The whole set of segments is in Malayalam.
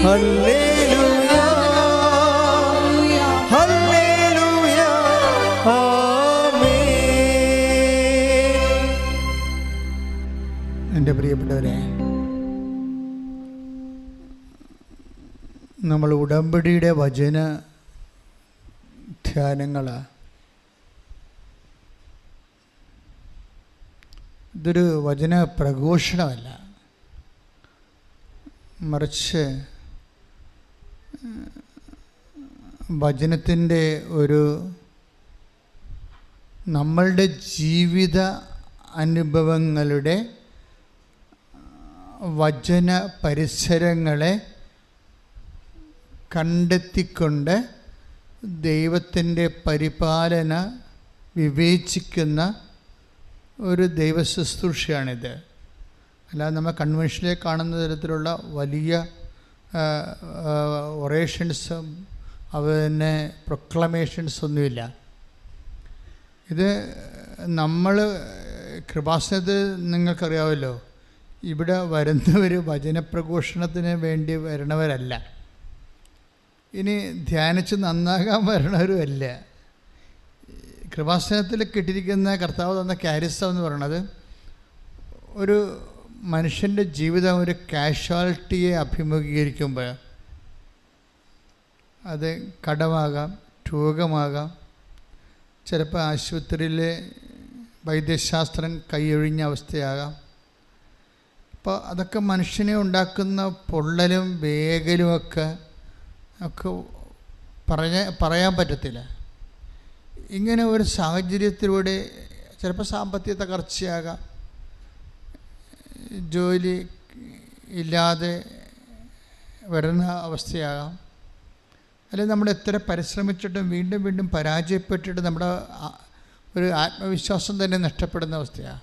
ഹല്ലേലൂയ ഹല്ലേലൂയ ആമേൻ. എൻ്റെ പ്രിയപ്പെട്ടവരെ, നമ്മൾ ഉടമ്പടിയുടെ വചന ധ്യാനങ്ങളാണ്. ഇതൊരു വചന പ്രഘോഷണമല്ല, മറിച്ച് വചനത്തിൻ്റെ ഒരു നമ്മളുടെ ജീവിത അനുഭവങ്ങളുടെ വചന പരിസരങ്ങളെ കണ്ടെത്തിക്കൊണ്ട് ദൈവത്തിൻ്റെ പരിപാലന വിവേചിക്കുന്ന ഒരു ദൈവശുശ്രൂഷയാണിത്. അല്ലാതെ നമ്മൾ കൺവെൻഷനിൽ കാണുന്ന തരത്തിലുള്ള വലിയ ഒറേഷൻസും അതുതന്നെ പ്രൊക്ലമേഷൻസ് ഒന്നുമില്ല. ഇത് നമ്മൾ കൃപാസനത്തിൽ നിങ്ങൾക്കറിയാമല്ലോ, ഇവിടെ വരുന്നവർ വചനപ്രഘോഷണത്തിന് വേണ്ടി വരണവരല്ല, ഇനി ധ്യാനിച്ച് നന്നാകാൻ വരണവരുമല്ല. കൃപാസനത്തിൽ കിട്ടിയിരിക്കുന്ന കർത്താവ് തന്ന കാരിസം എന്ന് പറയുന്നത് ഒരു മനുഷ്യൻ്റെ ജീവിതം ഒരു കാഷ്വാലിറ്റിയെ അഭിമുഖീകരിക്കുമ്പോൾ, അത് കടമാകാം, രോഗമാകാം, ചിലപ്പോൾ ആശുപത്രിയിലെ വൈദ്യശാസ്ത്രം കൈയൊഴിഞ്ഞ അവസ്ഥയാകാം. അപ്പോൾ അതൊക്കെ മനുഷ്യനെ ഉണ്ടാക്കുന്ന പൊള്ളലും വേഗലുമൊക്കെ പറയാൻ പറ്റത്തില്ല. ഇങ്ങനെ ഒരു സാഹചര്യത്തിലൂടെ ചിലപ്പോൾ സാമ്പത്തിക തകർച്ചയാകാം, ജോലി ഇല്ലാതെ വരുന്ന അവസ്ഥയാകാം, അല്ലെങ്കിൽ നമ്മൾ എത്ര പരിശ്രമിച്ചിട്ടും വീണ്ടും വീണ്ടും പരാജയപ്പെട്ടിട്ട് നമ്മുടെ ഒരു ആത്മവിശ്വാസം തന്നെ നഷ്ടപ്പെടുന്ന അവസ്ഥയാണ്.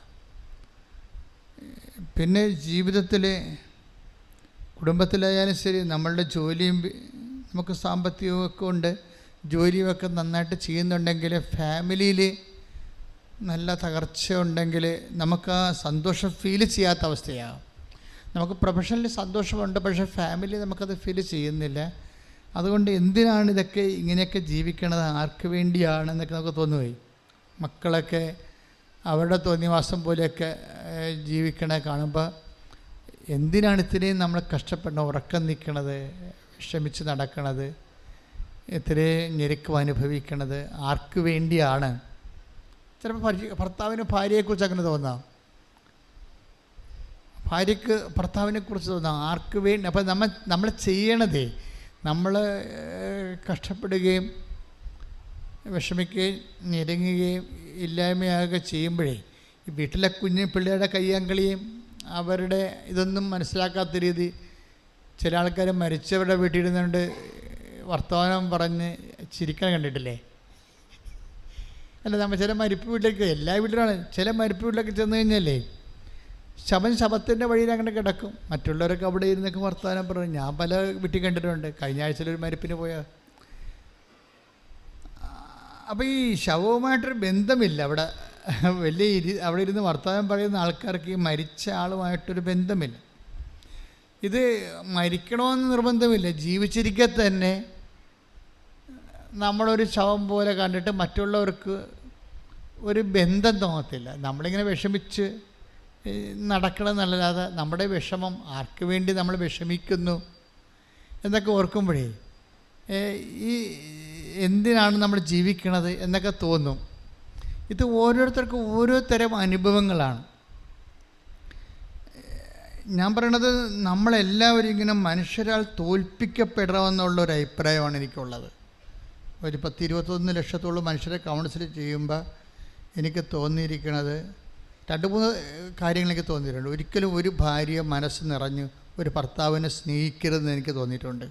പിന്നെ ജീവിതത്തിൽ കുടുംബത്തിലായാലും ശരി, നമ്മളുടെ ജോലിയും നമുക്ക് സാമ്പത്തികമൊക്കെ ഉണ്ട്, ജോലിയൊക്കെ നന്നായിട്ട് ചെയ്യുന്നുണ്ടെങ്കിൽ ഫാമിലിയിൽ നല്ല തകർച്ച ഉണ്ടെങ്കിൽ നമുക്ക് ആ സന്തോഷം ഫീൽ ചെയ്യാത്ത അവസ്ഥയാണ്. നമുക്ക് പ്രൊഫഷണലി സന്തോഷമുണ്ട്, പക്ഷേ ഫാമിലി നമുക്കത് ഫീൽ ചെയ്യുന്നില്ല. അതുകൊണ്ട് എന്തിനാണ് ഇതൊക്കെ ഇങ്ങനെയൊക്കെ ജീവിക്കണത്, ആർക്ക് വേണ്ടിയാണെന്നൊക്കെ നമുക്ക് തോന്നുപോയി. മക്കളൊക്കെ അവരുടെ തോന്നിവാസം പോലെയൊക്കെ ജീവിക്കണ കാണുമ്പോൾ എന്തിനാണ് ഇത്രയും നമ്മൾ കഷ്ടപ്പെടണം, ഉറക്കം നിൽക്കണത്, വിഷമിച്ച് നടക്കണത്, ഇത്രയും ഞെരുക്കം അനുഭവിക്കണത് ആർക്ക് വേണ്ടിയാണ്? ചിലപ്പോൾ ഭർത്താവിന് ഭാര്യയെക്കുറിച്ച് അങ്ങനെ തോന്നാം, ഭാര്യയ്ക്ക് ഭർത്താവിനെക്കുറിച്ച് തോന്നാം, ആർക്ക് വേണ്ടി. അപ്പം നമ്മൾ ചെയ്യണതേ, നമ്മൾ കഷ്ടപ്പെടുകയും വിഷമിക്കുകയും ഞെരുങ്ങുകയും ഇല്ലായ്മയാകുക ചെയ്യുമ്പോഴേ ഈ വീട്ടിലെ കുഞ്ഞു പിള്ളേരുടെ കയ്യാങ്കളിയും അവരുടെ ഇതൊന്നും മനസ്സിലാക്കാത്ത രീതി ചില ആൾക്കാർ മരിച്ചവരുടെ വീട്ടിലിരുന്നുകൊണ്ട് വർത്തമാനം പറഞ്ഞ് ചിരിക്കണം കണ്ടിട്ടില്ലേ? അല്ല, നമ്മൾ ചില മരിപ്പ് വീട്ടിലേക്ക്, എല്ലാ വീട്ടിലാണ്, ചില മരിപ്പ് വീട്ടിലൊക്കെ ചെന്ന് കഴിഞ്ഞാലേ ശവത്തിൻ്റെ വഴിയിൽ അങ്ങനെ കിടക്കും, മറ്റുള്ളവരൊക്കെ അവിടെ ഇരുന്നൊക്കെ വർത്തമാനം പറഞ്ഞു. ഞാൻ പല വീട്ടിൽ കണ്ടിട്ടുണ്ട്. കഴിഞ്ഞ ആഴ്ചയിലൊരു മരിപ്പിന് പോയാൽ അപ്പോൾ ഈ ശവവുമായിട്ടൊരു ബന്ധമില്ല അവിടെ, അവിടെ ഇരുന്ന് വർത്തമാനം പറയുന്ന ആൾക്കാർക്ക് ഈ മരിച്ച ആളുമായിട്ടൊരു ബന്ധമില്ല. ഇത് മരിക്കണമെന്ന് നിർബന്ധമില്ല, ജീവിച്ചിരിക്കെ തന്നെ നമ്മളൊരു ശവം പോലെ കണ്ടിട്ട് മറ്റുള്ളവർക്ക് ഒരു ബന്ധം തോന്നത്തില്ല. നമ്മളിങ്ങനെ വിഷമിച്ച് നടക്കണമെന്നല്ലാതെ നമ്മുടെ വിഷമം ആർക്ക് വേണ്ടി നമ്മൾ വിഷമിക്കുന്നു എന്നൊക്കെ ഓർക്കുമ്പോഴേ ഈ എന്തിനാണ് നമ്മൾ ജീവിക്കണത് എന്നൊക്കെ തോന്നും. ഇത് ഓരോരുത്തർക്കും ഓരോ തരം അനുഭവങ്ങളാണ്. ഞാൻ പറയണത്, നമ്മളെല്ലാവരും ഇങ്ങനെ മനുഷ്യരാൽ തോൽപ്പിക്കപ്പെടാമെന്നുള്ളൊരു അഭിപ്രായമാണ് എനിക്കുള്ളത്. ഒരു 10-21 ലക്ഷത്തോളം മനുഷ്യരെ കൗൺസിൽ ചെയ്യുമ്പോൾ എനിക്ക് തോന്നിയിരിക്കുന്നത് 2-3 കാര്യങ്ങൾ എനിക്ക് തോന്നിയിട്ടുണ്ട്. ഒരിക്കലും ഒരു ഭാര്യ മനസ്സ് നിറഞ്ഞ് ഒരു ഭർത്താവിനെ സ്നേഹിക്കരുതെന്ന് എനിക്ക് തോന്നിയിട്ടുണ്ട്.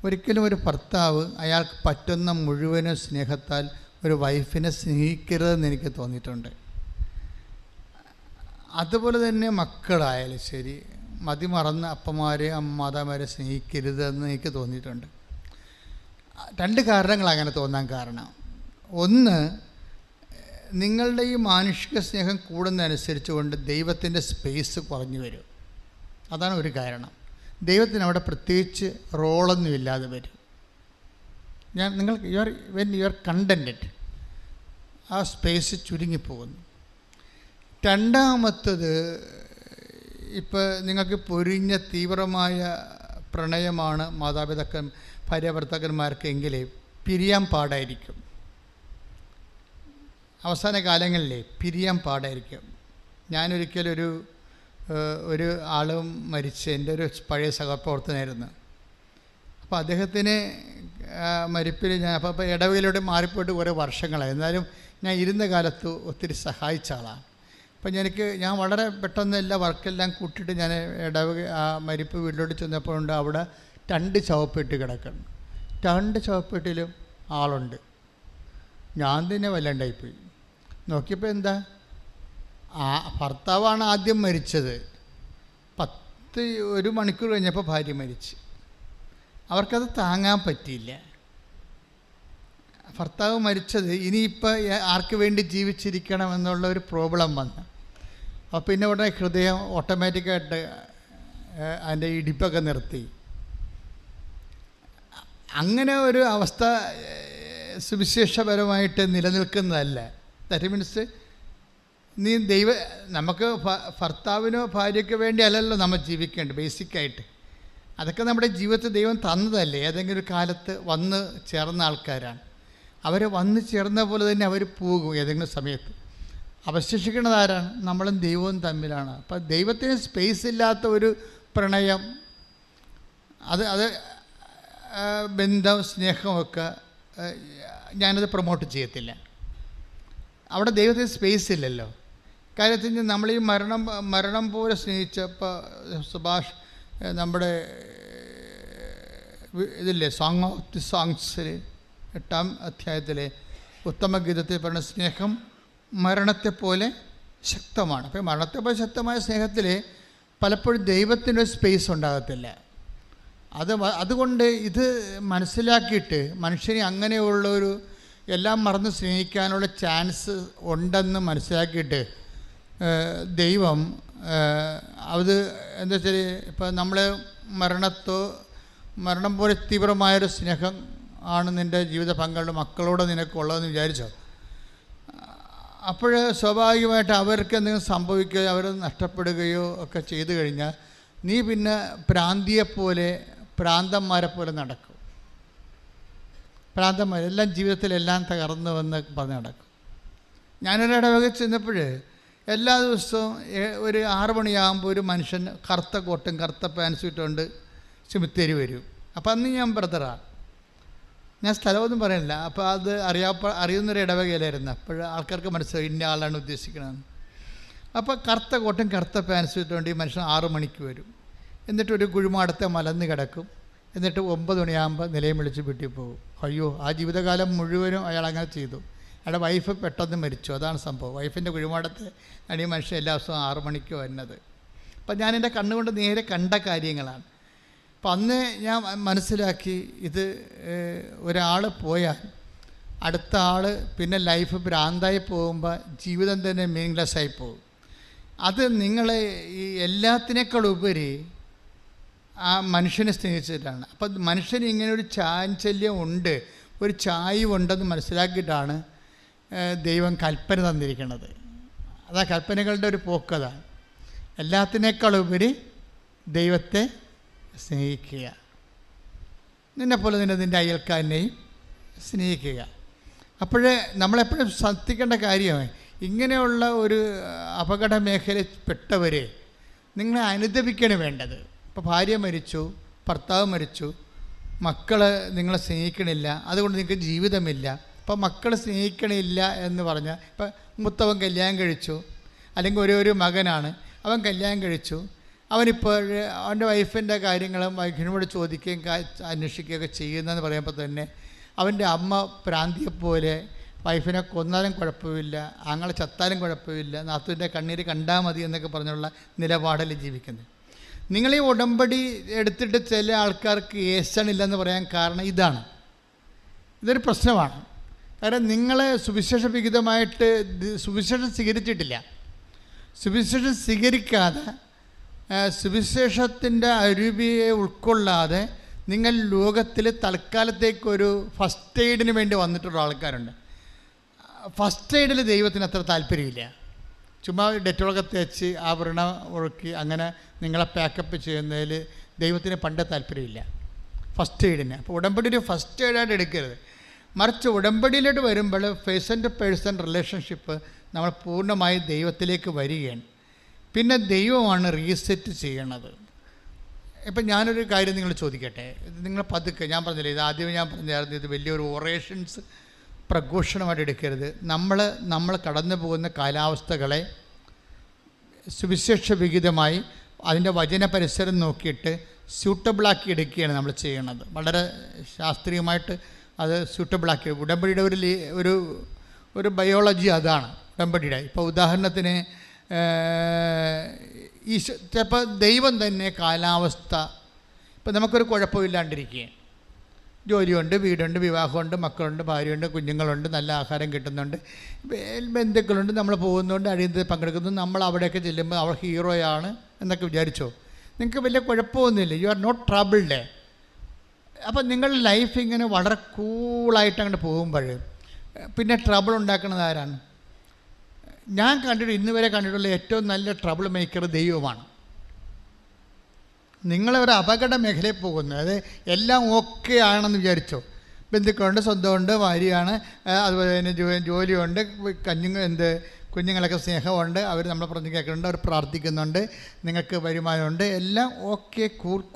ഒരിക്കലും ഒരു ഭർത്താവ് അയാൾക്ക് പറ്റുന്ന മുഴുവനും സ്നേഹത്താൽ ഒരു വൈഫിനെ സ്നേഹിക്കരുതെന്ന് എനിക്ക് തോന്നിയിട്ടുണ്ട്. അതുപോലെ തന്നെ മക്കളായാലും ശരി, മതിമറന്ന അപ്പന്മാരെ മാതാമാരെ സ്നേഹിക്കരുതെന്ന് എനിക്ക് തോന്നിയിട്ടുണ്ട്. 2 കാരണങ്ങൾ അങ്ങനെ തോന്നാൻ കാരണം. ഒന്ന്, നിങ്ങളുടെ ഈ മാനുഷിക സ്നേഹം കൂടുന്നതനുസരിച്ച് കൊണ്ട് ദൈവത്തിൻ്റെ സ്പേസ് കുറഞ്ഞു വരും. അതാണ് ഒരു കാരണം. ദൈവത്തിന് അവിടെ പ്രത്യേകിച്ച് റോളൊന്നും ഇല്ലാതെ വരും. നിങ്ങൾക്ക് വെൻ യു ആർ കണ്ടൻറ്റഡ്, ആ സ്പേസ് ചുരുങ്ങിപ്പോകുന്നു. രണ്ടാമത്തത്, ഇപ്പോൾ നിങ്ങൾക്ക് പൊരിഞ്ഞ തീവ്രമായ പ്രണയമാണ് ഭാര്യാഭർത്താക്കന്മാർക്കെങ്കിൽ പിരിയാൻ പാടായിരിക്കും. അവസാന കാലങ്ങളിലേ പിരിയാൻ പാടായിരിക്കും. ഞാനൊരിക്കലൊരു ആളും മരിച്ച്, എൻ്റെ ഒരു പഴയ സഹപ്രവർത്തനായിരുന്നു. അപ്പോൾ അദ്ദേഹത്തിന് മരിപ്പിൽ ഞാൻ അപ്പോൾ ഇടവകയിലൂടെ മാറിപ്പോയിട്ട് കുറേ വർഷങ്ങളായി. എന്നാലും ഞാൻ ഇരുന്ന കാലത്ത് ഒത്തിരി സഹായിച്ച ആളാണ്. അപ്പം ഞാൻ വളരെ പെട്ടെന്ന് എല്ലാ വർക്കെല്ലാം കൂട്ടിയിട്ട് ഞാൻ ഇടവക മരിപ്പ് വീട്ടിലോട്ട് ചെന്നപ്പോഴുണ്ട് അവിടെ 2 ശവപ്പെട്ടി കിടക്കുന്നു. 2 ശവപ്പെട്ടിയിലും ആളുണ്ട്. ഞാൻ തന്നെ വല്ലാണ്ടായിപ്പോയി. നോക്കിയപ്പോൾ എന്താ, ഭർത്താവാണ് ആദ്യം മരിച്ചത്. 1 മണിക്കൂർ കഴിഞ്ഞപ്പോൾ ഭാര്യ മരിച്ച്. അവർക്കത് താങ്ങാൻ പറ്റിയില്ല. ഭർത്താവ് മരിച്ചത് ഇനിയിപ്പോൾ ആർക്ക് വേണ്ടി ജീവിച്ചിരിക്കണം എന്നുള്ള ഒരു പ്രോബ്ലം വന്നു. അപ്പോൾ പിന്നെ ഉടനെ ഹൃദയം ഓട്ടോമാറ്റിക്കായിട്ട് അതിൻ്റെ ഇടിപ്പൊക്കെ നിർത്തി. അങ്ങനെ ഒരു അവസ്ഥ സുവിശേഷപരമായിട്ട് നിലനിൽക്കുന്നതല്ല. ദാറ്റ് മീൻസ് നമുക്ക് ഭർത്താവിനോ ഭാര്യയ്ക്കോ വേണ്ടി അല്ലല്ലോ നമ്മൾ ജീവിക്കേണ്ടത്. ബേസിക്കായിട്ട് അതൊക്കെ നമ്മുടെ ജീവിതത്തിൽ ദൈവം തന്നതല്ലേ. ഏതെങ്കിലും ഒരു കാലത്ത് വന്ന് ചേർന്ന ആൾക്കാരാണ്. അവർ വന്ന് ചേർന്ന പോലെ തന്നെ അവർ പോകും ഏതെങ്കിലും സമയത്ത്. അവശേഷിക്കുന്നത് ആരാണ്? നമ്മളും ദൈവവും തമ്മിലാണ്. അപ്പം ദൈവത്തിന് സ്പേസ് ഇല്ലാത്ത ഒരു പ്രണയം, അത് ബന്ധം, സ്നേഹമൊക്കെ ഞാനത് പ്രൊമോട്ട് ചെയ്യത്തില്ല. അവിടെ ദൈവത്തിന് സ്പേസ് ഇല്ലല്ലോ. കാര്യത്തിന് നമ്മൾ ഈ മരണം പോലെ സ്നേഹിച്ചപ്പോൾ സുഭാഷ് നമ്മുടെ ഇതില്ലേ സോങ് ഓഫ് ദി സോങ്സിൽ 8-ാം അധ്യായത്തിലെ ഉത്തമഗീതത്തിൽ പറഞ്ഞ സ്നേഹം മരണത്തെപ്പോലെ ശക്തമാണ്. അപ്പോൾ മരണത്തെപ്പോലെ ശക്തമായ സ്നേഹത്തിൽ പലപ്പോഴും ദൈവത്തിനൊരു സ്പേസ് ഉണ്ടാകത്തില്ല. അതുകൊണ്ട് ഇത് മനസ്സിലാക്കിയിട്ട് മനുഷ്യനെ അങ്ങനെയുള്ളൊരു എല്ലാം മറന്ന് സ്നേഹിക്കാനുള്ള ചാൻസ് ഉണ്ടെന്ന് മനസ്സിലാക്കിയിട്ട് ദൈവം അത് എന്താ വെച്ചാൽ ഇപ്പം നമ്മൾ മരണം പോലെ തീവ്രമായൊരു സ്നേഹം ആണ് നിൻ്റെ ജീവിത പങ്കാളിയുടെ മക്കളോട് നിനക്കുള്ളതെന്ന് വിചാരിച്ചോ. അപ്പോൾ സ്വാഭാവികമായിട്ട് അവർക്ക് എന്തെങ്കിലും സംഭവിക്കുകയോ അവർ നഷ്ടപ്പെടുകയോ ഒക്കെ ചെയ്തു കഴിഞ്ഞാൽ നീ പിന്നെ ഭ്രാന്തന്മാരെ പോലെ നടക്കും. എല്ലാം ജീവിതത്തിലെല്ലാം തകർന്നു വന്ന് പറഞ്ഞ് നടക്കും. ഞാനൊരിടവക ചെന്നപ്പോൾ എല്ലാ ദിവസവും ഒരു 6 മണിയാകുമ്പോൾ ഒരു മനുഷ്യൻ കറുത്ത കോട്ടും കറുത്ത പാൻസും ഇട്ടുകൊണ്ട് ചെമിത്തേരി വരും. അപ്പം അന്ന് ഞാൻ ബ്രദറാണ്, ഞാൻ സ്ഥലമൊന്നും പറയണില്ല. അപ്പോൾ അത് അറിയുന്നൊരു ഇടവകയിലായിരുന്നു. അപ്പോൾ ആൾക്കാർക്ക് മനസ്സിലായി ഇന്ന ആളാണ് ഉദ്ദേശിക്കണമെന്ന്. അപ്പോൾ കറുത്ത കോട്ടും കറുത്ത പാൻസും ഇട്ടുകൊണ്ട് ഈ മനുഷ്യൻ 6 മണിക്ക് വരും. എന്നിട്ടൊരു കുഴിമാടത്തെ മലന്ന് കിടക്കും. എന്നിട്ട് 9 മണിയാകുമ്പോൾ നിലയം വിളിച്ച് വീട്ടിൽ പോകും. അയ്യോ, ആ ജീവിതകാലം മുഴുവനും അയാൾ അങ്ങനെ ചെയ്തു. അയാളുടെ വൈഫ് പെട്ടെന്ന് മരിച്ചു. അതാണ് സംഭവം. വൈഫിൻ്റെ കുഴിമാടത്തെ ഈ മനുഷ്യൻ എല്ലാ ദിവസവും 6 മണിക്ക് വരുന്നത്. അപ്പം ഞാൻ എൻ്റെ കണ്ണുകൊണ്ട് നേരെ കണ്ട കാര്യങ്ങളാണ്. അപ്പം അന്ന് ഞാൻ മനസ്സിലാക്കി, ഇത് ഒരാൾ പോയാൽ അടുത്ത ആൾ പിന്നെ ലൈഫ് ഭ്രാന്തായി പോകുമ്പോൾ ജീവിതം തന്നെ മീനിങ്ലെസ് ആയി പോകും. അത് നിങ്ങളെ ഈ എല്ലാത്തിനേക്കാളുപരി ആ മനുഷ്യനെ സ്നേഹിച്ചിട്ടാണ്. അപ്പം മനുഷ്യന് ഇങ്ങനെ ഒരു ചാഞ്ചല്യം ഉണ്ട്, ഒരു ചായ്വുണ്ടെന്ന് മനസ്സിലാക്കിയിട്ടാണ് ദൈവം കൽപ്പന തന്നിരിക്കുന്നത്. അതാ കൽപ്പനകളുടെ ഒരു പോക്കതാണ്. എല്ലാത്തിനേക്കാളുപരി ദൈവത്തെ സ്നേഹിക്കുക, നിന്നെപ്പോലെ നിൻ്റെ അയൽക്കാരനെയും സ്നേഹിക്കുക. അപ്പോഴേ നമ്മളെപ്പോഴും ശ്രദ്ധിക്കേണ്ട കാര്യമാണ്, ഇങ്ങനെയുള്ള ഒരു അപകട മേഖലയിൽ പെട്ടവരെ നിങ്ങളെ അനുദപിക്കണം വേണ്ടത്. ഇപ്പോൾ ഭാര്യ മരിച്ചു, ഭർത്താവ് മരിച്ചു, മക്കൾ നിങ്ങളെ സ്നേഹിക്കണില്ല, അതുകൊണ്ട് നിങ്ങൾക്ക് ജീവിതമില്ല. ഇപ്പോൾ മക്കൾ സ്നേഹിക്കണില്ല എന്ന് പറഞ്ഞാൽ, ഇപ്പം മൂത്തവൻ കല്യാണം കഴിച്ചു, അല്ലെങ്കിൽ ഒരു മകനാണ്, അവൻ കല്യാണം കഴിച്ചു, അവനിപ്പോൾ അവൻ്റെ വൈഫിൻ്റെ കാര്യങ്ങളും വൈഫിനോട് ചോദിക്കുകയും അന്വേഷിക്കുകയൊക്കെ ചെയ്യുന്നതെന്ന് പറയുമ്പോൾ തന്നെ അവൻ്റെ അമ്മ പ്രാന്തിയെപ്പോലെ വൈഫിനെ കൊന്നാലും കുഴപ്പമില്ല, ആങ്ങളെ ചത്താലും കുഴപ്പമില്ല, നാത്തുവിൻ്റെ കണ്ണീര് കണ്ടാൽ മതി എന്നൊക്കെ പറഞ്ഞുള്ള നിലപാടിൽ ജീവിക്കുന്നത്. നിങ്ങളീ ഉടമ്പടി എടുത്തിട്ട് ചില ആൾക്കാർക്ക് ഏശണില്ലെന്ന് പറയാൻ കാരണം ഇതാണ്. ഇതൊരു പ്രശ്നമാണ്. കാരണം നിങ്ങളെ സുവിശേഷവിഹിതമായിട്ട് സുവിശേഷം സ്വീകരിച്ചിട്ടില്ല. സുവിശേഷം സ്വീകരിക്കാതെ സുവിശേഷത്തിൻ്റെ അരുവിയെ ഉൾക്കൊള്ളാതെ നിങ്ങൾ ലോകത്തിൽ തൽക്കാലത്തേക്കൊരു ഫസ്റ്റ് എയ്ഡിന് വേണ്ടി വന്നിട്ടുള്ള ആൾക്കാരുണ്ട്. ഫസ്റ്റ് എയ്ഡിൽ ദൈവത്തിന് അത്ര താല്പര്യമില്ല. ചുമ്മാ ഡെറ്റോളൊക്കെ തേച്ച് ആ വ്രണ ഒഴുക്കി അങ്ങനെ നിങ്ങളെ പാക്കപ്പ് ചെയ്യുന്നതിൽ ദൈവത്തിന് പണ്ട് താല്പര്യമില്ല ഫസ്റ്റ് എയ്ഡിന്. അപ്പോൾ ഉടമ്പടി ഒരു ഫസ്റ്റ് എയ്ഡായിട്ട് എടുക്കരുത്. മറിച്ച് ഉടമ്പടിയിലോട്ട് വരുമ്പോൾ പേഴ്സൺ ടു പേഴ്സൺ റിലേഷൻഷിപ്പ് നമ്മൾ പൂർണ്ണമായി ദൈവത്തിലേക്ക് വരികയാണ്. പിന്നെ ദൈവമാണ് റീസെറ്റ് ചെയ്യണത്. ഇപ്പം ഞാനൊരു കാര്യം നിങ്ങൾ ചോദിക്കട്ടെ. ഇത് നിങ്ങൾ പതുക്കെ, ഞാൻ പറഞ്ഞില്ലേ, ഇത് ആദ്യമേ ഞാൻ പറഞ്ഞായിരുന്നു, ഇത് വലിയൊരു ഒറേഷൻസ് പ്രഘോഷണമായിട്ട് എടുക്കരുത്. നമ്മൾ കടന്നു പോകുന്ന കാലാവസ്ഥകളെ സുവിശേഷ വിഹിതമായി അതിൻ്റെ വചന പരിസരം നോക്കിയിട്ട് സ്യൂട്ടബിളാക്കി എടുക്കുകയാണ് നമ്മൾ ചെയ്യണത്. വളരെ ശാസ്ത്രീയമായിട്ട് അത് സ്യൂട്ടബിളാക്കി. ഉടമ്പടിയുടെ ഒരു ബയോളജി അതാണ് ഉടമ്പടിയുടെ. ഇപ്പോൾ ഉദാഹരണത്തിന് ചിലപ്പോൾ ദൈവം തന്നെ കാലാവസ്ഥ, ഇപ്പം നമുക്കൊരു കുഴപ്പമില്ലാണ്ടിരിക്കുകയാണ്, ജോലിയുണ്ട്, വീടുണ്ട്, വിവാഹമുണ്ട്, മക്കളുണ്ട്, ഭാര്യയുണ്ട്, കുഞ്ഞുങ്ങളുണ്ട്, നല്ല ആഹാരം കിട്ടുന്നുണ്ട്, ബന്ധുക്കളുണ്ട്, നമ്മൾ പോകുന്നുണ്ട്, അഴിയത്തിൽ പങ്കെടുക്കുന്നു, നമ്മൾ അവിടെയൊക്കെ ചെല്ലുമ്പോൾ അവൾ ഹീറോയാണ് എന്നൊക്കെ വിചാരിച്ചോ. നിങ്ങൾക്ക് വലിയ കുഴപ്പമൊന്നുമില്ല, യു ആർ നോട്ട് ട്രബിൾഡ്. അപ്പം നിങ്ങളുടെ ലൈഫ് ഇങ്ങനെ വളരെ കൂളായിട്ട് അങ്ങോട്ട് പോകുമ്പോൾ പിന്നെ ട്രബിൾ ഉണ്ടാക്കുന്നത് ആരാണ്? ഞാൻ ഇന്ന് വരെ കണ്ടിട്ടുള്ള ഏറ്റവും നല്ല ട്രബിൾ മേക്കർ ദൈവമാണ്. നിങ്ങളൊരു അപകട മേഖലയിൽ പോകുന്നത്, അത് എല്ലാം ഓക്കെ ആണെന്ന് വിചാരിച്ചോ. ബന്ധുക്കളുണ്ട്, സ്വന്തമുണ്ട്, ഭാര്യയാണ്, അതുപോലെ തന്നെ ജോലിയുണ്ട്, കുഞ്ഞുങ്ങളൊക്കെ സ്നേഹമുണ്ട്, അവർ നമ്മളെ പറഞ്ഞ് കേൾക്കുന്നുണ്ട്, അവർ പ്രാർത്ഥിക്കുന്നുണ്ട്, നിങ്ങൾക്ക് വരുമാനമുണ്ട്, എല്ലാം ഓക്കെ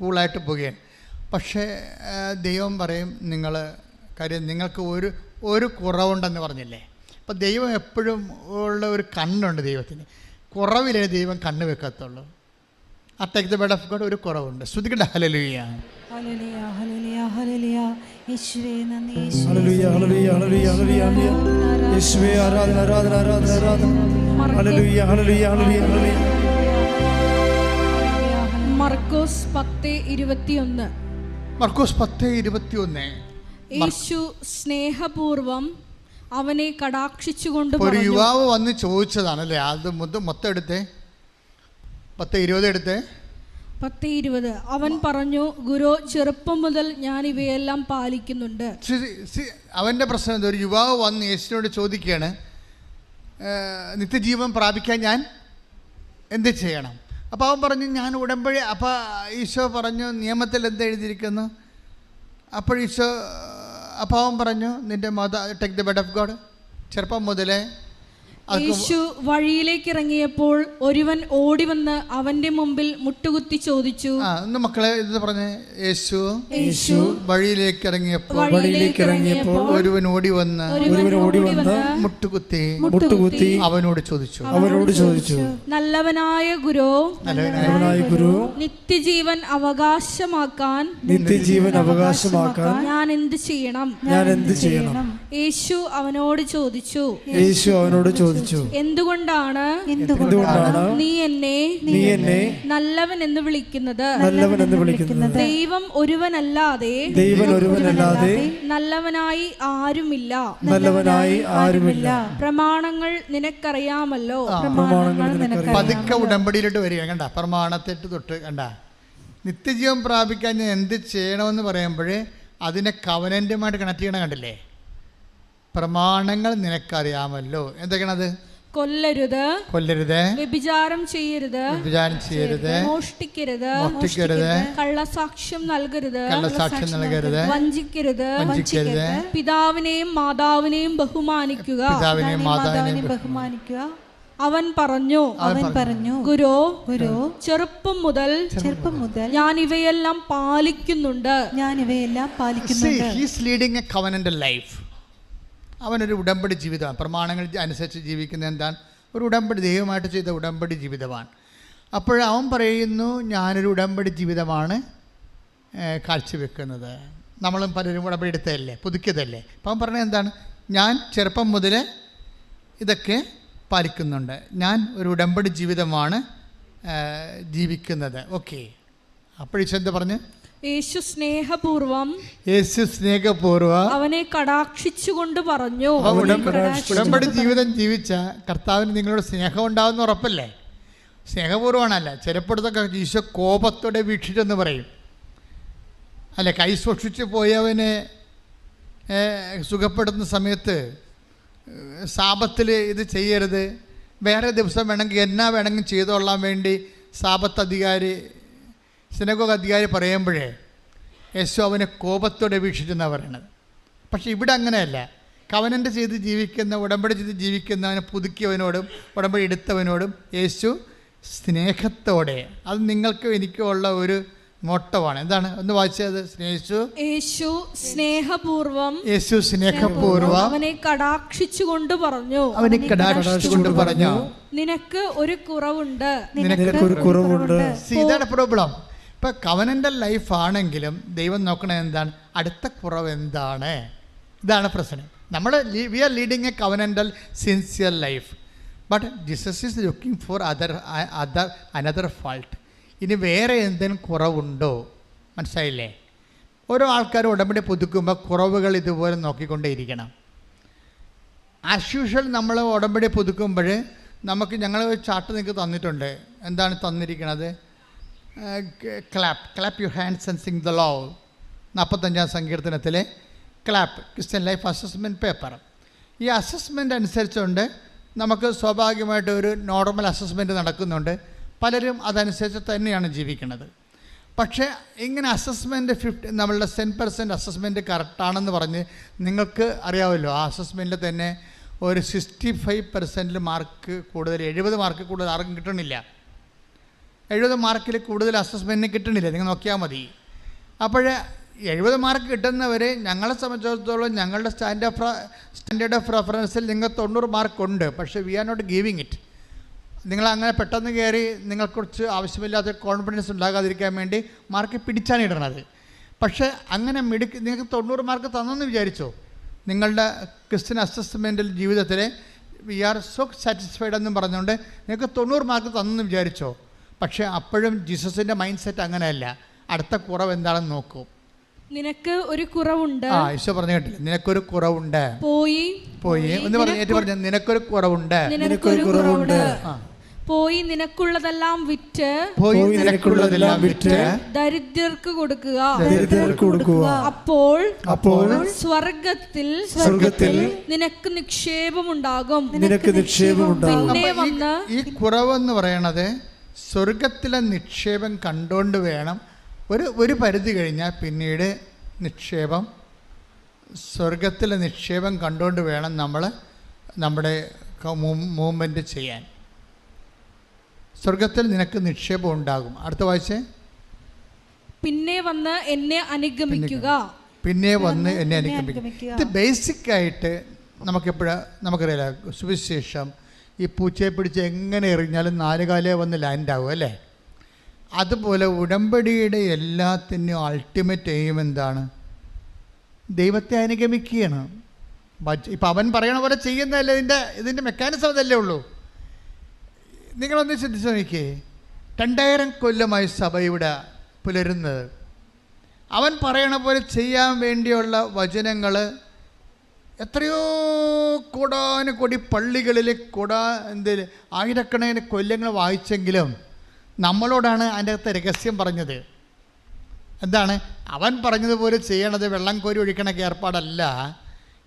കൂളായിട്ട് പോവുകയാണ്. പക്ഷേ ദൈവം പറയും കാര്യം നിങ്ങൾക്ക് ഒരു കുറവുണ്ടെന്ന് പറഞ്ഞില്ലേ. അപ്പോൾ ദൈവം എപ്പോഴും ഉള്ള ഒരു കണ്ണുണ്ട് ദൈവത്തിന്. കുറവിലേ ദൈവം കണ്ണ് വെക്കത്തുള്ളൂ. ആ take the bread of God ഒരു കുറവുണ്ട്. ശ്രുതിക്കട്ടെ ഹല്ലേലൂയ. ഹല്ലേലൂയ ഹല്ലേലൂയ ഹല്ലേലൂയ. യേശുവേ നന്ദി. ഹല്ലേലൂയ ഹല്ലേലൂയ ഹല്ലേലൂയ ഹല്ലേലൂയ. യേശുവേ ആരാധന ആരാധന ആരാധന ആരാധന. ഹല്ലേലൂയ ഹല്ലേലൂയ ഹല്ലേലൂയ ഹല്ലേലൂയ. മർക്കോസ് 10:21. മർക്കോസ് 10:21. യേശു സ്നേഹപൂർവം അവനെ കടാക്ഷിച്ചുകൊണ്ട് ഒരു യുവാവ് വന്ന് ചോദിച്ചതാണല്ലേ. അത് മൊത്തം എടുത്തേ, 10:20 എടുത്തേ. 10:20. അവൻ പറഞ്ഞു, ഗുരു, ചെറുപ്പം മുതൽ ഞാൻ ഇവയെല്ലാം പാലിക്കുന്നുണ്ട്. അവൻ്റെ പ്രശ്നം എന്താ? ഒരു യുവാവ് വന്ന് യേശുവിനോട് ചോദിക്കുകയാണ്, നിത്യജീവൻ പ്രാപിക്കാൻ ഞാൻ എന്ത് ചെയ്യണം? അപ്പോൾ അവൻ പറഞ്ഞു, ഞാൻ ഉടമ്പടി. അപ്പോൾ ഈശോ പറഞ്ഞു, നിയമത്തിൽ എന്താ എഴുതിയിരിക്കുന്നു? അപ്പോൾ അവൻ പറഞ്ഞു, നിൻ്റെ take the bread of God. ചെറുപ്പം മുതലേ യേശു വഴിയിലേക്ക് ഇറങ്ങിയപ്പോൾ ഒരുവൻ ഓടി വന്ന് അവന്റെ മുമ്പിൽ മുട്ടുകുത്തി ചോദിച്ചു. മക്കളെ ഇത് പറഞ്ഞേ. യേശു വഴിയിലേക്ക് ഇറങ്ങിയപ്പോൾ ഒരുവൻ ഓടി വന്ന് മുട്ടുകുത്തി അവനോട് ചോദിച്ചു, നല്ലവനായ ഗുരു, നിത്യജീവൻ അവകാശമാക്കാൻ ഞാൻ എന്ത് ചെയ്യണം? യേശു അവനോട് ചോദിച്ചു, എന്തുകൊണ്ടാണ് നീ എന്നെ നല്ലവൻ എന്ന് വിളിക്കുന്നത്? ദൈവം ഒരുവനല്ലാതെ നല്ലവനായി ആരുമില്ല. പ്രമാണങ്ങൾ നിനക്കറിയാമല്ലോ. പതുക്കെ ഉടമ്പടിയിലോട്ട് വരിക. കണ്ട, പ്രമാണത്തെട്ട് തൊട്ട് കണ്ട, നിത്യജീവൻ പ്രാപിക്കാൻ ഞാൻ എന്ത് ചെയ്യണമെന്ന് പറയുമ്പോൾ അതിനെ കവനന്റുമായിട്ട് കണക്ട് ചെയ്യണം. കണ്ടില്ലേ? പ്രമാണങ്ങൾ നിനക്കറിയാമല്ലോ. എന്തൊക്കെയാണത്? കൊല്ലരുത്, വ്യഭിചാരം ചെയ്യരുത്, മോഷ്ടിക്കരുത്, കള്ളസാക്ഷ്യം നൽകരുത്, വഞ്ചിക്കരുത്, പിതാവിനെയും മാതാവിനെയും ബഹുമാനിക്കുക. അവൻ പറഞ്ഞു, ഗുരു, ചെറുപ്പം മുതൽ ഞാൻ ഇവയെല്ലാം പാലിക്കുന്നുണ്ട്. He is leading a covenantal life. അവനൊരു ഉടമ്പടി ജീവിതമാണ്. പ്രമാണങ്ങൾ അനുസരിച്ച് ജീവിക്കുന്ന എന്താണ്? ഒരു ഉടമ്പടി, ദൈവമായിട്ട് ചെയ്ത ഉടമ്പടി ജീവിതമാണ്. അപ്പോഴവൻ പറയുന്നു, ഞാനൊരു ഉടമ്പടി ജീവിതമാണ് കാഴ്ചവെക്കുന്നത്. നമ്മളും പലരും ഉടമ്പടി എടുത്തതല്ലേ, പുതുക്കിയതല്ലേ. അപ്പം അവൻ പറഞ്ഞത് എന്താണ്? ഞാൻ ചെറുപ്പം മുതൽ ഇതൊക്കെ പാലിക്കുന്നുണ്ട്, ഞാൻ ഒരു ഉടമ്പടി ജീവിതമാണ് ജീവിക്കുന്നത്. ഓക്കെ. അപ്പോഴെന്ത് പറഞ്ഞ്? യേശു സ്നേഹപൂർവം അവനെ കടാക്ഷിച്ചുകൊണ്ട് പറഞ്ഞു. ഉടമ്പടി ജീവിതം ജീവിച്ച കർത്താവിന് നിങ്ങളോട് സ്നേഹം ഉണ്ടാവുന്ന ഉറപ്പല്ലേ? സ്നേഹപൂർവ്വമാണല്ല. ചിലപ്പോഴത്തൊക്കെ ഈശോ കോപത്തോടെ വീക്ഷിച്ചെന്ന് പറയും അല്ലെ. കൈ സൂക്ഷിച്ച് പോയവനെ സുഖപ്പെടുത്തുന്ന സമയത്ത് സാപത്തിൽ ഇത് ചെയ്യരുത്, വേറെ ദിവസം വേണമെങ്കിൽ എന്നാ വേണമെങ്കിൽ ചെയ്തോളാൻ വേണ്ടി സാപത്ത് അധികാരി, സിനഗോഗ് അധികാരി പറയുമ്പോഴേ യേശു അവനെ കോപത്തോടെ വീക്ഷിച്ചെന്നാണ് പറയണത്. പക്ഷേ ഇവിടെ അങ്ങനെയല്ല. കവനൻ്റ് ചെയ്ത് ജീവിക്കുന്ന, ഉടമ്പടി ചെയ്ത് ജീവിക്കുന്നവനെ പുതുക്കിയവനോടും ഉടമ്പടി എടുത്തവനോടും യേശു സ്നേഹത്തോടെ, അത് നിങ്ങൾക്കും എനിക്കും ഉള്ള ഒരു മോട്ടമാണ്. എന്താണ്? ഒന്ന് വായിച്ചത്. യേശു സ്നേഹപൂർവം അവനെ കടാക്ഷിച്ചുകൊണ്ട് പറഞ്ഞു, നിനക്ക് ഒരു കുറവുണ്ട്. ഇതാണ് പ്രോബ്ലം. ഇപ്പം കവനൻ്റൽ ലൈഫ് ആണെങ്കിലും ദൈവം നോക്കണത് എന്താണ്? അടുത്ത കുറവ് എന്താണ്? ഇതാണ് പ്രശ്നം. നമ്മൾ we are leading a covenantal sincere life, but Jesus is looking for another fault. ഇനി വേറെ എന്തെങ്കിലും കുറവുണ്ടോ? മനസ്സിലായില്ലേ? ഓരോ ആൾക്കാരും ഉടമ്പടി പുതുക്കുമ്പോൾ കുറവുകൾ ഇതുപോലെ നോക്കിക്കൊണ്ടേയിരിക്കണം. ആസ് യൂഷ്വൽ നമ്മൾ ഉടമ്പടി പുതുക്കുമ്പോൾ ഞങ്ങൾ ഒരു ചാർട്ട് നിങ്ങൾക്ക് തന്നിട്ടുണ്ട്. എന്താണ് തന്നിരിക്കുന്നത്? Clap your hands and sing the law. 45-ാം സങ്കീർത്തനത്തിലെ clap, Christian life assessment paper. ഈ അസസ്മെൻ്റ് അനുസരിച്ചുകൊണ്ട് നമുക്ക് സ്വാഭാവികമായിട്ട് ഒരു നോർമൽ അസസ്മെൻറ്റ് നടക്കുന്നുണ്ട്. പലരും അതനുസരിച്ച് തന്നെയാണ് ജീവിക്കുന്നത്. പക്ഷേ ഇങ്ങനെ അസസ്മെൻറ്റ് നമ്മളുടെ 10% അസസ്മെൻറ്റ് കറക്റ്റാണെന്ന് പറഞ്ഞ് നിങ്ങൾക്ക് അറിയാമല്ലോ, ആ അസസ്മെൻറ്റിൽ തന്നെ ഒരു 65% മാർക്ക് കൂടുതൽ, 70 മാർക്ക് കൂടുതൽ ആർക്കും കിട്ടണില്ല. 70 മാർക്കിൽ കൂടുതൽ അസസ്മെൻറ്റിന് കിട്ടണില്ല. നിങ്ങൾ നോക്കിയാൽ മതി. അപ്പോൾ 70 മാർക്ക് കിട്ടുന്നവർ, ഞങ്ങളെ സംബന്ധിച്ചിടത്തോളം ഞങ്ങളുടെ സ്റ്റാൻഡേർഡ് ഓഫ് റെഫറൻസിൽ നിങ്ങൾ 90 മാർക്കുണ്ട്. പക്ഷേ we are not giving it. നിങ്ങളങ്ങനെ പെട്ടെന്ന് കയറി നിങ്ങൾക്കുറിച്ച് ആവശ്യമില്ലാത്ത കോൺഫിഡൻസ് ഉണ്ടാകാതിരിക്കാൻ വേണ്ടി മാർക്ക് പിടിച്ചാണ് ഇടണത്. പക്ഷേ അങ്ങനെ നിങ്ങൾക്ക് 90 മാർക്ക് തന്നെന്ന് വിചാരിച്ചോ? നിങ്ങളുടെ ക്രിസ്ത്യൻ അസസ്മെൻറ്റിൽ ജീവിതത്തിൽ വി ആർ സോ സാറ്റിസ്ഫൈഡ് എന്നും പറഞ്ഞുകൊണ്ട് നിങ്ങൾക്ക് 90 മാർക്ക് തന്നെന്ന് വിചാരിച്ചോ? പക്ഷേ അപ്പോഴും ജീസസിൻ്റെ മൈൻഡ് സെറ്റ് അങ്ങനെയല്ല. അടുത്ത കുറവ് എന്താണെന്ന് നോക്കൂ. നിനക്ക് ഒരു കുറവുണ്ട്. ഈശോ പറഞ്ഞു കേട്ടില്ല, നിനക്കൊരു കുറവുണ്ട്. പോയി എന്ന് പറഞ്ഞു, നിനക്കൊരു കുറവുണ്ട്. പോയി നിനക്കുള്ളതെല്ലാം വിറ്റ് ദരിദ്രർക്ക് കൊടുക്കുക. അപ്പോൾ സ്വർഗത്തിൽ നിനക്ക് നിക്ഷേപമുണ്ടാകും. പിന്നെ വന്ന് ഈ കുറവെന്ന് പറയണത് സ്വർഗത്തിലെ നിക്ഷേപം കണ്ടുകൊണ്ട് വേണം. ഒരു പരിധി കഴിഞ്ഞാൽ പിന്നീട് സ്വർഗത്തിലെ നിക്ഷേപം കണ്ടുകൊണ്ട് വേണം നമ്മൾ നമ്മുടെ മൂവ്മെൻറ്റ് ചെയ്യാൻ. സ്വർഗത്തിൽ നിനക്ക് നിക്ഷേപം ഉണ്ടാകും. അടുത്ത വായിച്ചേ. പിന്നെ വന്ന് എന്നെ അനുഗമിക്കുക. ഇത് ബേസിക്കായിട്ട് നമുക്കറിയാം. സുവിശേഷം ഈ പൂച്ചയെ പിടിച്ച് എങ്ങനെ എറിഞ്ഞാലും 4 കാലേ വന്ന് ലാൻഡാവും അല്ലേ? അതുപോലെ ഉടമ്പടിയുടെ എല്ലാത്തിനും അൾട്ടിമേറ്റ് എയിം എന്താണ്? ദൈവത്തെ അനുഗമിക്കുകയാണ്. ഇപ്പം അവൻ പറയണ പോലെ ചെയ്യുന്നതല്ലേ ഇതിൻ്റെ മെക്കാനിസം അതല്ലേ ഉള്ളൂ. നിങ്ങളൊന്ന് ചിന്തിച്ച് നോക്കിയേ. 2000 കൊല്ലമായി സഭ ഇവിടെ പുലരുന്നത്. അവൻ പറയണ പോലെ ചെയ്യാൻ വേണ്ടിയുള്ള വചനങ്ങൾ എത്രയോ കോടാനുകോടി പള്ളികളിൽ ആയിരക്കണക്കിന് കൊല്ലങ്ങൾ വായിച്ചെങ്കിലും നമ്മളോടാണ് അതിൻ്റെ അകത്ത് രഹസ്യം പറഞ്ഞത്. എന്താണ്? അവൻ പറഞ്ഞതുപോലെ ചെയ്യണത് വെള്ളം കോരി ഒഴിക്കണ ഏർപ്പാടല്ല,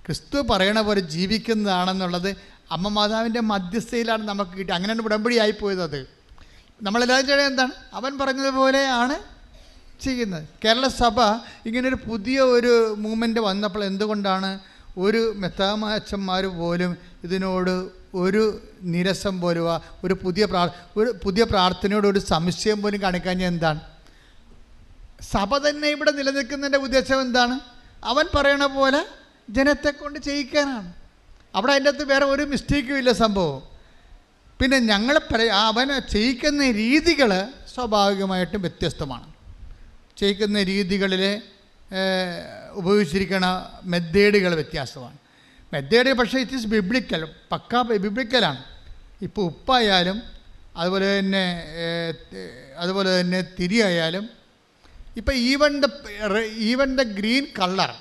ക്രിസ്തു പറയണ പോലെ ജീവിക്കുന്നതാണെന്നുള്ളത് അമ്മ മാതാവിൻ്റെ മധ്യസ്ഥയിലാണ് നമുക്ക് കിട്ടി. അങ്ങനെയാണ് ഉടമ്പടി ആയിപ്പോയത്. അത് നമ്മളെല്ലാവരും ചെയ്യുന്നത് എന്താണ്? അവൻ പറഞ്ഞതുപോലെയാണ് ചെയ്യുന്നത്. കേരള സഭ ഇങ്ങനൊരു പുതിയ ഒരു മൂവ്മെൻറ്റ് വന്നപ്പോൾ എന്തുകൊണ്ടാണ് ഒരു മെത്രാമാച്ചന്മാർ പോലും ഇതിനോട് ഒരു നിരസം പോലും ഒരു പുതിയ പ്രാർത്ഥനയോട് ഒരു സംശയം പോലും കാണിക്കാൻ? എന്താണ്? സഭ തന്നെ ഇവിടെ നിലനിൽക്കുന്നതിൻ്റെ ഉദ്ദേശം എന്താണ്? അവൻ പറയണ പോലെ ജനത്തെ കൊണ്ട് ചെയ്യിക്കാനാണ്. അവിടെ അതിൻ്റെ അകത്ത് വേറെ ഒരു മിസ്റ്റേക്കും ഇല്ല സംഭവം. പിന്നെ അവനെ ചെയ്യിക്കുന്ന രീതികൾ സ്വാഭാവികമായിട്ടും വ്യത്യസ്തമാണ്. ചെയ്യിക്കുന്ന രീതികളിൽ ഉപയോഗിച്ചിരിക്കുന്ന മെത്തേഡുകൾ വ്യത്യാസമാണ്. മെത്തേഡ് പക്ഷേ ഇറ്റ് ഈസ് ബിബ്ലിക്കൽ, പക്കാ ബിബ്ലിക്കലാണ്. ഇപ്പോൾ ഉപ്പായാലും അതുപോലെ തന്നെ തിരിയായാലും, ഇപ്പം ഈവൻ ദ ഗ്രീൻ കളർ,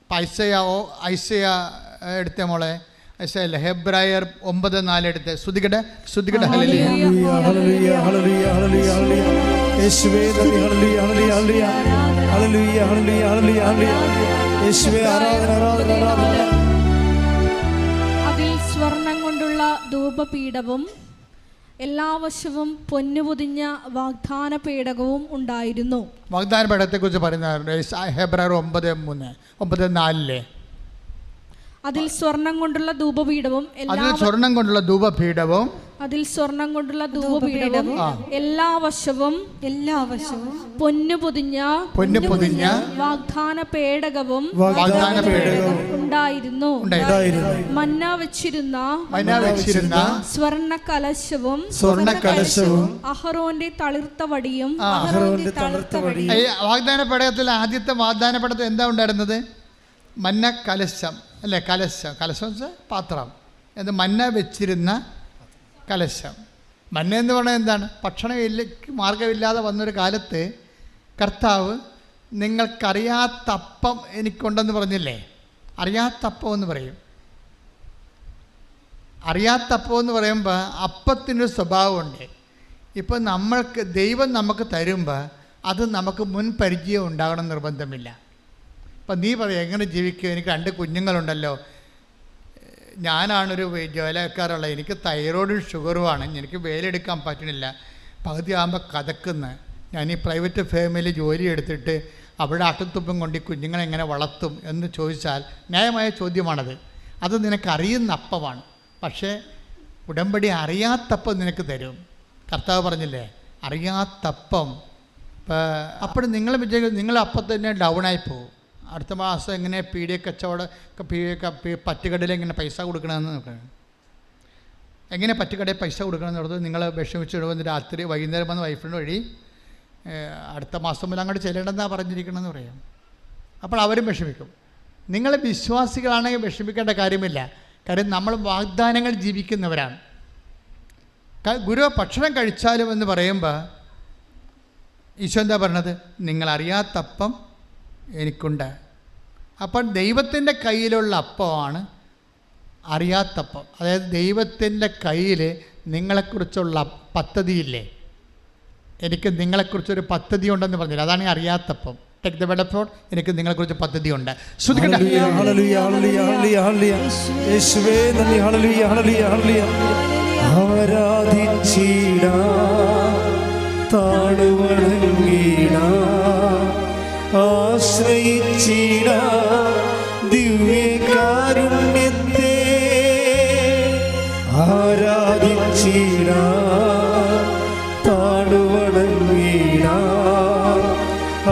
ഇപ്പം ഐസയ എടുത്ത മോളെ, ഹെബ്രായർ 9:4 എടുത്ത് ശ്രുതികട്ടെ ഹല്ലേലൂയ ഹല്ലേലൂയ ഹല്ലേലൂയ ഹല്ലേലൂയ ഹല്ലേലൂയ യേശുവേ നന്ദി ഹല്ലേലൂയ ഹല്ലേലൂയ ഹല്ലേലൂയ ഹല്ലേലൂയ ഹല്ലേലൂയ ഹല്ലേലൂയ യേശുവേ ആരാധന ആരാധന ആരാധന. അതിൽ സ്വർണം കൊണ്ടുള്ള ധൂപപീഠവും എല്ലാ വശവും പൊന്നുപൊതിഞ്ഞ വാഗ്ദാന പേടകവും ഉണ്ടായിരുന്നു. വാഗ്ദാന പേടകത്തെക്കുറിച്ച് പറയുന്ന ഹെബ്രായർ 9:4 അതിൽ സ്വർണം കൊണ്ടുള്ള ധൂപപീഠവും സ്വർണം കൊണ്ടുള്ള ധൂപപീഠവും എല്ലാ വശവും പൊന്നു പൊതിഞ്ഞ വാഗ്ദാന പേടകവും ഉണ്ടായിരുന്നു. മന്ന വെച്ചിരുന്ന സ്വർണ്ണ കലശവും അഹറോന്റെ തളിർത്ത വടിയും. വാഗ്ദാന പേടകത്തിൽ ആദ്യത്തെ വാഗ്ദാന പേടകത്തിൽ എന്താ ഉണ്ടായിരുന്നത്? മന്ന കലശം അല്ലേ? കലശം വെച്ചാൽ പാത്രം. അത് മന്ന വെച്ചിരുന്ന കലശം. മന്ന എന്ന് പറഞ്ഞാൽ എന്താണ്? ഭക്ഷണം മാർഗമില്ലാതെ വന്നൊരു കാലത്ത് കർത്താവ് നിങ്ങൾക്കറിയാത്തപ്പം എനിക്കുണ്ടെന്ന് പറഞ്ഞില്ലേ? അറിയാത്തപ്പം എന്ന് പറയും. അറിയാത്തപ്പം എന്ന് പറയുമ്പോൾ അപ്പത്തിനൊരു സ്വഭാവമുണ്ട്. ഇപ്പോൾ നമ്മൾക്ക് ദൈവം നമുക്ക് തരുമ്പോൾ അത് നമുക്ക് മുൻപരിചയം ഉണ്ടാകണം നിർബന്ധമില്ല. അപ്പം നീ പറയും എങ്ങനെ ജീവിക്കും? എനിക്ക് 2 കുഞ്ഞുങ്ങളുണ്ടല്ലോ, ഞാനാണൊരു ജോലിക്കാരുള്ള, എനിക്ക് തൈറോയിഡും ഷുഗറുമാണ്, എനിക്ക് വേലെടുക്കാൻ പറ്റണില്ല, പകുതി ആകുമ്പോൾ കഥക്കുന്ന, ഞാൻ ഈ പ്രൈവറ്റ് ഫേമിലി ജോലി എടുത്തിട്ട് അവിടെ അട്ടുത്തുപ്പം കൊണ്ട് കുഞ്ഞുങ്ങളെ എങ്ങനെ വളർത്തും എന്ന് ചോദിച്ചാൽ ന്യായമായ ചോദ്യമാണത്. അത് നിനക്കറിയുന്ന അപ്പമാണ്. പക്ഷേ ഉടമ്പടി അറിയാത്തപ്പം നിനക്ക് തരും. കർത്താവ് പറഞ്ഞില്ലേ അറിയാത്തപ്പം. അപ്പോൾ നിങ്ങൾ വിചാരിക്കും നിങ്ങൾ അപ്പം തന്നെ ഡൗണായി പോകും. അടുത്ത മാസം എങ്ങനെ പീഡിയ കച്ചവടം പറ്റുകടയിൽ എങ്ങനെ പൈസ കൊടുക്കണമെന്ന് നോക്കണം. എങ്ങനെ പറ്റുകടയിൽ പൈസ കൊടുക്കണമെന്ന് പറഞ്ഞത് നിങ്ങൾ വിഷമിച്ചിടുമ്പോൾ രാത്രി വൈകുന്നേരം വന്ന് വൈഫിൻ്റെ വഴി അടുത്ത മാസം മുതൽ അങ്ങോട്ട് ചെല്ലണമെന്നാണ് പറഞ്ഞിരിക്കണമെന്ന് പറയാം. അപ്പോൾ അവരും വിഷമിക്കും. നിങ്ങൾ വിശ്വാസികളാണെങ്കിൽ വിഷമിക്കേണ്ട കാര്യമില്ല. കാര്യം നമ്മൾ വാഗ്ദാനങ്ങൾ ജീവിക്കുന്നവരാണ്. ഗുരു ഭക്ഷണം കഴിച്ചാലും എന്ന് പറയുമ്പോൾ ഈശോ എന്താ പറഞ്ഞത്? നിങ്ങളറിയാത്തപ്പം എനിക്കുണ്ട്. അപ്പം ദൈവത്തിൻ്റെ കയ്യിലുള്ള അപ്പമാണ് അറിയാത്തപ്പം. അതായത് ദൈവത്തിൻ്റെ കയ്യിൽ നിങ്ങളെക്കുറിച്ചുള്ള പദ്ധതിയില്ലേ? എനിക്ക് നിങ്ങളെക്കുറിച്ചൊരു പദ്ധതി ഉണ്ടെന്ന് പറഞ്ഞില്ല, അതാണ് ഈ അറിയാത്തപ്പം. Take the bread of God. എനിക്ക് നിങ്ങളെക്കുറിച്ച് പദ്ധതിയുണ്ട്. ആശ്രയിച്ചിട ദിവ്യകാരുണ്യത്തെ, ആരാധിച്ചിട താടുവണങ്ങീട,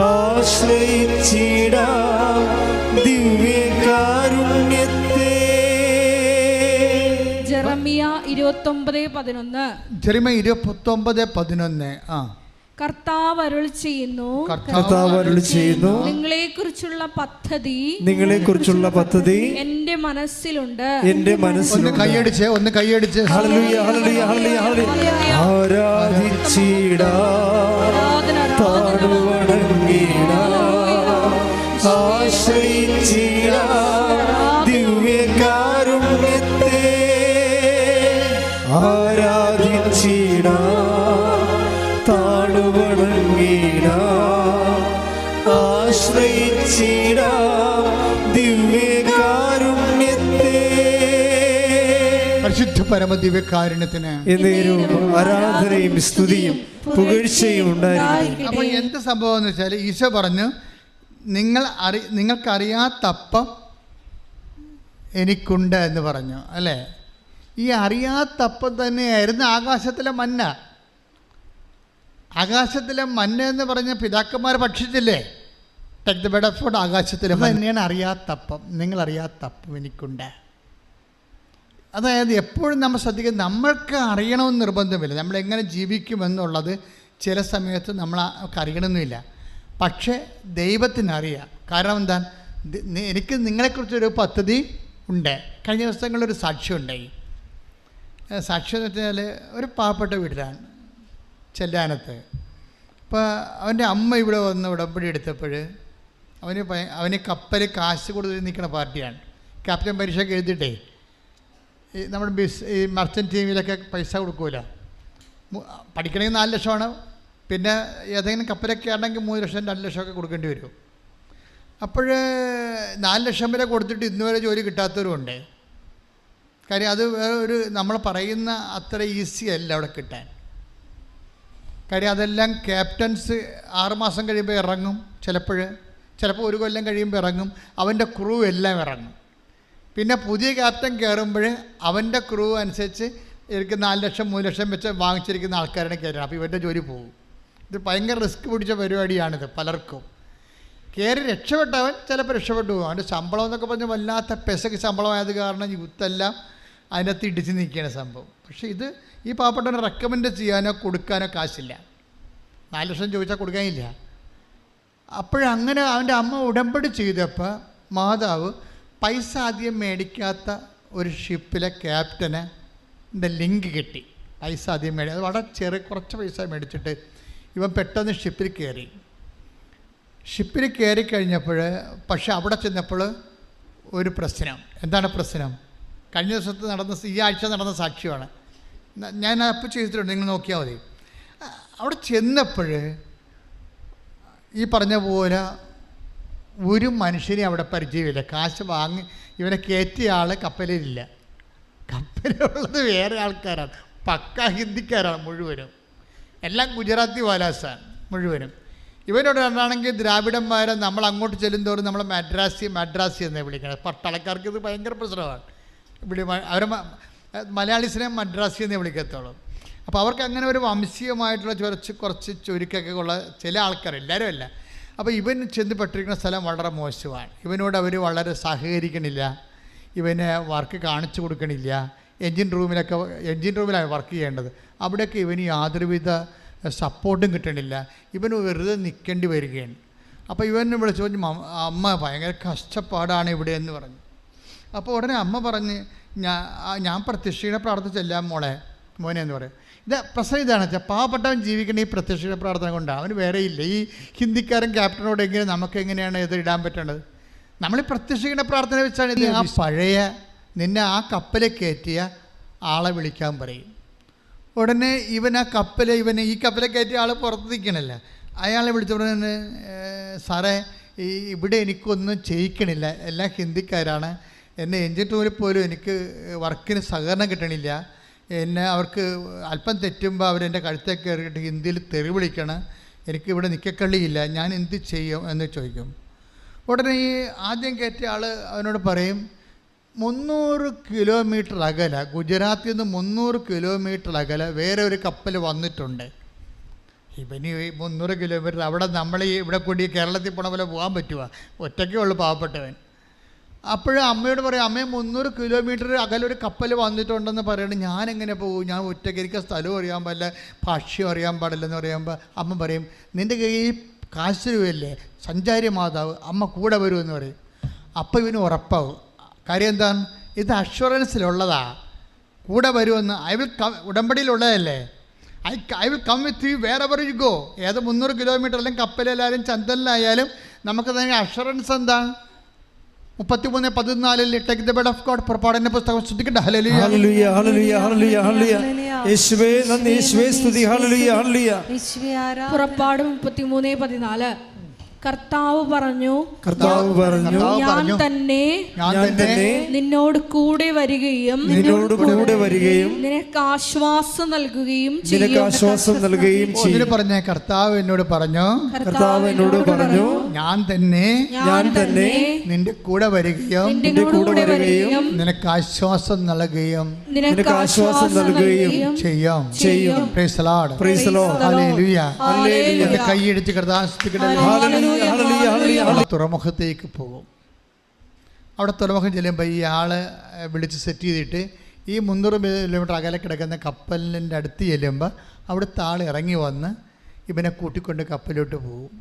ആശ്രയിച്ചിട ദിവ്യകാരുണ്യത്തെ. ജെറമിയ 29:11. ജെറമിയ 29:11. കർത്താവ് അരുളി ചെയ്യുന്നു, നിങ്ങളെക്കുറിച്ചുള്ള പദ്ധതി എന്റെ മനസ്സിലുണ്ട്. ഒന്ന് കൈയടിച്ച് ഹല്ലേലൂയ ഹല്ലേലൂയ ഹല്ലേലൂയ ഹല്ലേലൂയ. ആരാധിച്ചിട താടുവണങ്ങീട, ആശ്രയിച്ചിട ദിവ്യകാരുണ്യത്തെ, ആരാധിച്ചിട താടുവണങ്ങീട, ആശ്രയിച്ചിട ദിവ്യകാരുണ്യത്തെ. പരിശുദ്ധ പരമ ദിവ്യകാരുണ്യത്തിന് ആരാധനയും സ്തുതിയും പുകഴ്ചയും ഉണ്ടായിരിക്കും. അപ്പോൾ എന്ത് സംഭവം എന്ന് വെച്ചാൽ ഈശോ പറഞ്ഞു നിങ്ങൾക്കറിയാത്തപ്പം എനിക്കുണ്ട് എന്ന് പറഞ്ഞു അല്ലേ? ഈ അറിയാത്തപ്പം തന്നെയായിരുന്നു ആകാശത്തിലെ മന്ന. ആകാശത്തിലെ മന്ന എന്ന് പറഞ്ഞ പിതാക്കന്മാർ ഭക്ഷിച്ചില്ലേ? Take the bread of God. ആകാശത്തിലെ തന്നെയാണ് അറിയാത്തപ്പം. നിങ്ങളറിയാത്തപ്പം എനിക്കുണ്ട്. അതായത് എപ്പോഴും നമ്മൾ ശ്രദ്ധിക്കുന്നത്, നമ്മൾക്ക് അറിയണമെന്ന് നിർബന്ധമില്ല. നമ്മളെങ്ങനെ ജീവിക്കുമെന്നുള്ളത് ചില സമയത്ത് നമ്മൾക്ക് അറിയണമെന്നില്ല. പക്ഷേ ദൈവത്തിനറിയാം. കാരണം എന്താ? എനിക്ക് നിങ്ങളെക്കുറിച്ചൊരു പദ്ധതി ഉണ്ട്. കഴിഞ്ഞ ദിവസങ്ങളിലൊരു സാക്ഷ്യമുണ്ടായി. സാക്ഷ്യം എന്ന് വെച്ചാൽ ഒരു പാവപ്പെട്ട വീട്ടിലാണ്, ചെല്ലാനത്ത്. അപ്പോൾ അവൻ്റെ അമ്മ ഇവിടെ വന്ന് ഉടമ്പടി എടുത്തപ്പോൾ അവന് കപ്പൽ കാശ് കൊടുത്ത് നിൽക്കുന്ന പാർട്ടിയാണ്. ക്യാപ്റ്റൻ പരീക്ഷയ്ക്ക് എഴുതിയിട്ടേ ഈ നമ്മുടെ ഈ മർച്ചൻ്റ് ടീമിലൊക്കെ പൈസ കൊടുക്കൂല. പഠിക്കണമെങ്കിൽ 4 ലക്ഷമാണ്. പിന്നെ ഏതെങ്കിലും കപ്പലൊക്കെ ആണെങ്കിൽ 3 ലക്ഷം 2 ലക്ഷമൊക്കെ കൊടുക്കേണ്ടി വരും. അപ്പോൾ 4 ലക്ഷം വരെ കൊടുത്തിട്ട് ഇന്നുവരെ ജോലി കിട്ടാത്തവരുമുണ്ട്. കാര്യം അത് വേറെ ഒരു നമ്മൾ പറയുന്ന അത്ര ഈസി അല്ല അവിടെ കിട്ടാൻ. കാര്യം അതെല്ലാം ക്യാപ്റ്റൻസ് 6 മാസം കഴിയുമ്പോൾ ഇറങ്ങും, ചിലപ്പോൾ 1 കൊല്ലം കഴിയുമ്പോൾ ഇറങ്ങും. അവൻ്റെ ക്രൂ എല്ലാം ഇറങ്ങും. പിന്നെ പുതിയ ക്യാപ്റ്റൻ കയറുമ്പോൾ അവൻ്റെ ക്രൂ അനുസരിച്ച് എനിക്ക് 4 ലക്ഷം 3 ലക്ഷം വെച്ച് വാങ്ങിച്ചിരിക്കുന്ന ആൾക്കാരാണ് കയറുക. അപ്പോൾ ഇവൻ്റെ ജോലി പോകും. ഇത് ഭയങ്കര റിസ്ക് പിടിച്ച പരിപാടിയാണിത് പലർക്കും. കയറി രക്ഷപ്പെട്ടവൻ ചിലപ്പോൾ രക്ഷപ്പെട്ടു പോകും. അവൻ്റെ ശമ്പളം എന്നൊക്കെ പറഞ്ഞാൽ വല്ലാത്ത പെസക്ക് ശമ്പളമായത് കാരണം യൂത്തെല്ലാം അതിനകത്ത് ഇടിച്ച് നിൽക്കുകയാണ് സംഭവം. പക്ഷേ ഇത് ഈ പാവപ്പെട്ടവനെ റെക്കമെൻഡ് ചെയ്യാനോ കൊടുക്കാനോ കാശില്ല. 4 ലക്ഷം ചോദിച്ചാൽ കൊടുക്കാനില്ല. അപ്പോഴങ്ങനെ അവൻ്റെ അമ്മ ഉടമ്പടി ചെയ്തപ്പോൾ മാതാവ് പൈസ ആദ്യം മേടിക്കാത്ത ഒരു ഷിപ്പിലെ ക്യാപ്റ്റന് ലിങ്ക് കിട്ടി. പൈസ ആദ്യം അത് വളരെ കുറച്ച് പൈസ മേടിച്ചിട്ട് ഇവൻ പെട്ടെന്ന് ഷിപ്പിൽ കയറി കഴിഞ്ഞപ്പോൾ പക്ഷെ അവിടെ ചെന്നപ്പോൾ ഒരു പ്രശ്നം. എന്താണ് പ്രശ്നം? കഴിഞ്ഞ ദിവസത്തെ ഈ ആഴ്ച നടന്ന സാക്ഷ്യമാണ്. ഞാൻ അപ്പോൾ ചെയ്തിട്ടുണ്ട്, നിങ്ങൾ നോക്കിയാൽ മതി. അവിടെ ചെന്നപ്പോൾ ഈ പറഞ്ഞ പോലെ ഒരു മനുഷ്യനെ അവിടെ പരിചയമില്ല. കാശ് വാങ്ങി ഇവനെ കയറ്റിയ ആൾ കപ്പലിലില്ല. കപ്പലുള്ളത് വേറെ ആൾക്കാരാണ്, പക്ക ഹിന്ദിക്കാരാണ് മുഴുവനും. എല്ലാം ഗുജറാത്തി വാലാസാണ് മുഴുവനും. ഇവരോട് ആണെങ്കിൽ ദ്രാവിഡന്മാരെ നമ്മൾ അങ്ങോട്ട് ചെല്ലുന്തോറും നമ്മൾ മദ്രാസി എന്നേ വിളിക്കണം. പട്ടാളക്കാർക്ക് ഇത് ഭയങ്കര പ്രശ്നമാണ്. ഇവിടെ അവരെ മലയാളീസിനെ മദ്രാസി എന്നേ വിളിക്കത്തുള്ളൂ. അപ്പോൾ അവർക്ക് അങ്ങനെ ഒരു വംശീയമായിട്ടുള്ള കുറച്ച് ചുരുക്കൊക്കെ ഉള്ള ചില ആൾക്കാർ, എല്ലാവരും അല്ല. അപ്പോൾ ഇവൻ ചെന്ന് പെട്ടിരിക്കുന്ന സ്ഥലം വളരെ മോശമാണ്. ഇവനോട് അവർ വളരെ സഹകരിക്കണില്ല, ഇവന് വർക്ക് കാണിച്ചു കൊടുക്കണില്ല. എൻജിൻ റൂമിലാണ് വർക്ക് ചെയ്യേണ്ടത്. അവിടെയൊക്കെ ഇവന് യാതൊരുവിധ സപ്പോർട്ടും കിട്ടണില്ല. ഇവന് വെറുതെ നിൽക്കേണ്ടി വരികയാണ്. അപ്പോൾ ഇവൻ വിളിച്ചു പറഞ്ഞു, അമ്മ ഭയങ്കര കഷ്ടപ്പാടാണ് ഇവിടെ എന്ന് പറഞ്ഞു. അപ്പോൾ ഉടനെ അമ്മ പറഞ്ഞ്, ഞാൻ പ്രത്യക്ഷീണ പ്രാർത്ഥിച്ചെല്ലാം മോനെ എന്ന് പറയും. പ്രശ്നം ഇതാണ് വെച്ചാൽ പാവപ്പെട്ടവൻ ജീവിക്കേണ്ട ഈ പ്രത്യക്ഷീണ പ്രാർത്ഥന കൊണ്ടാണ്. അവന് വേറെ ഇല്ല. ഈ ഹിന്ദിക്കാരൻ ക്യാപ്റ്റനോട് എങ്ങനെ നമുക്ക് എങ്ങനെയാണ് ഇത് ഇടാൻ പറ്റേണ്ടത്? നമ്മൾ ഈ പ്രത്യക്ഷീണ പ്രാർത്ഥന വെച്ചാണ് ഇത്. ആ പഴയ നിന്നെ ആ കപ്പലിൽ കയറ്റിയ ആളെ വിളിക്കാൻ പറയും. ഉടനെ ഇവൻ ഈ കപ്പലിൽ കയറ്റിയ ആൾ പുറത്ത് നിൽക്കണില്ല. അയാളെ വിളിച്ച ഉടനെ, സാറേ ഇവിടെ എനിക്കൊന്നും ചെയ്യിക്കണില്ല, എല്ലാം ഹിന്ദിക്കാരാണ്. എന്നെ എൻജിൻ റൂമിൽ പോലും എനിക്ക് വർക്കിന് സഹകരണം കിട്ടണില്ല. എന്നെ അവർക്ക് അല്പം തെറ്റുമ്പോൾ അവരെൻ്റെ കഴുത്തേക്ക് കയറിയിട്ട് ഹിന്ദിയിൽ തെറി വിളിക്കണം. എനിക്കിവിടെ നിൽക്കക്കള്ളിയില്ല, ഞാൻ എന്ത് ചെയ്യും എന്ന് ചോദിക്കും. ഉടനെ ഈ ആദ്യം കയറ്റിയ ആൾ അവനോട് പറയും, 300 കിലോമീറ്റർ അകലെ, ഗുജറാത്തിൽ നിന്ന് 300 കിലോമീറ്റർ അകലെ വേറെ ഒരു കപ്പൽ വന്നിട്ടുണ്ട്. ഇവന് 300 കിലോമീറ്റർ അവിടെ നമ്മൾ ഇവിടെ കൂടി കേരളത്തിൽ പോണ പോലെ പോകാൻ പറ്റുമോ? ഒറ്റയ്ക്കേ ഉള്ളൂ പാവപ്പെട്ടവൻ. അപ്പോഴും അമ്മയോട് പറയും, അമ്മയെ 300 കിലോമീറ്റർ അകലൊരു കപ്പൽ വന്നിട്ടുണ്ടെന്ന് പറയണം. ഞാനെങ്ങനെ പോകും? ഞാൻ ഒറ്റയ്ക്ക്, എനിക്ക് സ്ഥലവും അറിയാൻ പാടില്ല, ഭാഷ്യം അറിയാൻ പാടില്ലെന്ന് പറയുമ്പോൾ അമ്മ പറയും, നിൻ്റെ കയ്യിൽ കാശ് രൂപയല്ലേ, സഞ്ചാരി മാതാവ്, അമ്മ കൂടെ വരുമെന്ന് പറയും. അപ്പോൾ ഇവന് ഉറപ്പാവും. കാര്യം എന്താണ്? ഇത് അഷ്വറൻസിലുള്ളതാ, കൂടെ വരുമെന്ന്. ഉടമ്പടിയിലുള്ളതല്ലേ. I will come with you wherever you go. ഏത് 300 കിലോമീറ്റർ അല്ലെങ്കിൽ കപ്പലിലായാലും ചന്തലിലായാലും നമുക്ക് തന്നെ അഷ്വറൻസ് എന്താണ്? 33:14 take the bread of God. പുറപ്പാടിന്റെ പുസ്തകം ശ്രദ്ധിക്കട്ടെ. ഹല്ലേലൂയ ഹല്ലേലൂയ ഹല്ലേലൂയ ഹല്ലേലൂയ ഹല്ലേലൂയ. യേശുവേ നന്ദി, യേശുവേ സ്തുതി. ഹല്ലേലൂയ ഹല്ലേലൂയ. പുറപ്പാട് 33:14. കർത്താവ് പറഞ്ഞു, ഞാൻ തന്നെ നിന്നോട് കൂടെ വരികയും നിനക്ക് ആശ്വാസം നൽകുകയും ചെയ്യും. പറഞ്ഞ കർത്താവ് എന്നോട് പറഞ്ഞു, ഞാൻ തന്നെ നിന്റെ കൂടെ വരികയും നിനക്ക് ആശ്വാസം നൽകുകയും ചെയ്യും. Praise the Lord. Praise the Lord. Hallelujah. Hallelujah. കൈയടിച്ച് കർത്താവിനെ തുറമുഖത്തേക്ക് പോകും. അവിടെ തുറമുഖം ചെല്ലുമ്പോൾ ഈ ആള് വിളിച്ച് സെറ്റ് ചെയ്തിട്ട് ഈ 300 കിലോമീറ്റർ അകലെ കിടക്കുന്ന കപ്പലിൻ്റെ അടുത്ത് ചെല്ലുമ്പോൾ അവിടുത്തെ ആൾ ഇറങ്ങി വന്ന് ഇവനെ കൂട്ടിക്കൊണ്ട് കപ്പലിലോട്ട് പോകും.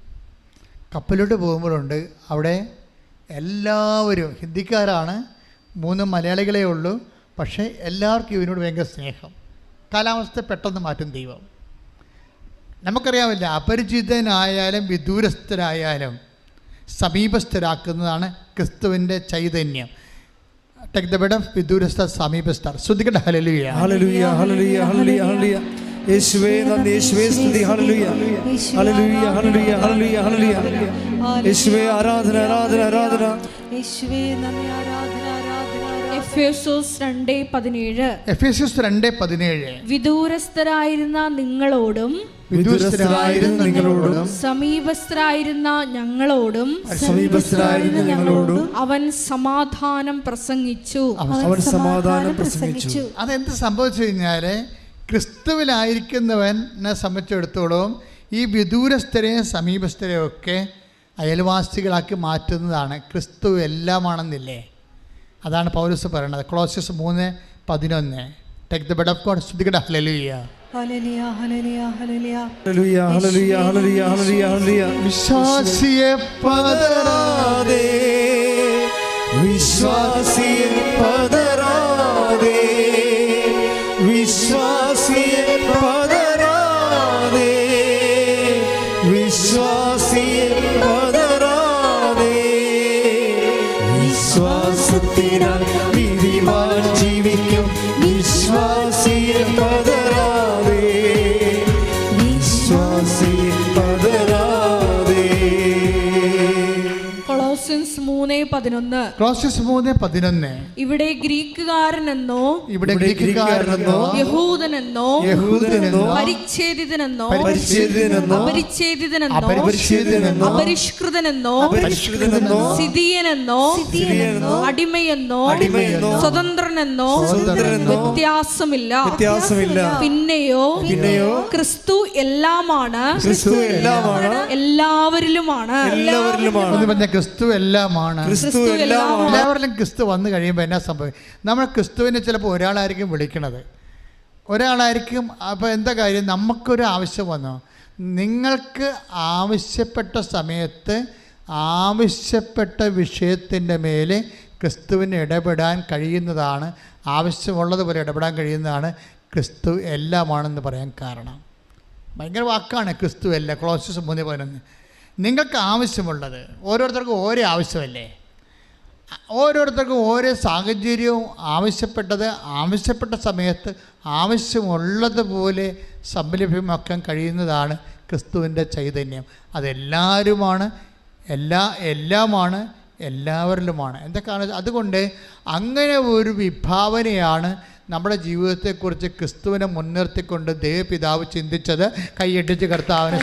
കപ്പലിലോട്ട് പോകുമ്പോഴുണ്ട് അവിടെ എല്ലാവരും ഹിന്ദിക്കാരാണ്, 3 മലയാളികളേ ഉള്ളൂ. പക്ഷേ എല്ലാവർക്കും ഇവനോട് ഭയങ്കര സ്നേഹം. കാലാവസ്ഥ പെട്ടെന്ന് മാറ്റും ദൈവം. നമുക്കറിയാമില്ല, അപരിചിതനായാലും വിദൂരസ്ഥരായാലും സമീപസ്ഥരാക്കുന്നതാണ് ക്രിസ്തുവിൻ്റെ ചൈതന്യം. ടേക്ക് ദ ബെഡ് ഓഫ് വിദൂരസ്ഥ സമീപസ്ഥ. ശ്രദ്ധിക്കട്ടെ. ഹല്ലേലൂയ ഹല്ലേലൂയ ഹല്ലേലൂയ ഹല്ലേലൂയ ഹല്ലേലൂയ. യേശുവേ നന്ദി, യേശുവേ സ്തുതി. ഹല്ലേലൂയ ഹല്ലേലൂയ ഹല്ലേലൂയ ഹല്ലേലൂയ ഹല്ലേലൂയ. യേശുവേ ആരാധന ആരാധന ആരാധന. യേശുവേ നന്ദി, ആരാധന ആരാധന. എഫേസ്യോസ് 2:17. എഫേസ്യോസ് 2:17. വിദൂരസ്ഥരായിരുന്ന നിങ്ങളോടും വിദൂരസ്ഥരായിരുന്ന നിങ്ങളോടും സമീപസ്ഥരായിരുന്ന ഞങ്ങളോടും അവൻ സമാധാനം പ്രസംഗിച്ചു. അവൻ സമാധാനം പ്രസംഗിച്ചു. അതെന്ത് സംഭവിച്ചു കഴിഞ്ഞാൽ, ക്രിസ്തുവിലായിരിക്കുന്നവനെ സംബന്ധിച്ചിടത്തോളം ഈ വിദൂരസ്ഥരെയും സമീപസ്ഥരെയും ഒക്കെ അയൽവാസികളാക്കി മാറ്റുന്നതാണ്. ക്രിസ്തു എല്ലാമാണെന്നില്ലേ? അതാണ് പൗലോസ് പറയുന്നത്. കൊളോസ്യസ് 3:11. Take the bread of God. ശ്രദ്ധിക്കട്ടെ. ഹല്ലേലൂയ ഹല്ലേലൂയ ഹല്ലേലൂയ ഹല്ലേലൂയ. ഹല്ലേലൂയ ഹല്ലേലൂയ ഹല്ലേലൂയ ഹല്ലേലൂയ ഹല്ലേലൂയ. വിശ്വാസിയെ പതറാതെ, വിശ്വാസിയെ പതറാതെ, വിശ്വാസിയെ പതറാതെ, വിശ്വാസിയെ പതറാതെ, വിശ്വാസത്തിനാൽ നീതിമാൻ ജീവിക്കും. വിശ്വാസിയെ പതറാതെ, വിശ്വാസിയെ പതറാതെ. കൊളോസ്യൻസ് 3:11. കൊളോസ്യസ് 3:11. ഇവിടെ ഗ്രീക്കുകാരനെന്നോ ഇവിടെ ഗ്രീക്കുകാരനെന്നോ യഹൂദനെന്നോ യഹൂദനെന്നോ പരിച്ഛേദിതനെന്നോ പരിച്ഛേദിതനെന്നോ അപരിച്ഛേദിതനെന്നോ അപരിച്ഛേദിതനെന്നോ അപരിഷ്കൃതനെന്നോ അപരിഷ്കൃതനെന്നോ സിഥിയനെന്നോ അടിമയെന്നോ സ്വതന്ത്രനെന്നോ വ്യത്യാസമില്ല. പിന്നെയോ ക്രിസ്തു എല്ലാമാണ്, എല്ലാവരിലുമാണ്. ക്രിസ്തു എല്ലാമാണ്. എല്ലാവരിലും ക്രിസ്തു വന്നു കഴിയുമ്പോൾ എന്നാ സംഭവിക്കും? നമ്മൾ ക്രിസ്തുവിനെ ചിലപ്പോൾ ഒരാളായിരിക്കും വിളിക്കണത്, ഒരാളായിരിക്കും. അപ്പോൾ എന്താ കാര്യം? നമുക്കൊരു ആവശ്യം വന്നു, നിങ്ങൾക്ക് ആവശ്യപ്പെട്ട സമയത്ത് ആവശ്യപ്പെട്ട വിഷയത്തിൻ്റെ മേലെ ക്രിസ്തുവിന് ഇടപെടാൻ കഴിയുന്നതാണ്, ആവശ്യമുള്ളതുപോലെ ഇടപെടാൻ കഴിയുന്നതാണ് ക്രിസ്തു എല്ലാമാണെന്ന് പറയാൻ കാരണം. ഭയങ്കര വാക്കാണ് ക്രിസ്തു എല്ലാം. കൊളോസ്യസ് 3:11. നിങ്ങൾക്ക് ആവശ്യമുള്ളത്, ഓരോരുത്തർക്കും ഓരോ ആവശ്യമല്ലേ, ഓരോരുത്തർക്കും ഓരോ സാഹചര്യവും ആവശ്യപ്പെട്ടത് ആവശ്യപ്പെട്ട സമയത്ത് ആവശ്യമുള്ളതുപോലെ സംലഭ്യമാക്കാൻ കഴിയുന്നതാണ് ക്രിസ്തുവിൻ്റെ ചൈതന്യം. അതെല്ലാവരുമാണ്, എല്ലാമാണ്, എല്ലാവരിലുമാണ്. എന്തൊക്കെയാണ്? അതുകൊണ്ട് അങ്ങനെ ഒരു വിഭാവനയാണ് നമ്മുടെ ജീവിതത്തെക്കുറിച്ച് ക്രിസ്തുവിനെ മുൻനിർത്തിക്കൊണ്ട് ദൈവപിതാവ് ചിന്തിച്ചത്. കൈയടിച്ച് കർത്താവിനെ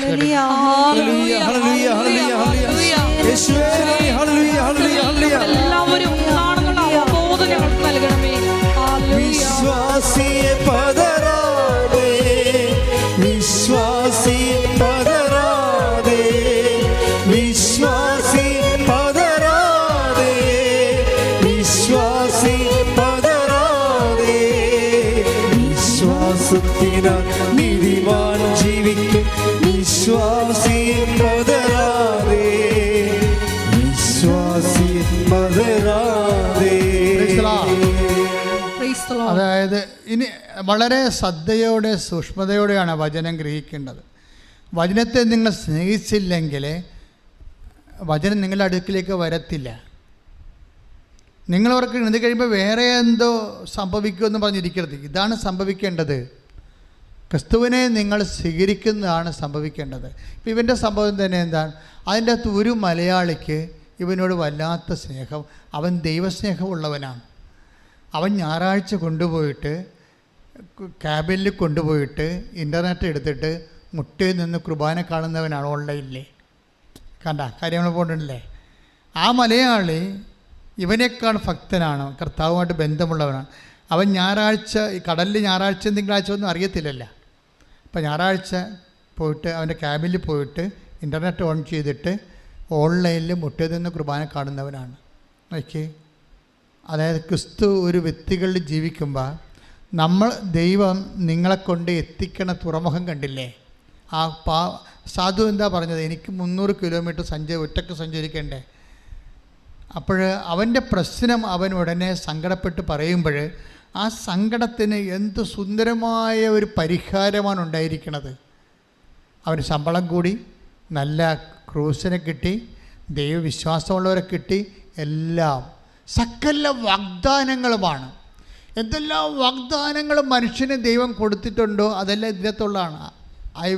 എല്ലാവരും നൽകണമേ. വിശ്വാസിയെ പതറാതെ, വിശ്വാസിയെ പതറാതെ, വിശ്വാസി പതറാതെ, വിശ്വാസി പതറാതെ, വിശ്വാസത്തിനാൽ നീതിമാൻ ജീവിക്കും. വിശ്വാസിയെ പതറാതെ, വിശ്വാസിയെ പതറാതെ. അതായത് ഇനി വളരെ ശ്രദ്ധയോടെ സൂക്ഷ്മതയോടെയാണ് വചനം ഗ്രഹിക്കേണ്ടത്. വചനത്തെ നിങ്ങൾ സ്നേഹിച്ചില്ലെങ്കിൽ വചനം നിങ്ങളുടെ അടുക്കിലേക്ക് വരത്തില്ല. നിങ്ങളവർക്ക് ഇത് കഴിയുമ്പോൾ വേറെ എന്തോ സംഭവിക്കുമെന്ന് പറഞ്ഞിരിക്കരുത്. ഇതാണ് സംഭവിക്കേണ്ടത്. ക്രിസ്തുവിനെ നിങ്ങൾ സ്വീകരിക്കുന്നതാണ് സംഭവിക്കേണ്ടത്. ഇപ്പം ഇവൻ്റെ സംഭവം തന്നെ എന്താണ്? അതിൻ്റെ അകത്ത് ഒരു മലയാളിക്ക് ഇവനോട് വല്ലാത്ത സ്നേഹം, അവൻ ദൈവസ്നേഹമുള്ളവനാണ്. അവൻ ഞായറാഴ്ച കൊണ്ടുപോയിട്ട് ക്യാബിനിൽ കൊണ്ടുപോയിട്ട് ഇൻ്റർനെറ്റ് എടുത്തിട്ട് മുട്ടയിൽ നിന്ന് കുർബാന കാണുന്നവനാണ് ഓൺലൈനിൽ. കണ്ട കാര്യം നമ്മൾ പോകണ്ടല്ലേ? ആ മലയാളി ഇവനേക്കാൾ ഭക്തനാണ്, കർത്താവുമായിട്ട് ബന്ധമുള്ളവനാണ്. അവൻ ഞായറാഴ്ച ഈ കടലിൽ ഞായറാഴ്ച തിങ്കളാഴ്ച ഒന്നും അറിയത്തില്ലല്ലോ. അപ്പോൾ ഞായറാഴ്ച പോയിട്ട് അവൻ്റെ ക്യാബിനിൽ പോയിട്ട് ഇൻ്റർനെറ്റ് ഓൺ ചെയ്തിട്ട് ഓൺലൈനിൽ മുട്ടയിൽ നിന്ന് കുർബാന കാണുന്നവനാണ്. നോക്കി, അതായത് ക്രിസ്തു ഒരു വ്യക്തികളിൽ ജീവിക്കുമ്പോൾ നമ്മൾ ദൈവം നിങ്ങളെ കൊണ്ട് എത്തിക്കണ തുറമുഖം കണ്ടില്ലേ? ആ സാധു എന്താ പറഞ്ഞത്? എനിക്ക് 300 കിലോമീറ്റർ ഒറ്റയ്ക്ക് സഞ്ചരിക്കണ്ടേ? അപ്പോൾ അവൻ്റെ പ്രശ്നം അവൻ ഉടനെ സങ്കടപ്പെട്ട് പറയുമ്പോൾ ആ സങ്കടത്തിന് എന്ത് സുന്ദരമായ ഒരു പരിഹാരമാണ് ഉണ്ടായിരിക്കുന്നത്. അവന് ശമ്പളം കൂടി, നല്ല ക്രൂസിനെ കിട്ടി, ദൈവവിശ്വാസമുള്ളവരെ കിട്ടി, എല്ലാം. സകല വാഗ്ദാനങ്ങളുമാണ്. എന്തെല്ലാം വാഗ്ദാനങ്ങളും മനുഷ്യന് ദൈവം കൊടുത്തിട്ടുണ്ടോ അതെല്ലാം ഇതിനകത്തുള്ളതാണ്. ഐ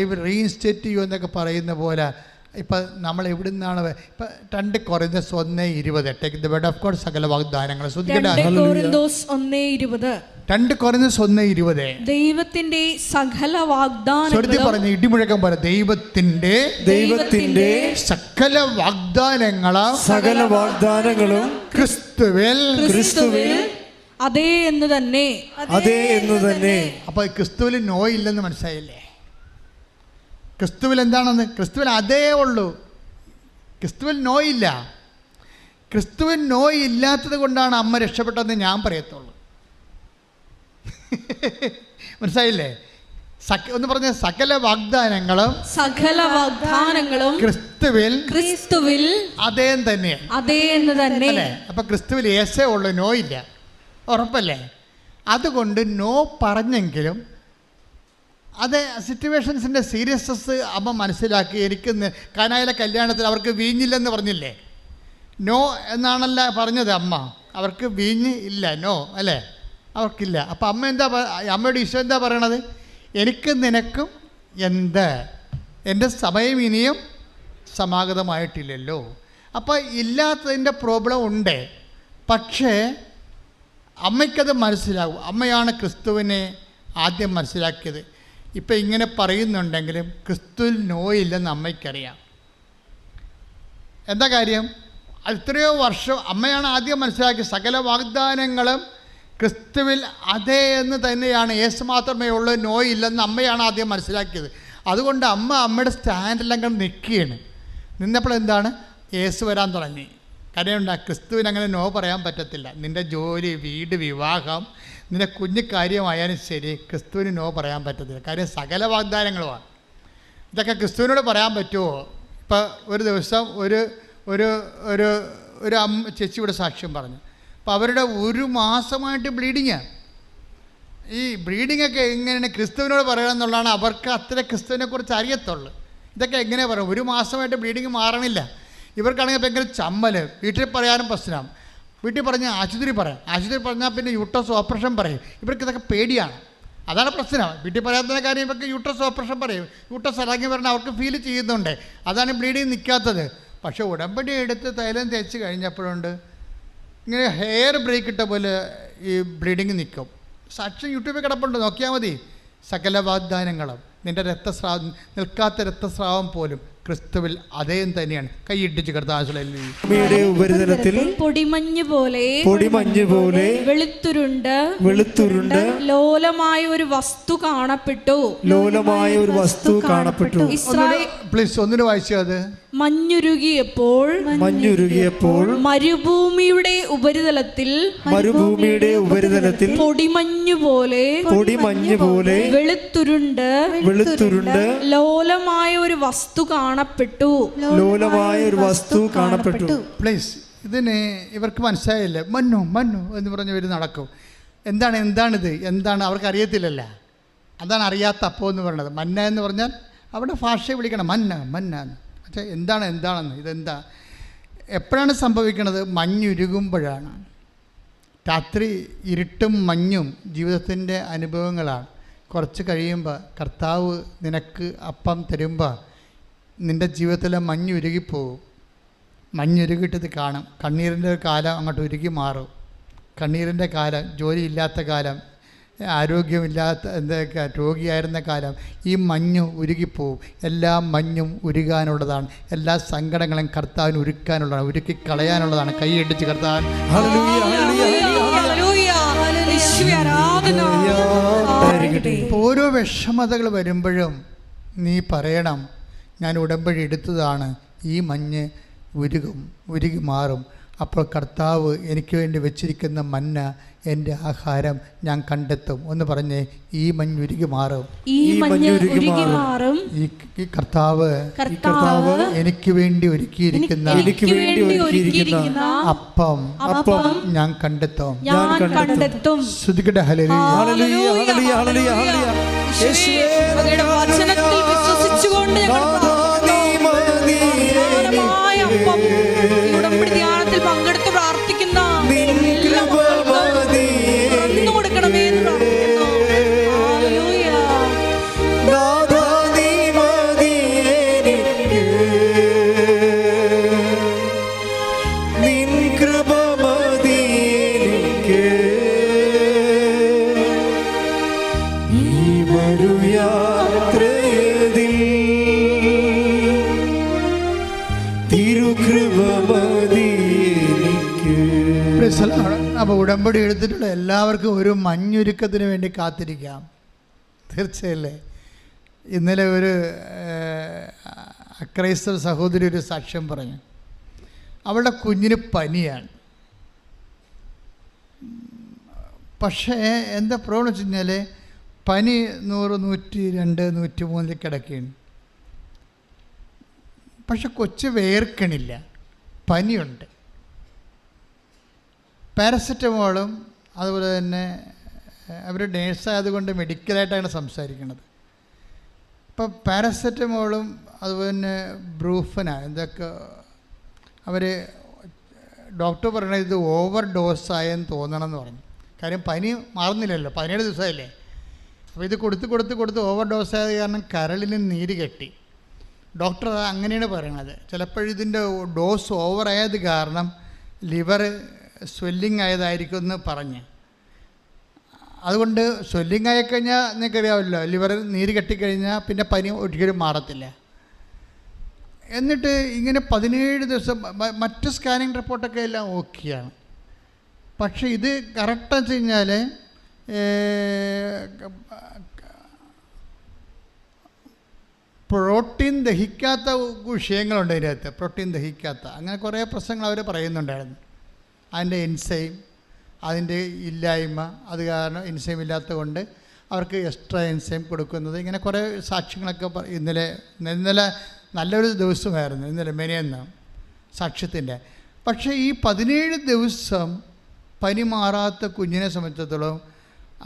വിൽ റീഇൻസ്റ്റേറ്റ് യു എന്നൊക്കെ പറയുന്ന പോലെ ഇപ്പം നമ്മൾ എവിടെ നിന്നാണ് ഇപ്പം 2 കൊറിന്തോസ് 1:20 take the word of God സകല വാഗ്ദാനങ്ങൾ 2 കൊരിന്തോസ് 1:20 2 കൊറിന്തോസ് 1:20 ദൈവത്തിന്റെ സകല വാഗ്ദാനങ്ങളും പറഞ്ഞ ഇടിമുഴക്കം പോലെ ദൈവത്തിന്റെ സകല വാഗ്ദാനങ്ങളും ക്രിസ്തുവിൽ അതേ എന്ന് തന്നെ. അപ്പൊ ക്രിസ്തുവിൽ നോ ഇല്ലെന്ന് മനസ്സിലായില്ലേ? ക്രിസ്തുവിൽ എന്താണെന്ന്? ക്രിസ്തുവിൽ അതേ ഉള്ളൂ, ക്രിസ്തുവിൽ നോ ഇല്ല. ക്രിസ്തുവിൽ നോ ഇല്ലാത്തത് കൊണ്ടാണ് അമ്മ രക്ഷപ്പെട്ടതെന്ന് ഞാൻ പറയത്തുള്ളൂ. മനസ്സിലായില്ലേ? ഒന്ന് പറഞ്ഞ സകല വാഗ്ദാനങ്ങളും ക്രിസ്തുവിൽ അതേ തന്നെ അല്ലേ? അപ്പൊ ക്രിസ്തുവിൽ യേശേ ഉള്ളൂ, നോ ഇല്ല, ഉറപ്പല്ലേ? അതുകൊണ്ട് നോ പറഞ്ഞെങ്കിലും അത് സിറ്റുവേഷൻസിൻ്റെ സീരിയസ്നെസ് അമ്മ മനസ്സിലാക്കി. എനിക്ക് കാനായിലെ കല്യാണത്തിൽ അവർക്ക് വീഞ്ഞില്ലെന്ന് പറഞ്ഞില്ലേ? നോ എന്നാണല്ല പറഞ്ഞത് അമ്മ. അവർക്ക് വീഞ്ഞ് ഇല്ല, നോ അല്ലേ? അവർക്കില്ല. അപ്പം അമ്മയോട് ഈശോ എന്താ പറയണത്? എനിക്ക് നിനക്കും എന്ത്, എൻ്റെ സമയം ഇനിയും സമാഗതമായിട്ടില്ലല്ലോ. അപ്പോൾ ഇല്ലാത്തതിൻ്റെ പ്രോബ്ലം ഉണ്ട്. പക്ഷേ അമ്മയ്ക്കത് മനസ്സിലാകും. അമ്മയാണ് ക്രിസ്തുവിനെ ആദ്യം മനസ്സിലാക്കിയത്. ഇപ്പം ഇങ്ങനെ പറയുന്നുണ്ടെങ്കിലും ക്രിസ്തുവിൽ നോ ഇല്ലെന്ന് അമ്മയ്ക്കറിയാം. എന്താ കാര്യം? എത്രയോ വർഷം അമ്മയാണ് ആദ്യം മനസ്സിലാക്കിയത്. സകല വാഗ്ദാനങ്ങളും ക്രിസ്തുവിൽ അതേ എന്ന് തന്നെയാണ്. യേശു മാത്രമേ ഉള്ളൂ, നോ ഇല്ലെന്ന് അമ്മയാണ് ആദ്യം മനസ്സിലാക്കിയത്. അതുകൊണ്ട് അമ്മയുടെ സ്റ്റാൻഡെല്ലാം കണ്ട് നിൽക്കുകയാണ്. നിന്നപ്പോൾ എന്താണ്? യേശു വരാൻ തുടങ്ങി. കാര്യമുണ്ട്, ക്രിസ്തുവിന് അങ്ങനെ നോ പറയാൻ പറ്റത്തില്ല. നിൻ്റെ ജോലി, വീട്, വിവാഹം, നിൻ്റെ കുഞ്ഞു കാര്യമായാലും ശരി, ക്രിസ്തുവിന് നോ പറയാൻ പറ്റത്തില്ല. കാര്യം സകല വാഗ്ദാനങ്ങളുമാണ്. ഇതൊക്കെ ക്രിസ്തുവിനോട് പറയാൻ പറ്റുമോ? ഇപ്പോൾ ഒരു ദിവസം ഒരു ചേച്ചിയുടെ സാക്ഷ്യം പറഞ്ഞു. അപ്പോൾ അവരുടെ 1 മാസമായിട്ട് ബ്ലീഡിങ്ങാണ്. ഈ ബ്ലീഡിങ്ങൊക്കെ എങ്ങനെയാണ് ക്രിസ്തുവിനോട് പറയണം എന്നുള്ളതാണ് അവർക്ക് അത്ര ക്രിസ്തുവിനെക്കുറിച്ച് അറിയത്തുള്ളൂ. ഇതൊക്കെ എങ്ങനെ പറയും? 1 മാസമായിട്ട് ബ്ലീഡിങ് മാറണില്ല. ഇവർക്കാണെങ്കിൽ ഭയങ്കര ചമ്മൽ. വീട്ടിൽ പറയാനും പ്രശ്നം. വീട്ടിൽ പറഞ്ഞാൽ ആശുപത്രി പറഞ്ഞാൽ പിന്നെ യൂട്രസ് ഓപ്പറേഷൻ പറയും. ഇവർക്ക് ഇതൊക്കെ പേടിയാണ്. അതാണ് പ്രശ്നം. വീട്ടിൽ പറയാത്ത കാര്യം ഇവർക്ക് യൂട്രസ് ഓപ്പറേഷൻ പറയും. യൂട്രസ് ഇറങ്ങി പറഞ്ഞാൽ അവർക്ക് ഫീൽ ചെയ്യുന്നുണ്ട്. അതാണ് ബ്ലീഡിങ് നിൽക്കാത്തത്. പക്ഷേ ഉടമ്പടി എടുത്ത് തൈലം തേച്ച് കഴിഞ്ഞപ്പോഴുണ്ട് ഇങ്ങനെ ഹെയർ ബ്രേക്ക് ഇട്ട പോലെ ഈ ബ്ലീഡിങ് നിൽക്കും. സാക്ഷ്യം യൂട്യൂബിൽ കിടപ്പുണ്ട്, നോക്കിയാൽ മതി. സകല വാഗ്ദാനങ്ങളും നിൻ്റെ നിൽക്കാത്ത രക്തസ്രാവം പോലും ക്രിസ്തുവിൽ അതേ തന്നെയാണ്. കൈയിട്ടിച്ച് ഉപരിതലത്തിൽ പൊടിമഞ്ഞ് പോലെ വെളുത്തുരുണ്ട് ലോലമായ ഒരു വസ്തു കാണപ്പെട്ടു. പ്ലീസ് ഒന്നിനു വായിച്ചു. അത് മഞ്ഞുരുകിയപ്പോൾ മരുഭൂമിയുടെ ഉപരിതലത്തിൽ പൊടിമഞ്ഞു പോലെ വെളുത്തുരുണ്ട് ലോലമായ ഒരു വസ്തു കാണപ്പെട്ടു. പ്ലീസ് ഇതിന് ഇവർക്ക് മനസ്സിലായില്ല. മന്നു എന്ന് പറഞ്ഞ് ഇവർ നടക്കും. എന്താണിത്? എന്താണ് അവർക്ക് അറിയത്തില്ലല്ലോ. അതാണ് അറിയാത്ത അപ്പം എന്ന് പറയുന്നത്. മന്ന എന്ന് പറഞ്ഞാൽ അവിടെ ഭാഷയെ വിളിക്കണം മന്ന. പക്ഷേ എന്താണെന്ന് ഇതെന്താ? എപ്പോഴാണ് സംഭവിക്കുന്നത്? മഞ്ഞുരുകുമ്പോഴാണ്. രാത്രി ഇരുട്ടും മഞ്ഞും ജീവിതത്തിൻ്റെ അനുഭവങ്ങളാണ്. കുറച്ച് കഴിയുമ്പോൾ കർത്താവ് നിനക്ക് അപ്പം തരുമ്പോൾ നിൻ്റെ ജീവിതത്തിലെ മഞ്ഞുരുകിപ്പോവും. മഞ്ഞുരുകിട്ടത് കാണും. കണ്ണീരിൻ്റെ കാലം അങ്ങോട്ട് ഉരുകി മാറും. കണ്ണീരിൻ്റെ കാലം, ജോലിയില്ലാത്ത കാലം, ആരോഗ്യമില്ലാത്ത എന്തൊക്കെ രോഗിയായിരുന്ന കാലം, ഈ മഞ്ഞ് ഉരുകിപ്പോവും. എല്ലാ മഞ്ഞും ഉരുകാനുള്ളതാണ്. എല്ലാ സങ്കടങ്ങളും കർത്താവിന് ഉരുക്കാനുള്ളതാണ്, ഉരുക്കി കളയാനുള്ളതാണ്. കൈയടിച്ച് കർത്താൻ ഓരോ വിഷമതകൾ വരുമ്പോഴും നീ പറയണം, ഞാൻ ഉടമ്പടി എടുത്തതാണ്. ഈ മഞ്ഞ് ഉരുകി മാറും. അപ്പോൾ കർത്താവ് എനിക്ക് വേണ്ടി വെച്ചിരിക്കുന്ന മന്ന, എൻ്റെ ആഹാരം ഞാൻ കണ്ടെത്തും. ഒന്ന് പറഞ്ഞേ, ഈ മഞ്ഞുരുകി മാറും. ഈ കർത്താവ് എനിക്ക് വേണ്ടി ഒരുക്കിയിരിക്കുന്ന അപ്പം ഞാൻ കണ്ടെത്തും. ശ്രുതിക്കട്ടെ ഹല്ലേലൂയ. ധ്യാനത്തിൽ പങ്കെടുത്ത് ഈ വരുയാത്രയതിൽ തിരുകൃപ മതി എനിക്ക്. അപ്പോൾ ഉടമ്പടി എടുത്തിട്ടുള്ള എല്ലാവർക്കും ഒരു മഞ്ഞുരുക്കത്തിന് വേണ്ടി കാത്തിരിക്കാം. തീർച്ചയല്ലേ? ഇന്നലെ ഒരു അക്രൈസ്തവ സഹോദരി ഒരു സാക്ഷ്യം പറഞ്ഞു. അവളുടെ കുഞ്ഞിന് പനിയാണ്. പക്ഷേ എന്താ പ്രോബ്ലം വെച്ച് കഴിഞ്ഞാൽ പനി 100, 102, 103 കിടക്കുകയാണ്. പക്ഷെ കൊച്ച് വേർക്കണില്ല, പനിയുണ്ട്. പാരസെറ്റമോളും അതുപോലെ തന്നെ അവർ നേഴ്സായതുകൊണ്ട് മെഡിക്കലായിട്ടാണ് സംസാരിക്കുന്നത്. അപ്പോൾ പാരസെറ്റമോളും അതുപോലെ തന്നെ ബ്രൂഫന എന്തൊക്കെ അവർ ഡോക്ടർ പറയണത് ഇത് ഓവർ ഡോസായെന്ന് തോന്നണമെന്ന് പറഞ്ഞു. കാര്യം പനി മാറുന്നില്ലല്ലോ, 17 ദിവസമായില്ലേ. അപ്പോൾ ഇത് കൊടുത്ത് ഓവർ ഡോസായത് കാരണം കരളിന് നീര് കെട്ടി. ഡോക്ടർ അങ്ങനെയാണ് പറയണത്. ചിലപ്പോഴിതിൻ്റെ ഡോസ് ഓവറായത് കാരണം ലിവർ സ്വെല്ലിങ് ആയതായിരിക്കും എന്ന് പറഞ്ഞ്. അതുകൊണ്ട് സ്വെല്ലിങ് ആയിക്കഴിഞ്ഞാൽ നിങ്ങൾക്കറിയാമല്ലോ, ലിവർ നീര് കെട്ടിക്കഴിഞ്ഞാൽ പിന്നെ പനി ഒരിക്കലും മാറത്തില്ല. എന്നിട്ട് ഇങ്ങനെ 17 ദിവസം മറ്റ് സ്കാനിങ് റിപ്പോർട്ടൊക്കെ എല്ലാം ഓക്കെയാണ്. പക്ഷേ ഇത് കറക്റ്റ് വെച്ച് കഴിഞ്ഞാൽ പ്രോട്ടീൻ ദഹിക്കാത്ത വിഷയങ്ങളുണ്ട് ഇതിനകത്ത്. പ്രോട്ടീൻ ദഹിക്കാത്ത അങ്ങനെ കുറേ പ്രശ്നങ്ങൾ അവർ പറയുന്നുണ്ടായിരുന്നു. അതിൻ്റെ എൻസൈം, അതിൻ്റെ ഇല്ലായ്മ, അത് കാരണം എൻസൈം ഇല്ലാത്തത് കൊണ്ട് അവർക്ക് എക്സ്ട്രാ എൻസൈം കൊടുക്കുന്നത്, ഇങ്ങനെ കുറേ സാക്ഷ്യങ്ങളൊക്കെ ഇന്നലെ നല്ലൊരു ദിവസമായിരുന്നു. ഇന്നലെ മെനയെന്ന് സാക്ഷ്യത്തിൻ്റെ. പക്ഷേ ഈ 17 ദിവസം പനി മാറാത്ത കുഞ്ഞിനെ സംബന്ധിച്ചിടത്തോളം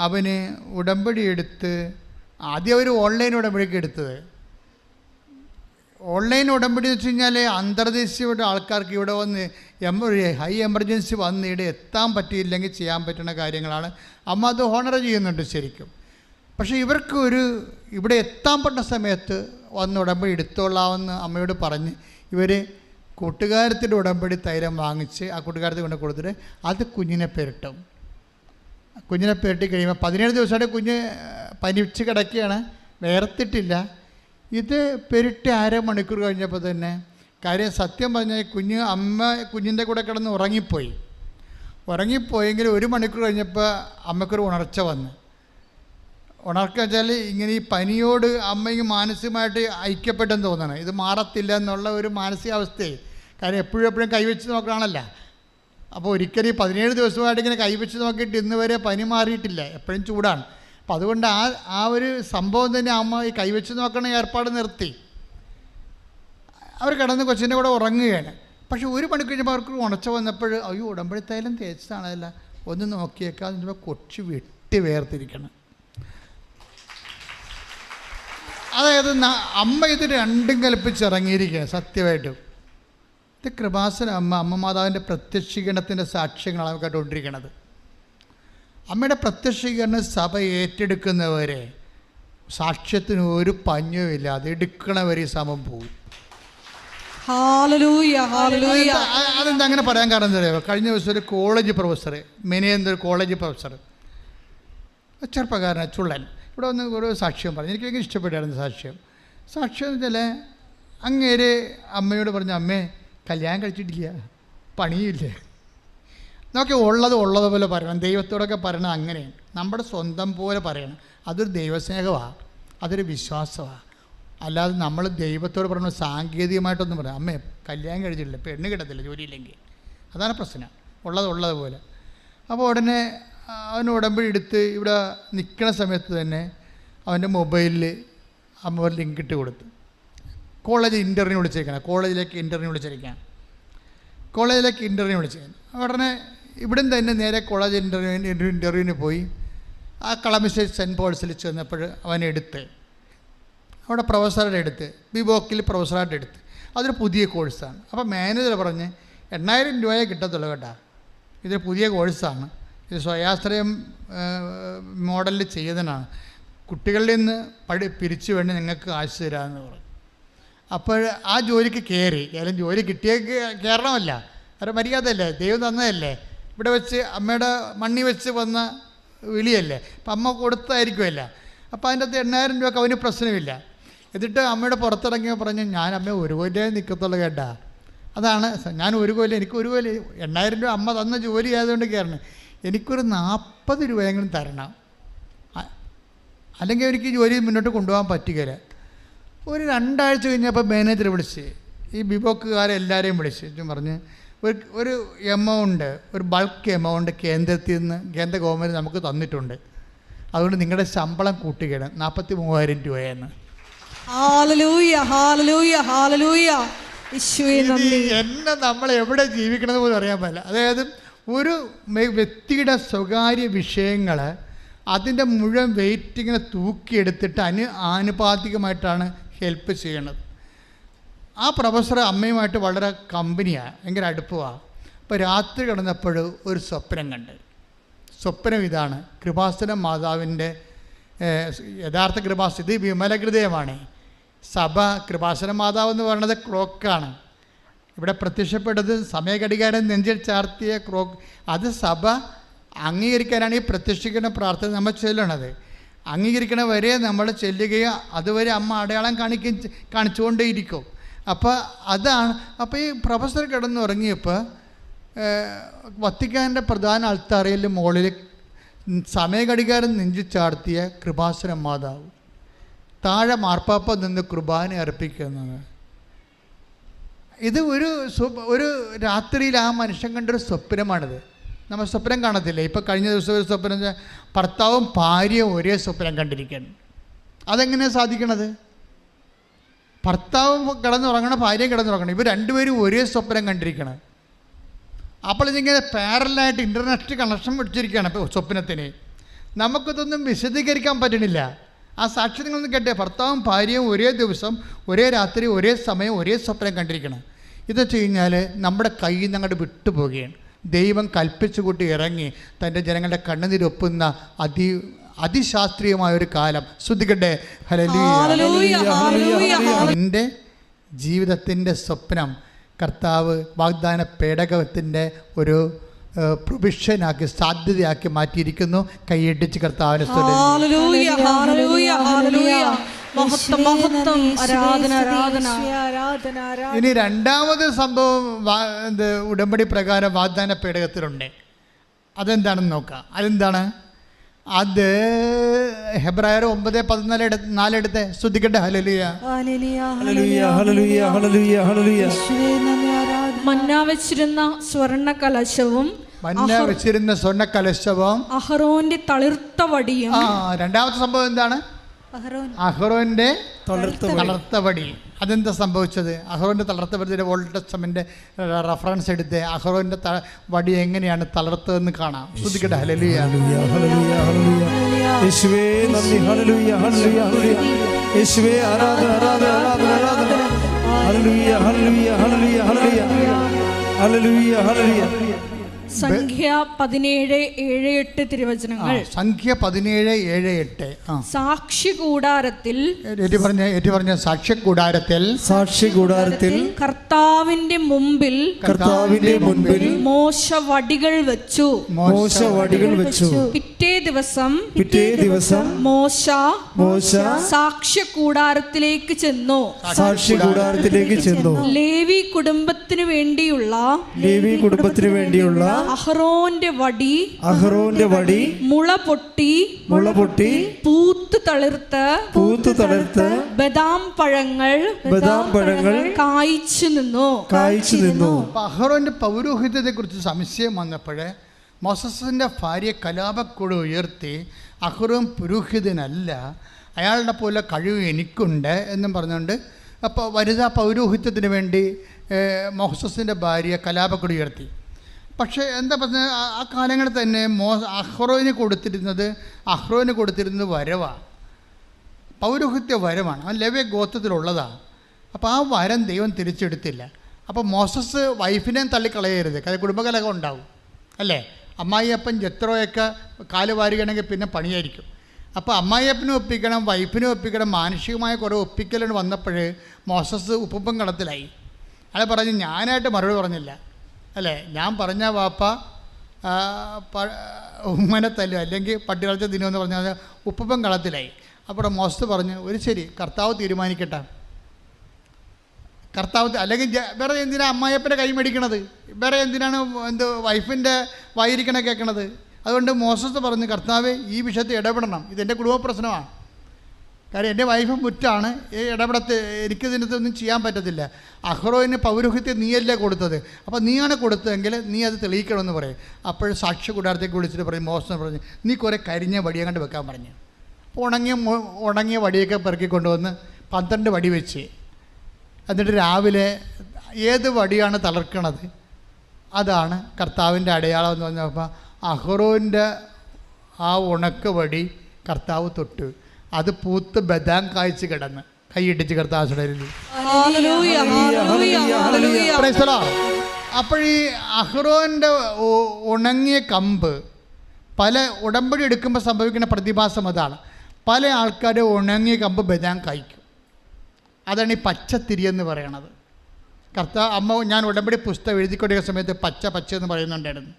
അവന് ഉടമ്പടി എടുത്ത്, ആദ്യം അവർ ഓൺലൈൻ ഉടമ്പടിക്ക് എടുത്തത്. ഓൺലൈൻ ഉടമ്പടി എന്ന് വെച്ച് കഴിഞ്ഞാൽ അന്തർദേശീയമായിട്ട് ആൾക്കാർക്ക് ഇവിടെ വന്ന് ഹൈ എമർജൻസി വന്ന് ഇവിടെ എത്താൻ പറ്റിയില്ലെങ്കിൽ ചെയ്യാൻ പറ്റുന്ന കാര്യങ്ങളാണ്. അമ്മ അത് ഹോണർ ചെയ്യുന്നുണ്ട് ശരിക്കും. പക്ഷേ ഇവർക്ക് ഇവിടെ എത്താൻ പറ്റുന്ന സമയത്ത് വന്ന് ഉടമ്പടി എടുത്തോളാമെന്ന് അമ്മയോട് പറഞ്ഞ് ഇവർ കൂട്ടുകാരത്തിൻ്റെ ഉടമ്പടി തൈലം വാങ്ങിച്ച് ആ കൂട്ടുകാരത്തിൽ കൊണ്ട് കൊടുത്തിട്ട് അത് കുഞ്ഞിനെ പെരട്ടും. കുഞ്ഞിനെ പെരട്ടി കഴിയുമ്പോൾ 17 ദിവസമായിട്ട് കുഞ്ഞ് പനിച്ച് കിടക്കുകയാണ്, വേർത്തിട്ടില്ല. ഇത് പെരുട്ടി 1/2 മണിക്കൂർ കഴിഞ്ഞപ്പോൾ തന്നെ കാര്യം സത്യം പറഞ്ഞാൽ കുഞ്ഞിൻ്റെ കൂടെ കിടന്ന് ഉറങ്ങിപ്പോയെങ്കിൽ 1 മണിക്കൂർ കഴിഞ്ഞപ്പോൾ അമ്മയ്ക്കൊരു ഉണർച്ച വന്ന്. ഉണർച്ച വെച്ചാൽ ഇങ്ങനെ ഈ പനിയോട് അമ്മയ്ക്ക് മാനസികമായിട്ട് ഐക്യപ്പെട്ടെന്ന് തോന്നണം. ഇത് മാറത്തില്ല എന്നുള്ള ഒരു മാനസികാവസ്ഥയെ. കാര്യം എപ്പോഴും കൈവച്ച് നോക്കണമല്ല. അപ്പോൾ ഒരിക്കലും 17 ദിവസമായിട്ട് ഇങ്ങനെ കൈവച്ച് നോക്കിയിട്ട് ഇന്ന് വരെ പനി മാറിയിട്ടില്ല, എപ്പോഴും ചൂടാണ്. അപ്പം അതുകൊണ്ട് ആ ഒരു സംഭവം തന്നെ അമ്മ ഈ കൈവച്ച് നോക്കണ ഏർപ്പാട് നിർത്തി. അവർ കിടന്ന് കൊച്ചിൻ്റെ കൂടെ ഉറങ്ങുകയാണ്. പക്ഷെ 1 മണിക്കൂർ കഴിഞ്ഞപ്പോൾ അവർക്ക് ഉണർച്ച വന്നപ്പോൾ അയ്യോ ഉടമ്പടി തൈലം തേച്ചതാണല്ല, ഒന്ന് നോക്കിയേക്കാം. അതിൻ്റെ കൊച്ചു വെട്ടി വേർതിരിക്കണം. അതായത് അമ്മ ഇത് രണ്ടും കൽപ്പിച്ചിറങ്ങിയിരിക്കുകയാണ് സത്യമായിട്ടും. ഇത് കൃപാസന അമ്മ മാതാവിൻ്റെ പ്രത്യക്ഷീകരണത്തിൻ്റെ സാക്ഷ്യങ്ങളാണ് നമുക്ക് കേട്ടുകൊണ്ടിരിക്കുന്നത്. അമ്മയുടെ പ്രത്യക്ഷീകരണം സഭ ഏറ്റെടുക്കുന്നവരെ സാക്ഷ്യത്തിന് ഒരു പഞ്ഞുമില്ല, അത് എടുക്കണവരെ ഈ സമം പോകും. അതെന്താ അങ്ങനെ പറയാൻ കാരണം എന്താ പറയുക? കഴിഞ്ഞ ദിവസം ഒരു കോളേജ് പ്രൊഫസർ, മെനിയെന്നൊരു കോളേജ് പ്രൊഫസർ, ചെറുപ്പക്കാരനാണ്, ചുള്ളൻ, ഇവിടെ വന്ന് ഒരു സാക്ഷ്യം പറഞ്ഞു. എനിക്ക് ഭയങ്കര ഇഷ്ടപ്പെട്ടായിരുന്നു സാക്ഷ്യം എന്ന് വെച്ചാൽ അങ്ങേര് അമ്മയോട് പറഞ്ഞു, അമ്മേ കല്യാണം കഴിച്ചിട്ടില്ല, പണിയില്ലേ. നോക്കി ഉള്ളതുപോലെ പറയണം. ദൈവത്തോടൊക്കെ പറയണം. അങ്ങനെയാണ് നമ്മുടെ സ്വന്തം പോലെ പറയണം. അതൊരു ദൈവസ്നേഹമാണ്, അതൊരു വിശ്വാസമാണ്. അല്ലാതെ നമ്മൾ ദൈവത്തോട് പറയുന്നത് സാങ്കേതികമായിട്ടൊന്നും പറയാം. അമ്മേ കല്യാണം കഴിച്ചിട്ടില്ല, പെണ്ണ് കിട്ടത്തില്ല ജോലിയില്ലെങ്കിൽ, അതാണ് പ്രശ്നം. ഉള്ളതുപോലെ. അപ്പോൾ ഉടനെ അവൻ ഉടമ്പടി എടുത്ത് ഇവിടെ നിൽക്കുന്ന സമയത്ത് തന്നെ അവൻ്റെ മൊബൈലിൽ അമ്മ ഒരു ലിങ്ക് ഇട്ട് കൊടുത്തു. കോളേജിലേക്ക് ഇൻ്റർവ്യൂ വിളിച്ചിരിക്കുകയാണ്. ഉടനെ ഇവിടെ തന്നെ നേരെ കോളേജ് ഇൻ്റർവ്യൂവിന് പോയി. ആ കളമശ്ശേരി സെൻറ്റ് പോൾസിൽ ചെന്നപ്പോൾ അവനെടുത്ത് അവിടെ പ്രൊഫസറുടെ എടുത്ത് ബിബോക്കിൽ പ്രൊഫസറായിട്ട് എടുത്ത്. അതൊരു പുതിയ കോഴ്സാണ്. അപ്പോൾ മാനേജർ പറഞ്ഞ് 8,000 രൂപയെ കിട്ടത്തുള്ളൂ കേട്ടോ, ഇതൊരു പുതിയ കോഴ്സാണ്, ഇത് സ്വയാശ്രയം മോഡലിൽ ചെയ്യുന്നതാണ്, കുട്ടികളിൽ നിന്ന് പിരിച്ചു വേണ്ടി നിങ്ങൾക്ക് കാശ് തരാമെന്ന് പറഞ്ഞു. അപ്പോൾ ആ ജോലിക്ക് കയറി. ഏതായാലും ജോലി കിട്ടിയേ കയറണമല്ല, അത് മര്യാദയല്ലേ, ദൈവം തന്നതല്ലേ, ഇവിടെ വെച്ച് അമ്മയുടെ മണ്ണി വെച്ച് വന്ന വിളിയല്ലേ, അപ്പം അമ്മ കൊടുത്തായിരിക്കുമല്ല. അപ്പോൾ അതിൻ്റെ അകത്ത് 8,000 രൂപയ്ക്ക് അവന് പ്രശ്നമില്ല. എന്നിട്ട് അമ്മയുടെ പുറത്തിറങ്ങിയ പറഞ്ഞ് ഞാൻ അമ്മ ഒരു കൊല്ലേ നിൽക്കത്തുള്ളൂ കേട്ടാ. അതാണ് ഞാൻ ഒരു കൊല്ലം, എനിക്ക് ഒരു കൊല്ലം 8,000 രൂപ അമ്മ തന്ന ജോലി ആയതുകൊണ്ട് കയറണം, എനിക്കൊരു 40 രൂപയെങ്കിലും തരണം, അല്ലെങ്കിൽ എനിക്ക് ജോലി മുന്നോട്ട് കൊണ്ടുപോകാൻ പറ്റുകയില്ല. ഒരു 2 ആഴ്ച കഴിഞ്ഞപ്പോൾ മാനേജർ വിളിച്ച് ഈ ബിബോക്കുകാരെല്ലാവരെയും വിളിച്ച് പറഞ്ഞ് ഒരു എമൗണ്ട്, ഒരു ബൾക്ക് എമൗണ്ട് കേന്ദ്രത്തിൽ നിന്ന് കേന്ദ്ര ഗവൺമെൻറ് നമുക്ക് തന്നിട്ടുണ്ട്, അതുകൊണ്ട് നിങ്ങളുടെ ശമ്പളം കൂട്ടുകയാണ് 43,000 രൂപയെന്ന്. ഹല്ലേലൂയ ഹല്ലേലൂയ ഹല്ലേലൂയ. യേശുവേ നന്ദി. എന്നെ നമ്മൾ എവിടെ ജീവിക്കണമെന്ന് പോലും അറിയാൻ പറ്റില്ല. അതായത് ഒരു വ്യക്തിയുടെ സ്വകാര്യ വിഷയങ്ങൾ അതിൻ്റെ മുഴുവൻ വെയിറ്റ് ഇങ്ങനെ തൂക്കിയെടുത്തിട്ട് ആനുപാതികമായിട്ടാണ് ഹെൽപ്പ് ചെയ്യണത്. ആ പ്രൊഫസർ അമ്മയുമായിട്ട് വളരെ കമ്പനിയാണ്, ഭയങ്കര അടുപ്പമാണ്. അപ്പോൾ രാത്രി കിടന്നപ്പോൾ ഒരു സ്വപ്നം കണ്ട്. സ്വപ്നം ഇതാണ്: കൃപാസന മാതാവിൻ്റെ യഥാർത്ഥ കൃപാസന, ഇത് വിമലഹൃദയമാണ്. സഭ കൃപാസന മാതാവ് എന്ന് പറയുന്നത് ക്ലോക്കാണ്. ഇവിടെ പ്രത്യക്ഷപ്പെട്ടത് സമയഘടികാരം നെഞ്ചിൽ ചാർത്തിയ ക്ലോക്ക്. അത് സഭ അംഗീകരിക്കാനാണ് ഈ പ്രത്യക്ഷീകരണ പ്രാർത്ഥന നമ്മൾ ചൊല്ലണത്. അംഗീകരിക്കണ വരെ നമ്മൾ ചെല്ലുകയും അതുവരെ അമ്മ അടയാളം കാണിച്ചുകൊണ്ടേയിരിക്കും. അപ്പോൾ അതാണ്. അപ്പോൾ ഈ പ്രൊഫസർ കിടന്നുറങ്ങിയപ്പോൾ വത്തിക്കാൻ്റെ പ്രധാന അൾത്താരയിൽ മുകളിൽ സമയഘടികാരം നെഞ്ചിൽ ചാർത്തിയ കൃപാസന മാതാവ്, താഴെ മാർപ്പാപ്പ നിന്ന് കുർബാന അർപ്പിക്കുന്നത്. ഇത് ഒരു രാത്രിയിൽ ആ മനുഷ്യൻ കണ്ടൊരു സ്വപ്നമാണിത്. നമ്മൾ സ്വപ്നം കാണത്തില്ലേ? ഇപ്പോൾ കഴിഞ്ഞ ദിവസം ഒരു സ്വപ്നം, ഭർത്താവും ഭാര്യയും ഒരേ സ്വപ്നം കണ്ടിരിക്കണം. അതെങ്ങനെയാണ് സാധിക്കണത്? ഭർത്താവും കിടന്നുറങ്ങണം, ഭാര്യയും കിടന്നുറങ്ങണം, ഇവർ രണ്ടുപേരും ഒരേ സ്വപ്നം കണ്ടിരിക്കണം. അപ്പോൾ ഇതിങ്ങനെ പാരലായിട്ട് ഇൻ്റർനെറ്റ് കണക്ഷൻ പിടിച്ചിരിക്കുകയാണ് ഇപ്പോൾ സ്വപ്നത്തിന്. നമുക്കിതൊന്നും വിശദീകരിക്കാൻ പറ്റണില്ല. ആ സാക്ഷ്യങ്ങളൊന്നും കേട്ടേ, ഭർത്താവും ഭാര്യയും ഒരേ ദിവസം ഒരേ രാത്രി ഒരേ സമയം ഒരേ സ്വപ്നം കണ്ടിരിക്കണം. ഇതെന്ന് കഴിഞ്ഞാൽ നമ്മുടെ കയ്യിൽ നിന്ന് അങ്ങോട്ട് വിട്ടുപോവുകയാണ്. ദൈവം കൽപ്പിച്ചു കൂട്ടി ഇറങ്ങി തൻ്റെ ജനങ്ങളുടെ കണ്ണുനീരൊപ്പുന്ന അതിശാസ്ത്രീയമായൊരു കാലം. ശ്രദ്ധിക്കട്ടെ. എൻ്റെ ജീവിതത്തിൻ്റെ സ്വപ്നം കർത്താവ് വാഗ്ദാന പേടകത്തിൻ്റെ ഒരു പ്രൊവിഷനാക്കി, സാധ്യതയാക്കി മാറ്റിയിരിക്കുന്നു. കൈയടിച്ച് കർത്താവിനെ ഇനി രണ്ടാമത് സംഭവം ഉടമ്പടി പ്രകാരം വാഗ്ദാന പേടകത്തിലുണ്ട്. അതെന്താണെന്ന് നോക്കാം. അതെന്താണ്? അത് ഹെബ്രായർ 9:14 എടുത്ത് ശ്രദ്ധിക്കട്ടെ. ഹല്ലേലൂയ ഹല്ലേലൂയ ഹല്ലേലൂയ ഹല്ലേലൂയ ഹല്ലേലൂയ. മന്ന വെച്ചിരുന്ന സ്വർണ്ണ കലശവും അഹ്റോന്റെ തളിർത്ത വടിയും. രണ്ടാമത്തെ സംഭവം എന്താണ്? അഹ്റോന്റെ തളർത്ത വടി. അതെന്താ സംഭവിച്ചത്? അഹ്റോന്റെ തളർത്ത വടിയുടെ ഓൾഡ് ടെസ്റ്റമെന്റ് റെഫറൻസ് എടുത്ത് അഹ്റോന്റെ വടി എങ്ങനെയാണ് തളർത്തതെന്ന് കാണാം. ശ്രദ്ധിക്കട്ടെ. ഹല്ലേലൂയ ഹല്ലേലൂയ ഹല്ലേലൂയ. യേശുവേ നന്ദി. ഹല്ലേലൂയ ഹല്ലേലൂയ ഹല്ലേലൂയ. യേശുവേ ആരാധന ആരാധന ആരാധന ആരാധന. ഹല്ലേലൂയ ഹല്ലേലൂയ ഹല്ലേലൂയ ഹല്ലേലൂയ ഹല്ലേലൂയ ഹല്ലേലൂയ. സംഖ്യ 17:7-8 തിരുവചനങ്ങൾ. സംഖ്യ 17:7-8. സാക്ഷി കൂടാരത്തിൽ സാക്ഷ്യ കൂടാരത്തിൽ കർത്താവിന്റെ മുമ്പിൽ മോശ വടികൾ വെച്ചു. പിറ്റേ ദിവസം മോശ സാക്ഷ്യ കൂടാരത്തിലേക്ക് ചെന്നു. ലേവി കുടുംബത്തിനു വേണ്ടിയുള്ള അഹ്റോന്റെ വടി മുള പൊട്ടി പൂത്തു തളിർത്ത് ബദാം പഴങ്ങൾ കായ്ച്ചു നിന്നു. അഹ്റോന്റെ പൗരോഹിത്യത്തെ കുറിച്ച് സംശയം വന്നപ്പോഴേ മോസസിന്റെ ഭാര്യ കലാപക്കുഴ ഉയർത്തി, അഹ്റോൻ പുരോഹിതനല്ല, അയാളുടെ പോലെ കഴിവ് എനിക്കുണ്ട് എന്നും പറഞ്ഞുകൊണ്ട് അപ്പോൾ വനിതാ പൗരോഹിത്യത്തിന് വേണ്ടി മോസസിന്റെ ഭാര്യ കലാപക്കുഴ ഉയർത്തി. പക്ഷേ എന്താ പറഞ്ഞാൽ ആ കാലങ്ങളിൽ തന്നെ അഹ്റോന് കൊടുത്തിരുന്നത് വരവാണ്, പൗരോഹിത്യ വരമാണ്. അവൻ ലേവ്യ ഗോത്രത്തിലുള്ളതാണ്. അപ്പോൾ ആ വരം ദൈവം തിരിച്ചെടുത്തില്ല. അപ്പോൾ മോസസ് വൈഫിനെയും തള്ളിക്കളയരുത്, കുടുംബകലഹം ഉണ്ടാവും അല്ലേ? അമ്മായിയപ്പൻ ജത്രോയൊക്കെ കാല് വാരുകയാണെങ്കിൽ പിന്നെ പണിയായിരിക്കും. അപ്പോൾ അമ്മായിയപ്പനും ഒപ്പിക്കണം, വൈഫിനും ഒപ്പിക്കണം. മാനുഷികമായ കുറേ ഒപ്പിക്കലുകൾ വന്നപ്പോൾ മോസസ് ഉപ്പുപ്പം കളത്തിലായി. അയാൾ പറഞ്ഞു, ഞാനായിട്ട് മറുപടി പറഞ്ഞില്ല അല്ലേ, ഞാൻ പറഞ്ഞ വാപ്പ ഉമ്മനെ തല്ലും അല്ലെങ്കിൽ പട്ടി കളച്ച ദിനമെന്ന് പറഞ്ഞാൽ ഉപ്പുപ്പം കളത്തിലായി. അപ്പോൾ മോശത്ത് പറഞ്ഞു, ഒരു ശരി, കർത്താവ് തീരുമാനിക്കട്ടെ. കർത്താവ് അല്ലെങ്കിൽ വേറെ എന്തിനാണ് അമ്മായിയപ്പൻ്റെ കൈ മേടിക്കണത്, വേറെ എന്തിനാണ് വൈഫിൻ്റെ വായിരിക്കണ കേൾക്കണത്? അതുകൊണ്ട് മോശത്ത് പറഞ്ഞു, കർത്താവേ ഈ വിഷയത്തിൽ ഇടപെടണം, ഇതെൻ്റെ കുടുംബ പ്രശ്നമാണ്. കാര്യം എൻ്റെ വൈഫ് മുറ്റാണ്, ഈ ഇടപെടത്ത് എനിക്കിതിനകത്തൊന്നും ചെയ്യാൻ പറ്റത്തില്ല. അഹ്റോയിന് പൗരോഹിത്യം നീയല്ലേ കൊടുത്തത്, അപ്പോൾ നീയാണ് കൊടുത്തതെങ്കിൽ നീ അത് തെളിയിക്കണമെന്ന് പറയും. അപ്പോൾ സാക്ഷ്യ കൂടാരത്തേക്ക് വിളിച്ചിട്ട് പറയും, മോശം പറഞ്ഞു, നീ കുറേ കരിഞ്ഞ വടിയെ കണ്ട് വെക്കാൻ പറഞ്ഞു. അപ്പോൾ ഉണങ്ങിയ വടിയൊക്കെ പെറുക്കി കൊണ്ടുവന്ന് 12 വടി വെച്ച്, എന്നിട്ട് രാവിലെ ഏത് വടിയാണ് തളർക്കണത് അതാണ് കർത്താവിൻ്റെ അടയാളം എന്ന് പറഞ്ഞപ്പോൾ അഹ്റോൻ്റെ ആ ഉണക്ക വടി കർത്താവ് തൊട്ട്, അത് പൂത്ത് ബദാം കായ്ച്ച് കിടന്ന് കൈയിട്ടിച്ച് കർത്താവ് സുടരിൽ. അപ്പോൾ ഈ അഹ്റോൻ്റെ ഉണങ്ങിയ കമ്പ് പല ഉടമ്പടി എടുക്കുമ്പോൾ സംഭവിക്കുന്ന പ്രതിഭാസം അതാണ്. പല ആൾക്കാർ ഉണങ്ങിയ കമ്പ് ബദാം കായ്ക്കും. അതാണ് ഈ പച്ചത്തിരി എന്ന് പറയണത്. ഞാൻ ഉടമ്പടി പുസ്തകം എഴുതിക്കൊണ്ടിരിക്കുന്ന സമയത്ത് പച്ച എന്ന് പറയുന്നുണ്ടായിരുന്നു.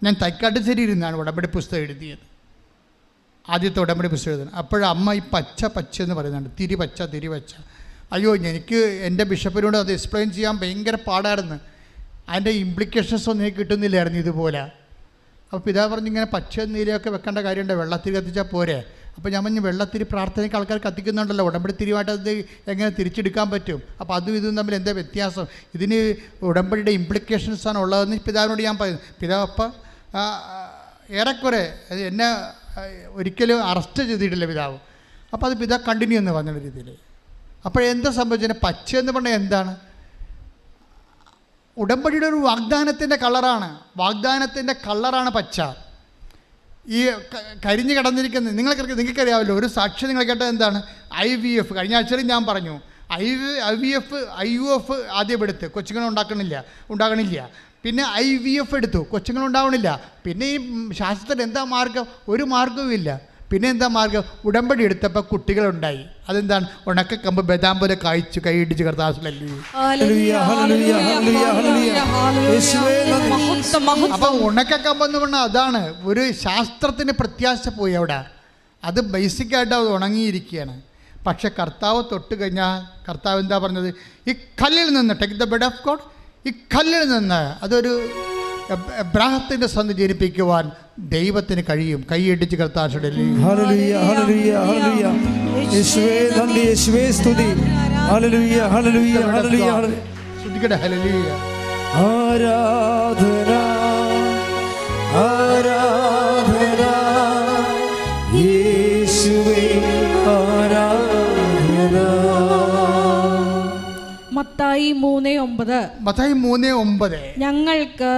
ഞാൻ തൈക്കാട്ടുശ്ശേരി ഇരുന്നാണ് ഉടമ്പടി പുസ്തകം എഴുതിയത്, ആദ്യത്തെ ഉടമ്പടി പുസ്തകം എഴുതുന്നത്. അപ്പോഴമ്മ ഈ പച്ച എന്ന് പറയുന്നുണ്ട്, തിരി പച്ച. അയ്യോ, എനിക്ക് എൻ്റെ ബിഷപ്പിനോട് അത് എക്സ്പ്ലെയിൻ ചെയ്യാൻ ഭയങ്കര പാടായിരുന്നു. അതിൻ്റെ ഇംപ്ലിക്കേഷൻസ് ഒന്നും എനിക്ക് കിട്ടുന്നില്ലായിരുന്നു ഇതുപോലെ. അപ്പോൾ പിതാവ് പറഞ്ഞ്, ഇങ്ങനെ പച്ച നീരയൊക്കെ വെക്കേണ്ട കാര്യമുണ്ട്, വെള്ളത്തിരി കത്തിച്ചാൽ പോരെ. അപ്പോൾ ഞാൻ പറഞ്ഞു, വെള്ളത്തിരി പ്രാർത്ഥനയ്ക്ക് ആൾക്കാർ കത്തിക്കുന്നുണ്ടല്ലോ, ഉടമ്പടി തിരിവായിട്ട് അത് എങ്ങനെ തിരിച്ചെടുക്കാൻ പറ്റും? അപ്പോൾ അതും ഇതും തമ്മിൽ എന്താ വ്യത്യാസം? ഇതിന് ഉടമ്പടിയുടെ ഇംപ്ലിക്കേഷൻസാണ് ഉള്ളതെന്ന് പിതാവിനോട് ഞാൻ പറയുന്നു. പിതാവ് അപ്പം ഏറെക്കുറെ എന്നെ ഒരിക്കലും അറസ്റ്റ് ചെയ്തിട്ടില്ല പിതാവ്. അപ്പോൾ അത് പിതാവ് കണ്ടിന്യൂ എന്ന് പറഞ്ഞ രീതിയിൽ. അപ്പോഴെന്താ സംഭവിച്ചത്? പച്ച എന്ന് പറഞ്ഞാൽ എന്താണ്? ഉടമ്പടിയുടെ ഒരു വാഗ്ദാനത്തിൻ്റെ കളറാണ് പച്ച. ഈ കരിഞ്ഞ് കിടന്നിരിക്കുന്നത് നിങ്ങൾക്കറിയാമല്ലോ. ഒരു സാക്ഷി നിങ്ങൾ കേട്ടത് എന്താണ്? IVF. കഴിഞ്ഞ ആഴ്ചയിൽ ഞാൻ പറഞ്ഞു, IUF ആദ്യം എടുത്ത് കൊച്ചുങ്ങൾ ഉണ്ടാകണില്ല. പിന്നെ IVF എടുത്തു, കൊച്ചുങ്ങളുണ്ടാവണില്ല. പിന്നെ ഈ ശാസ്ത്രത്തിൽ എന്താ മാർഗം? ഒരു മാർഗവും ഇല്ല. പിന്നെ എന്താ മാർഗം? ഉടമ്പടി എടുത്തപ്പോൾ കുട്ടികളുണ്ടായി. അതെന്താണ്? ഉണക്കക്കമ്പ് ബദാം പോലെ കായ്ച്ചു കൈയിടിച്ച് കർത്താവിലല്ലേ. അപ്പം ഉണക്കക്കമ്പെന്ന് പറഞ്ഞാൽ അതാണ്. ഒരു ശാസ്ത്രത്തിന് പ്രത്യാശ പോയി അവിടെ. അത് ബേസിക്കായിട്ട് അത് ഉണങ്ങിയിരിക്കുകയാണ്. പക്ഷെ കർത്താവ് തൊട്ട് കഴിഞ്ഞാൽ കർത്താവ് എന്താ പറഞ്ഞത്? ഈ കല്ലിൽ നിന്ന് take the bread of God, ഈ കല്ലിൽ നിന്ന് അതൊരു എബ്രാഹത്തിൻ്റെ സന്ധി ജനിപ്പിക്കുവാൻ ദൈവത്തിന് കഴിയും. കൈയടിച്ച് കർത്താവ് ആരാധന ആരാധന യേശുവേ ആരാധന. മത്തായി 3:9 ഞങ്ങൾക്ക്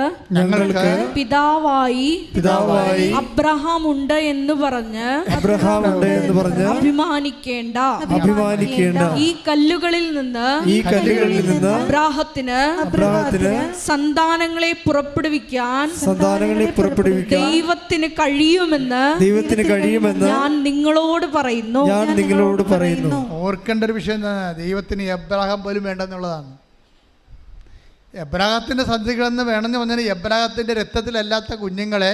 പിതാവായി അബ്രഹാം ഉണ്ട് എന്ന് പറഞ്ഞ് അഭിമാനിക്കേണ്ട. ഈ കല്ലുകളിൽ നിന്ന് അബ്രാഹത്തിന് സന്താനങ്ങളെ പുറപ്പെടുവിക്കാൻ ദൈവത്തിന് കഴിയുമെന്ന് ഞാൻ നിങ്ങളോട് പറയുന്നു. ഓർക്കേണ്ട ഒരു വിഷയം എന്താണ്? ദൈവത്തിന് എബ്രാഹാം പോലും വേണ്ടെന്നുള്ളതാണ്. എബ്രാഹത്തിൻ്റെ സന്ധികളെന്ന് വേണമെന്ന് പറഞ്ഞാൽ എബ്രാഹത്തിൻ്റെ രക്തത്തിലല്ലാത്ത കുഞ്ഞുങ്ങളെ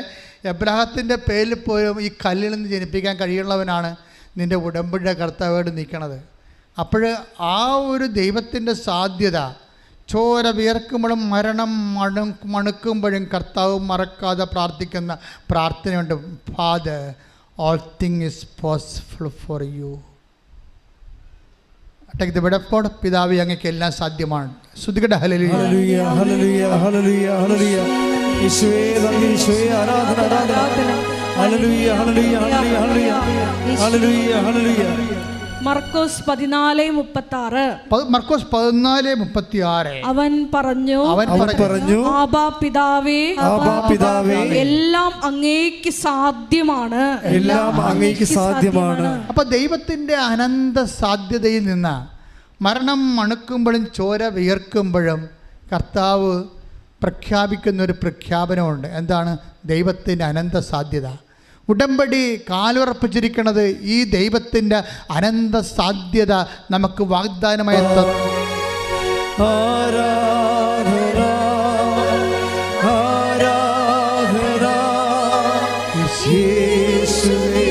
എബ്രാഹത്തിൻ്റെ പേരിൽ പോലും ഈ കല്ലിൽ നിന്ന് ജനിപ്പിക്കാൻ കഴിയുള്ളവനാണ് നിൻ്റെ ഉടമ്പടിയുടെ കർത്താവായിട്ട് നിൽക്കണത്. അപ്പോൾ ആ ഒരു ദൈവത്തിൻ്റെ സാധ്യത, ചോര വിയർക്കുമ്പോഴും മരണം മണുക്കുമ്പോഴും കർത്താവ് മറക്കാതെ പ്രാർത്ഥിക്കുന്ന പ്രാർത്ഥനയുണ്ട്. Father, all thing is possible for you. Take the bread of God. പിതാവേ, അങ്ങേക്ക് എല്ലാം സാധ്യമാണ്. സ്തുതിക്കട്ടെ. ഹല്ലേലൂയ ഹല്ലേലൂയ ഹല്ലേലൂയ ഹല്ലേലൂയ. യേശുവേ നന്ദി, യേശുവേ ആരാധന ആരാധന. ഹല്ലേലൂയ ഹല്ലേലൂയ ഹല്ലേലൂയ ഹല്ലേലൂയ ഹല്ലേലൂയ. മർക്കോസ് 14:36 അവൻ പറഞ്ഞു ആബാ പിതാവേ, എല്ലാം അങ്ങേക്ക് സാധ്യമാണ്. അപ്പൊ ദൈവത്തിന്റെ അനന്ത സാധ്യതയിൽ നിന്ന് മരണം മണുക്കുമ്പോഴും ചോര വിയർക്കുമ്പോഴും കർത്താവ് പ്രഖ്യാപിക്കുന്ന ഒരു പ്രഖ്യാപനമുണ്ട്. എന്താണ്? ദൈവത്തിൻ്റെ അനന്ത സാധ്യത. ഉടമ്പടി കാലുറപ്പിച്ചിരിക്കുന്നത് ഈ ദൈവത്തിൻ്റെ അനന്ത സാധ്യത നമുക്ക് വാഗ്ദാനമായി ആരാധന ആരാധന യേശുവേ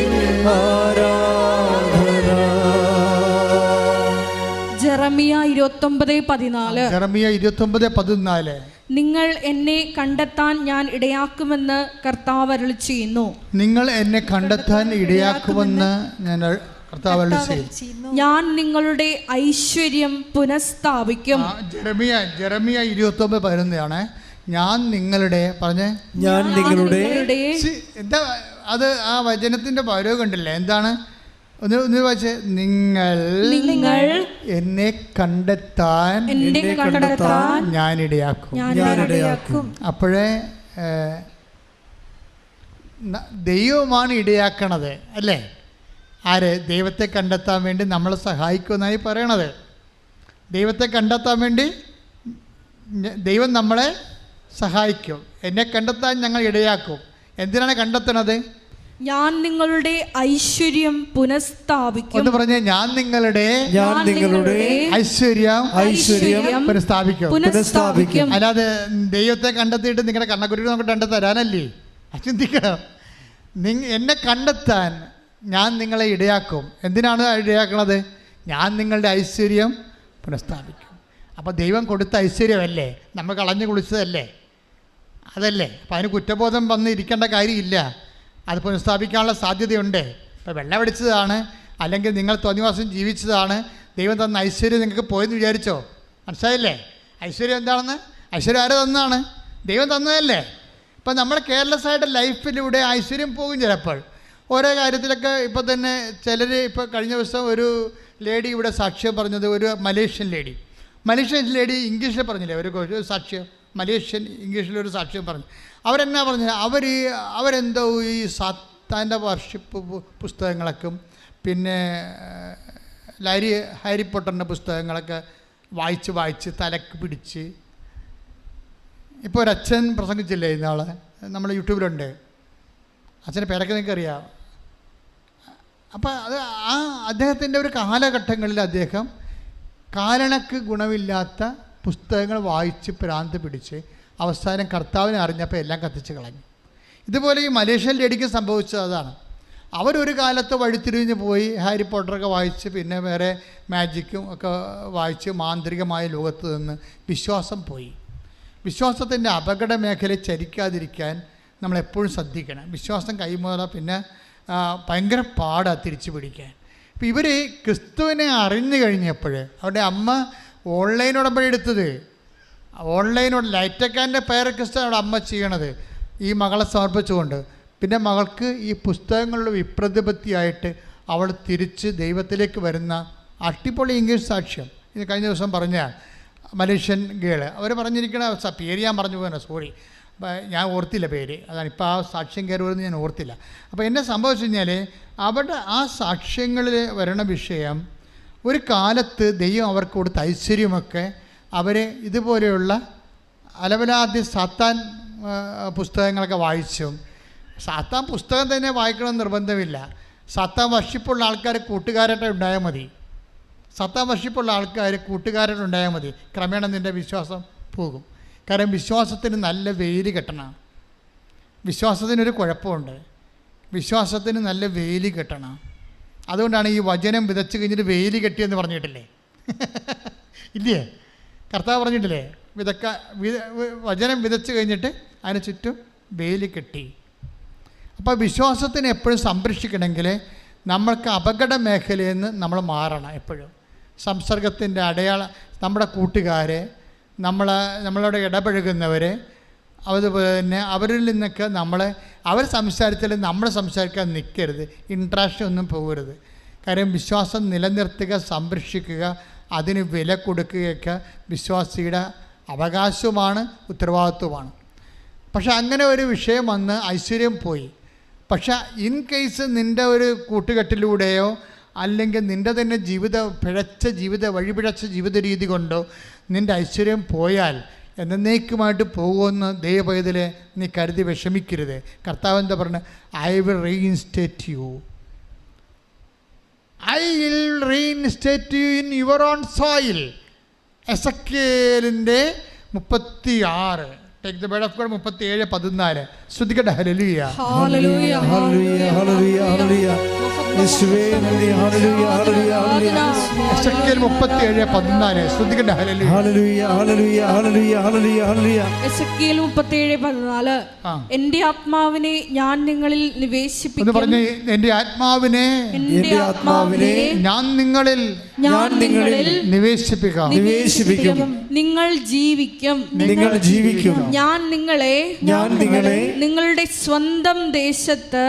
ആരാധന. ജെറമിയ 29:14. ജെറമിയ 29:14. നിങ്ങൾ എന്നെ കണ്ടെത്താൻ ഞാൻ ഇടയാക്കുമെന്ന് കർത്താവ് അരുളി ചെയ്യുന്നു. നിങ്ങൾ എന്നെ കണ്ടെത്താൻ ഇടയാക്കുമെന്ന് ഞാൻ കർത്താവ് അരുളി ചെയ്യുന്നു. ഞാൻ നിങ്ങളുടെ ഐശ്വര്യം പുനഃസ്ഥാപിക്കും. ജെറമിയ 29:11 ഞാൻ നിങ്ങളുടെ ഞാൻ നിങ്ങളുടെ എന്താ അത് ആ വചനത്തിന്റെ പൗരവ് കണ്ടില്ലേ? എന്താണ്? ഒന്ന് വായിച്ചേ. നിങ്ങൾ എന്നെ കണ്ടെത്താൻ ഞാൻ ഇടയാക്കും. അപ്പോഴേ ദൈവമാണ് ഇടയാക്കണത് അല്ലേ? ആര്? ദൈവത്തെ കണ്ടെത്താൻ വേണ്ടി നമ്മളെ സഹായിക്കുമെന്നായി പറയണത്. ദൈവത്തെ കണ്ടെത്താൻ വേണ്ടി ദൈവം നമ്മളെ സഹായിക്കും. എന്നെ കണ്ടെത്താൻ ഞങ്ങൾ ഇടയാക്കും. എന്തിനാണ് കണ്ടെത്തണത്? ഞാൻ നിങ്ങളുടെ ഐശ്വര്യം പുനഃസ്ഥാപിക്കും. എന്ന് പറഞ്ഞേ, ഞാൻ നിങ്ങളുടെ ഐശ്വര്യം പുനഃസ്ഥാപിക്കും. അല്ലാതെ ദൈവത്തെ കണ്ടെത്തിയിട്ട് നിങ്ങളുടെ കണ്ണക്കുരുക്ക് നമുക്ക് കണ്ടെത്തരാനല്ലേ? ചിന്തിക്കണം. എന്നെ കണ്ടെത്താൻ ഞാൻ നിങ്ങളെ ഇടയാക്കും. എന്തിനാണ് ഇടയാക്കണത്? ഞാൻ നിങ്ങളുടെ ഐശ്വര്യം പുനഃസ്ഥാപിക്കും. അപ്പോൾ ദൈവം കൊടുത്ത ഐശ്വര്യമല്ലേ, നമ്മൾ കളഞ്ഞു കുളിച്ചതല്ലേ, അതല്ലേ? അപ്പം അതിന് കുറ്റബോധം വന്ന് ഇരിക്കേണ്ട കാര്യമില്ല. അത് പുനഃസ്ഥാപിക്കാനുള്ള സാധ്യതയുണ്ട്. ഇപ്പോൾ വെള്ളമടിച്ചതാണ്, അല്ലെങ്കിൽ നിങ്ങൾ തോന്നിവാസം ജീവിച്ചതാണ്, ദൈവം തന്ന ഐശ്വര്യം നിങ്ങൾക്ക് പോയെന്ന് വിചാരിച്ചോ? മനസ്സിലായില്ലേ? ഐശ്വര്യം എന്താണെന്ന്? ഐശ്വര്യം ആര് തന്നതാണ്? ദൈവം തന്നതല്ലേ. ഇപ്പം നമ്മൾ കെയർലെസ്സായിട്ട് ലൈഫിലൂടെ ഐശ്വര്യം പോകും ചിലപ്പോൾ. ഓരോ കാര്യത്തിലൊക്കെ ഇപ്പോൾ തന്നെ ചിലർ, ഇപ്പോൾ കഴിഞ്ഞ ദിവസം ഒരു ലേഡി ഇവിടെ സാക്ഷ്യം പറഞ്ഞത്, ഒരു മലേഷ്യൻ ലേഡി ഇംഗ്ലീഷിൽ പറഞ്ഞില്ലേ ഒരു സാക്ഷ്യം, മലേഷ്യൻ ഇംഗ്ലീഷിലൊരു സാക്ഷ്യം പറഞ്ഞു. അവരെന്നാ പറഞ്ഞത്? അവരെന്തോ ഈ സാത്താൻ്റെ വർഷിപ്പ് പുസ്തകങ്ങളൊക്കെ, പിന്നെ ഹാരി പോട്ടറിൻ്റെ പുസ്തകങ്ങളൊക്കെ വായിച്ച് തലക്ക് പിടിച്ച്. ഇപ്പോൾ ഒരച്ഛൻ പ്രസംഗിച്ചില്ലേ ഇന്നാളെ, നമ്മൾ യൂട്യൂബിലുണ്ട്, അച്ഛൻ്റെ പേരൊക്കെ നിങ്ങൾക്ക് അറിയാം. അപ്പോൾ അത് അദ്ദേഹത്തിൻ്റെ ഒരു കാലഘട്ടങ്ങളിൽ അദ്ദേഹം കാരണക്ക് ഗുണമില്ലാത്ത പുസ്തകങ്ങൾ വായിച്ച് ഭ്രാന്ത് പിടിച്ച് അവസാനം കർത്താവിനെ അറിഞ്ഞപ്പോൾ എല്ലാം കത്തിച്ച് കളഞ്ഞു. ഇതുപോലെ ഈ മലേഷ്യൻ ലേഡിക്ക് സംഭവിച്ചത് അതാണ്. അവരൊരു കാലത്ത് വഴിത്തിരിഞ്ഞ് പോയി ഹാരി പോട്ടറൊക്കെ വായിച്ച്, പിന്നെ വേറെ മാജിക്കും ഒക്കെ വായിച്ച് മാന്ത്രികമായ ലോകത്ത് നിന്ന് വിശ്വാസം പോയി. വിശ്വാസത്തിൻ്റെ അപകട മേഖലയിൽ ചരിക്കാതിരിക്കാൻ നമ്മളെപ്പോഴും ശ്രദ്ധിക്കണം. വിശ്വാസം കൈമാറാൻ പിന്നെ ഭയങ്കര പാടാണ് തിരിച്ചു പിടിക്കാൻ. ഇപ്പം ഇവർ ക്രിസ്തുവിനെ അറിഞ്ഞു കഴിഞ്ഞപ്പോൾ അവരുടെ അമ്മ ഓൺലൈൻ ഉടമ്പടി എടുത്തത്, ഓൺലൈനോട് ലൈറ്റക്കാൻ്റെ പേര് ക്രിസ്തു അവിടെ അമ്മ ചെയ്യണത് ഈ മകളെ സമർപ്പിച്ചുകൊണ്ട്. പിന്നെ മകൾക്ക് ഈ പുസ്തകങ്ങളുടെ വിപ്രതിപത്തിയായിട്ട് അവൾ തിരിച്ച് ദൈവത്തിലേക്ക് വരുന്ന അട്ടിപ്പൊളി ഇംഗ്ലീഷ് സാക്ഷ്യം. ഇത് കഴിഞ്ഞ ദിവസം പറഞ്ഞ മലേഷ്യൻ ഗേള് അവർ പറഞ്ഞിരിക്കണ പേര് ഞാൻ പറഞ്ഞു പോകാനോ, സോറി, ഞാൻ ഓർത്തില്ല പേര്, അതാണ് ഇപ്പോൾ ആ സാക്ഷ്യം കയറുമെന്ന് ഞാൻ ഓർത്തില്ല. അപ്പോൾ എന്നെ സംഭവിച്ചു കഴിഞ്ഞാൽ അവിടെ ആ സാക്ഷ്യങ്ങളിൽ വരണ വിഷയം, ഒരു കാലത്ത് ദൈവം അവർക്ക് കൊടുത്ത ഐശ്വര്യമൊക്കെ അവരെ ഇതുപോലെയുള്ള അലവലാദ്യ സാത്താൻ പുസ്തകങ്ങളൊക്കെ വായിച്ചും. സാത്താൻ പുസ്തകം തന്നെ വായിക്കണമെന്ന് നിർബന്ധമില്ല. സാത്താൻ വർഷിപ്പുള്ള ആൾക്കാർ കൂട്ടുകാരായിട്ട് ഉണ്ടായാൽ മതി. സാത്താൻ വർഷിപ്പുള്ള ആൾക്കാർ കൂട്ടുകാരായിട്ട് ഉണ്ടായാൽ മതി. ക്രമേണ നിൻ്റെ വിശ്വാസം പോകും. കാരണം വിശ്വാസത്തിന് നല്ല വെയിൽ കെട്ടണം. വിശ്വാസത്തിനൊരു കുഴപ്പമുണ്ട്, വിശ്വാസത്തിന് നല്ല വെയിൽ കെട്ടണം. അതുകൊണ്ടാണ് ഈ വചനം വിതച്ച് കഴിഞ്ഞിട്ട് വെയിൽ കെട്ടിയെന്ന് പറഞ്ഞിട്ടില്ലേ? ഇല്ലേ? കർത്താവ് പറഞ്ഞിട്ടില്ലേ? വചനം വിതച്ച് കഴിഞ്ഞിട്ട് അതിന് ചുറ്റും വെയിൽ കെട്ടി. അപ്പോൾ വിശ്വാസത്തിന് എപ്പോഴും സംരക്ഷിക്കണമെങ്കിൽ നമ്മൾക്ക് അപകട മേഖലയിൽ നിന്ന് നമ്മൾ മാറണം. എപ്പോഴും സംസർഗത്തിൻ്റെ അടയാളം, നമ്മുടെ കൂട്ടുകാരെ, നമ്മളോട് ഇടപഴകുന്നവർ, അതുപോലെ തന്നെ അവരിൽ നിന്നൊക്കെ അവർ സംസാരിച്ചാലും നമ്മൾ സംസാരിക്കാൻ നിൽക്കരുത്, ഇൻട്രാക്ഷൻ ഒന്നും പോകരുത്. കാര്യം വിശ്വാസം നിലനിർത്തുക, സംരക്ഷിക്കുക, അതിന് വില കൊടുക്കുകയൊക്കെ വിശ്വാസിയുടെ അവകാശവുമാണ്, ഉത്തരവാദിത്വമാണ്. പക്ഷെ അങ്ങനെ ഒരു വിഷയം വന്ന് ഐശ്വര്യം പോയി. പക്ഷെ ഇൻ കേസ് നിൻ്റെ ഒരു കൂട്ടുകെട്ടിലൂടെയോ അല്ലെങ്കിൽ നിൻ്റെ തന്നെ വഴിപിഴച്ച ജീവിത രീതി കൊണ്ടോ നിൻ്റെ ഐശ്വര്യം പോയാൽ എന്നേക്കുമായിട്ട് പോകുമെന്ന് ദൈവപൈതലെ നീ കരുതി വിഷമിക്കരുത്. കർത്താവ് എന്താ പറഞ്ഞത്? I will reinstate you in your own soil. എസെക്കിയേലിൻ്റെ 36 take the word of God 37:14 ശ്രദ്ധിക്കട്ടെ. ഹല്ലേലൂയ, ഹല്ലേലൂയ, ഹല്ലേലൂയ, ഹല്ലേലൂയ, ഹല്ലേലൂയ. യേശുവേ നന്ദി. ഹല്ലേലൂയ ഹല്ലേലൂയ ഹല്ലേലൂയ. എസെക്കിയേൽ 37:14 ശ്രദ്ധിക്കട്ടെ. ഹല്ലേലൂയ ഹല്ലേലൂയ ഹല്ലേലൂയ ഹല്ലേലൂയ ഹല്ലേലൂയ ഹല്ലേലൂയ. എസെക്കിയേൽ 37:14 എന്റെ ആത്മാവിനെ ഞാൻ നിങ്ങളിൽ ഒന്ന് നിവേശിപ്പിക്കും. പറഞ്ഞേ, എന്റെ ആത്മാവിനെ എന്റെ ആത്മാവിനെ ഞാൻ നിങ്ങളിൽ നിവേശിപ്പിക്കാം. നിങ്ങൾ ജീവിക്കും. നിങ്ങൾ ജീവിക്കും. ഞാൻ നിങ്ങളെ നിങ്ങളുടെ സ്വന്തം ദേശത്ത്